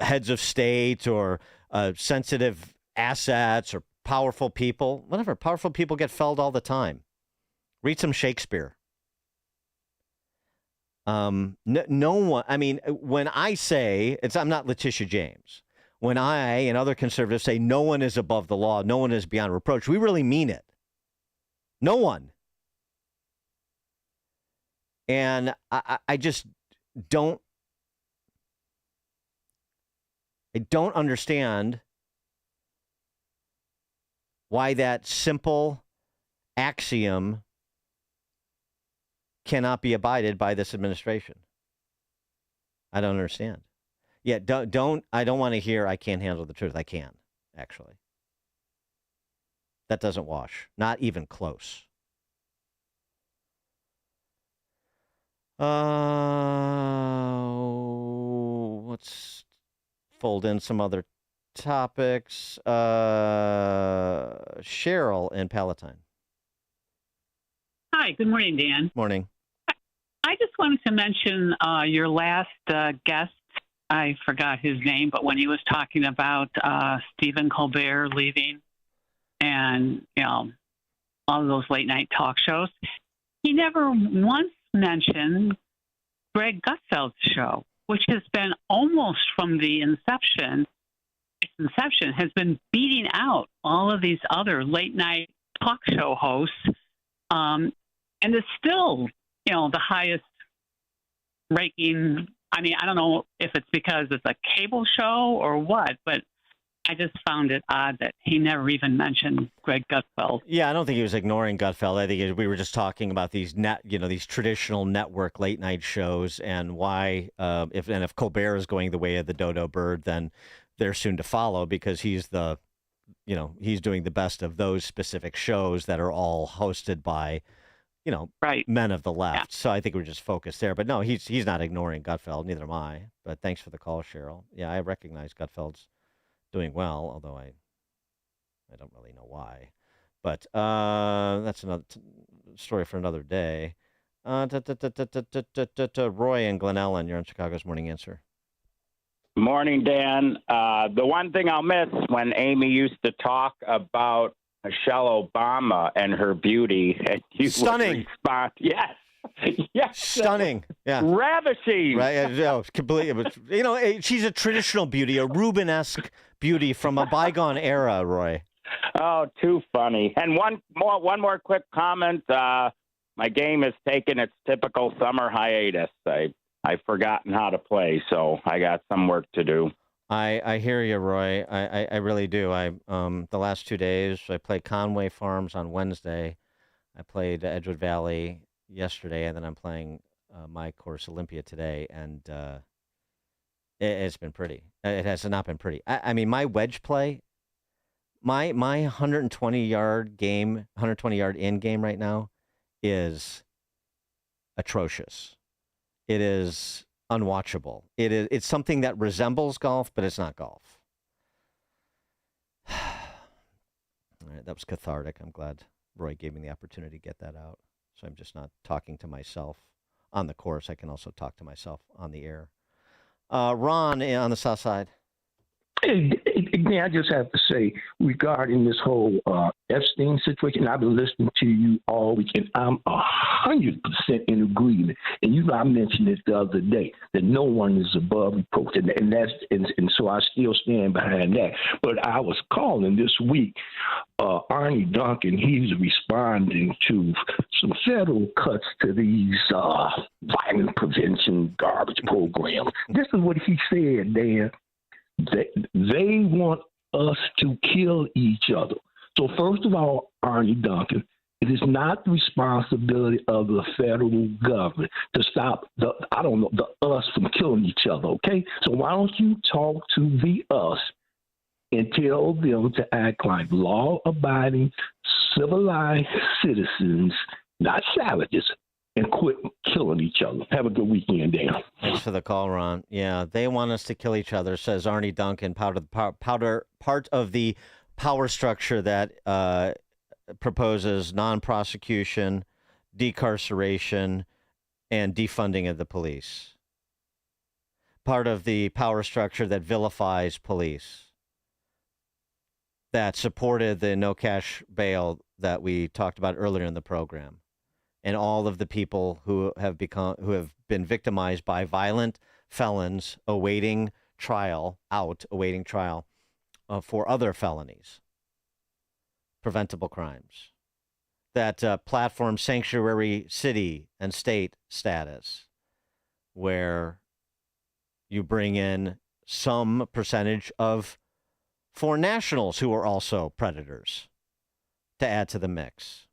Heads of state or sensitive assets or powerful people, whatever. Powerful people get felled all the time. Read some Shakespeare. No one, I mean, when I say, I'm not Letitia James. When I and other conservatives say no one is above the law, no one is beyond reproach, we really mean it. No one. And I just don't understand why that simple axiom cannot be abided by this administration. I don't understand. Yeah, I don't want to hear I can't handle the truth. I can, actually. That doesn't wash. Not even close. Let's fold in some other topics. Cheryl in Palatine. Hi, good morning, Dan. Morning. I just wanted to mention your last guest. I forgot his name, but when he was talking about Stephen Colbert leaving and, you know, all of those late night talk shows, he never once mentioned Greg Gutfeld's show, which has been almost from the inception, has been beating out all of these other late night talk show hosts. And it's still, you know, the highest ranking. I mean, I don't know if it's because it's a cable show or what, but I just found it odd that he never even mentioned Greg Gutfeld. Yeah, I don't think he was ignoring Gutfeld. I think we were just talking about these these traditional network late night shows and why, if Colbert is going the way of the dodo bird, then they're soon to follow because he's he's doing the best of those specific shows that are all hosted by, men of the left. Yeah. So I think we're just focused there. But no, he's not ignoring Gutfeld. Neither am I. But thanks for the call, Cheryl. Yeah, I recognize Gutfeld's doing well, although I don't really know why. But that's another story for another day. Roy and Glen Ellen, you're on Chicago's Morning Answer. Morning, Dan. The one thing I'll miss when Amy used to talk about Michelle Obama and her beauty, and you stunning. Respond, yes. Yes. Stunning. Yeah. Ravishing. Right. Completely. She's a traditional beauty, a Rubenesque beauty from a bygone era, Roy. Oh, too funny. And one more quick comment. My game has taken its typical summer hiatus. I've forgotten how to play, so I got some work to do. I hear you, Roy. I really do. The last 2 days, I played Conway Farms on Wednesday. I played Edgewood Valley yesterday, and then I'm playing my course Olympia today, and it's been pretty. It has not been pretty. I mean, my wedge play, my 120-yard game, 120-yard in game right now is atrocious. It is unwatchable. It's something that resembles golf, but it's not golf. All right, that was cathartic. I'm glad Roy gave me the opportunity to get that out. So I'm just not talking to myself on the course. I can also talk to myself on the air. Ron on the south side. Hey, I just have to say, regarding this whole Epstein situation, I've been listening to you all weekend. I'm 100% in agreement. And I mentioned it the other day, that no one is above reproach. And so I still stand behind that. But I was calling this week, Arnie Duncan, he's responding to some federal cuts to these violence prevention garbage programs. This is what he said, Dan. They want us to kill each other. So first of all, Arnie Duncan, It is not the responsibility of the federal government to stop us from killing each other, okay? So why don't you talk to the us and tell them to act like law-abiding, civilized citizens, not savages, and quit killing each other. Have a good weekend, Dan. Thanks for the call, Ron. Yeah, they want us to kill each other, says Arnie Duncan, part of the power structure that proposes non-prosecution, decarceration, and defunding of the police. Part of the power structure that vilifies police, that supported the no cash bail that we talked about earlier in the program, and all of the people who have been victimized by violent felons awaiting trial for other felonies, preventable crimes, that platform sanctuary city and state status, where you bring in some percentage of foreign nationals who are also predators to add to the mix.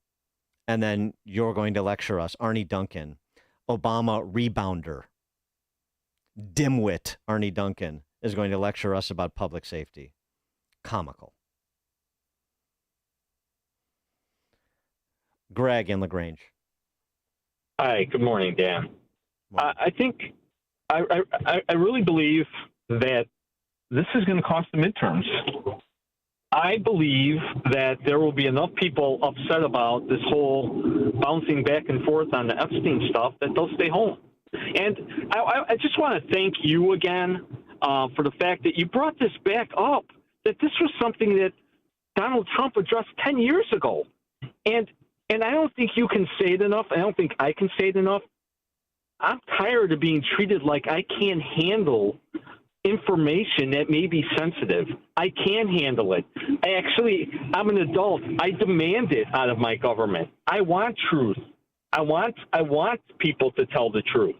And then you're going to lecture us, Arnie Duncan, Obama rebounder, dimwit Arnie Duncan is going to lecture us about public safety. Comical. Greg in LaGrange. Hi, good morning, Dan. I think I really believe that this is going to cost the midterms. I believe that there will be enough people upset about this whole bouncing back and forth on the Epstein stuff that they'll stay home. And I just want to thank you again for the fact that you brought this back up, that this was something that Donald Trump addressed 10 years ago. And I don't think you can say it enough. I don't think I can say it enough. I'm tired of being treated like I can't handle information that may be sensitive. I can handle it. I'm an adult. I demand it out of my government. I want truth. I want people to tell the truth.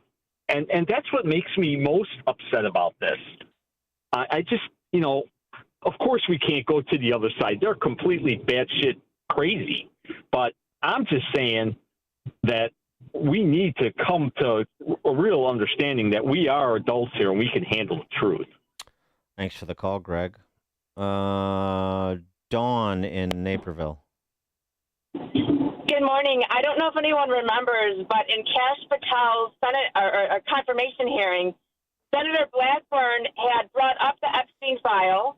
And that's what makes me most upset about this. I just, of course we can't go to the other side. They're completely batshit crazy. But I'm just saying that we need to come to a real understanding that we are adults here and we can handle the truth. Thanks for the call, Greg. Dawn in Naperville. Good morning. I don't know if anyone remembers, but in Kash Patel's Senate or confirmation hearing, Senator Blackburn had brought up the Epstein file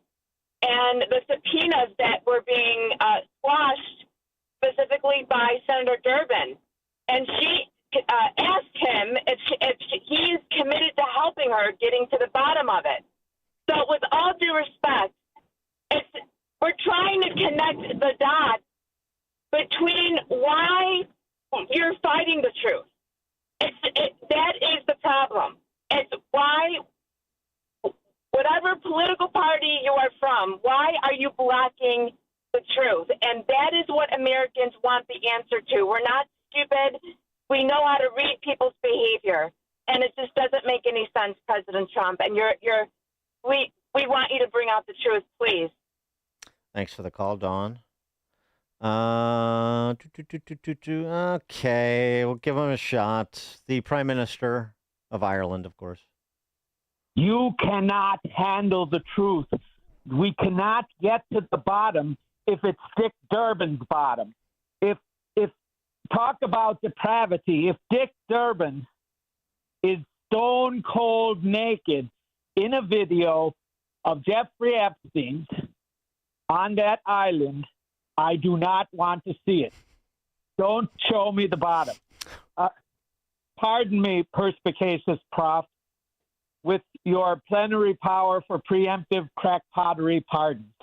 and the subpoenas that were being squashed specifically by Senator Durbin. And she asked him if he's committed to helping her getting to the bottom of it. So with all due respect, we're trying to connect the dots between why you're fighting the truth. That is the problem. It's why, whatever political party you are from, why are you blocking the truth? And that is what Americans want the answer to. We're not stupid. We know how to read people's behavior, and it just doesn't make any sense, President Trump. And we want you to bring out the truth, please. Thanks for the call, Dawn. Okay, we'll give him a shot. The Prime Minister of Ireland, of course. You cannot handle the truth. We cannot get to the bottom if it's Dick Durbin's bottom. If talk about depravity, if Dick Durbin is stone cold naked in a video of Jeffrey Epstein on that island, I do not want to see it. Don't show me the bottom. Pardon me, perspicacious prof, with your plenary power for preemptive crackpottery pardons.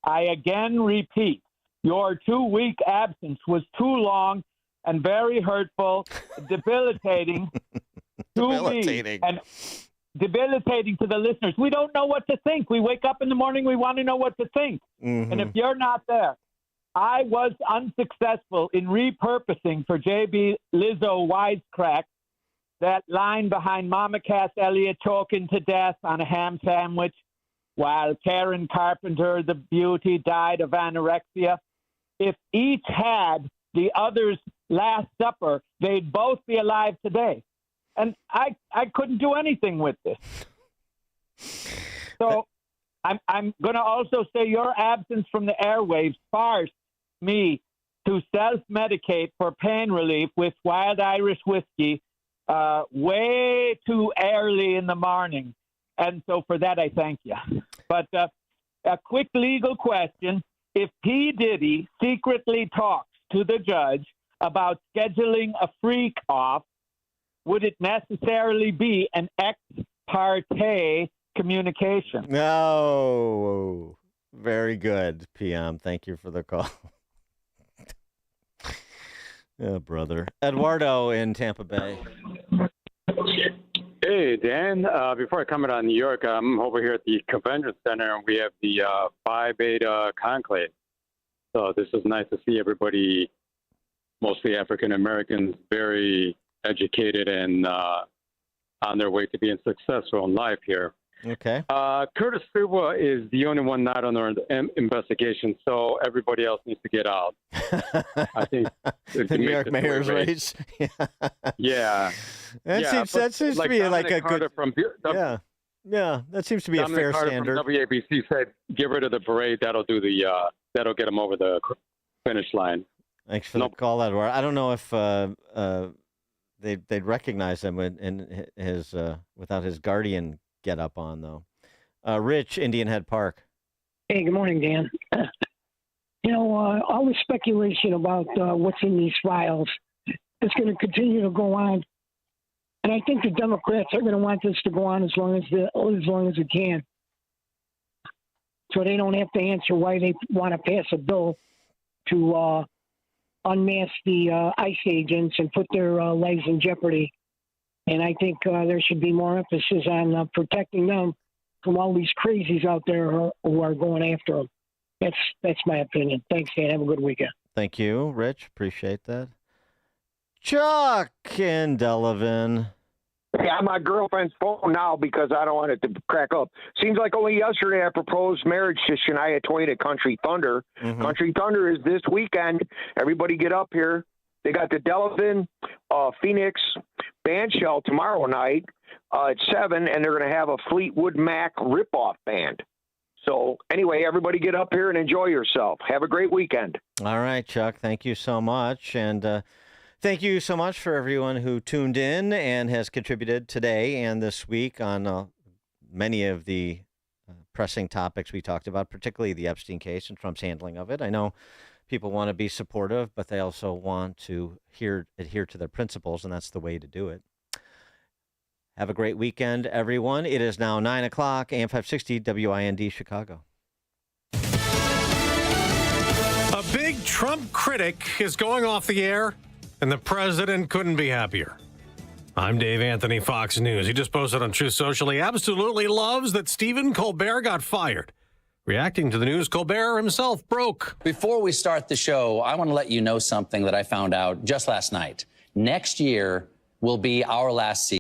I again repeat, your 2-week absence was too long and very hurtful, debilitating to me and debilitating to the listeners. We don't know what to think. We wake up in the morning, we want to know what to think. Mm-hmm. And if you're not there, I was unsuccessful in repurposing for JB Lizzo wisecrack that line behind Mama Cass Elliott choking to death on a ham sandwich while Karen Carpenter, the beauty, died of anorexia. if each had the other's Last Supper, they'd both be alive today. And I couldn't do anything with this. So I'm going to also say your absence from the airwaves forced me to self-medicate for pain relief with Wild Irish whiskey way too early in the morning. And so for that, I thank you. But a quick legal question. If P. Diddy secretly talks to the judge about scheduling a freak off, would it necessarily be an ex parte communication? No. Very good, PM. Thank you for the call. Oh, brother. Eduardo in Tampa Bay. Hey, Dan. Before I comment on New York, I'm over here at the Convention Center, and we have the Phi Beta Conclave. So this is nice to see everybody, mostly African Americans, very educated and on their way to being successful in life here. Okay. Curtis Silva is the only one not under investigation, so everybody else needs to get out. I think the New York mayor's race. Yeah. That seems to be like a good. Yeah, that seems to be Dominic a fair Carter standard. From WABC said, "Get rid of the parade. That'll do that'll get them over the finish line." Thanks for the call, Eduardo. I don't know if they'd recognize him in his without his Guardian get up on though. Rich, Indian Head Park. Hey, good morning, Dan. All the speculation about what's in these files is going to continue to go on, and I think the Democrats are going to want this to go on as long as it can, so they don't have to answer why they want to pass a bill to unmask the ICE agents and put their lives in jeopardy. And I think there should be more emphasis on protecting them from all these crazies out there who are going after them. That's my opinion. Thanks, Dan. Have a good weekend. Thank you, Rich. Appreciate that. Chuck in Delavan. Hey, I'm on my girlfriend's phone now because I don't want it to crack up. Seems like only yesterday I proposed marriage to Shania Twain at Country Thunder. Mm-hmm. Country Thunder is this weekend. Everybody get up here. They got the Delavan, Phoenix band shell tomorrow night at 7, and they're going to have a Fleetwood Mac ripoff band. So anyway, everybody get up here and enjoy yourself. Have a great weekend. All right, Chuck. Thank you so much. And thank you so much for everyone who tuned in and has contributed today and this week on many of the pressing topics we talked about, particularly the Epstein case and Trump's handling of it. I know people want to be supportive, but they also want to adhere to their principles, and that's the way to do it. Have a great weekend, everyone. It is now 9 o'clock, AM 560, WIND, Chicago. A big Trump critic is going off the air, and the president couldn't be happier. I'm Dave Anthony, Fox News. He just posted on Truth Social he absolutely loves that Stephen Colbert got fired. Reacting to the news, Colbert himself broke. Before we start the show, I want to let you know something that I found out just last night. Next year will be our last season.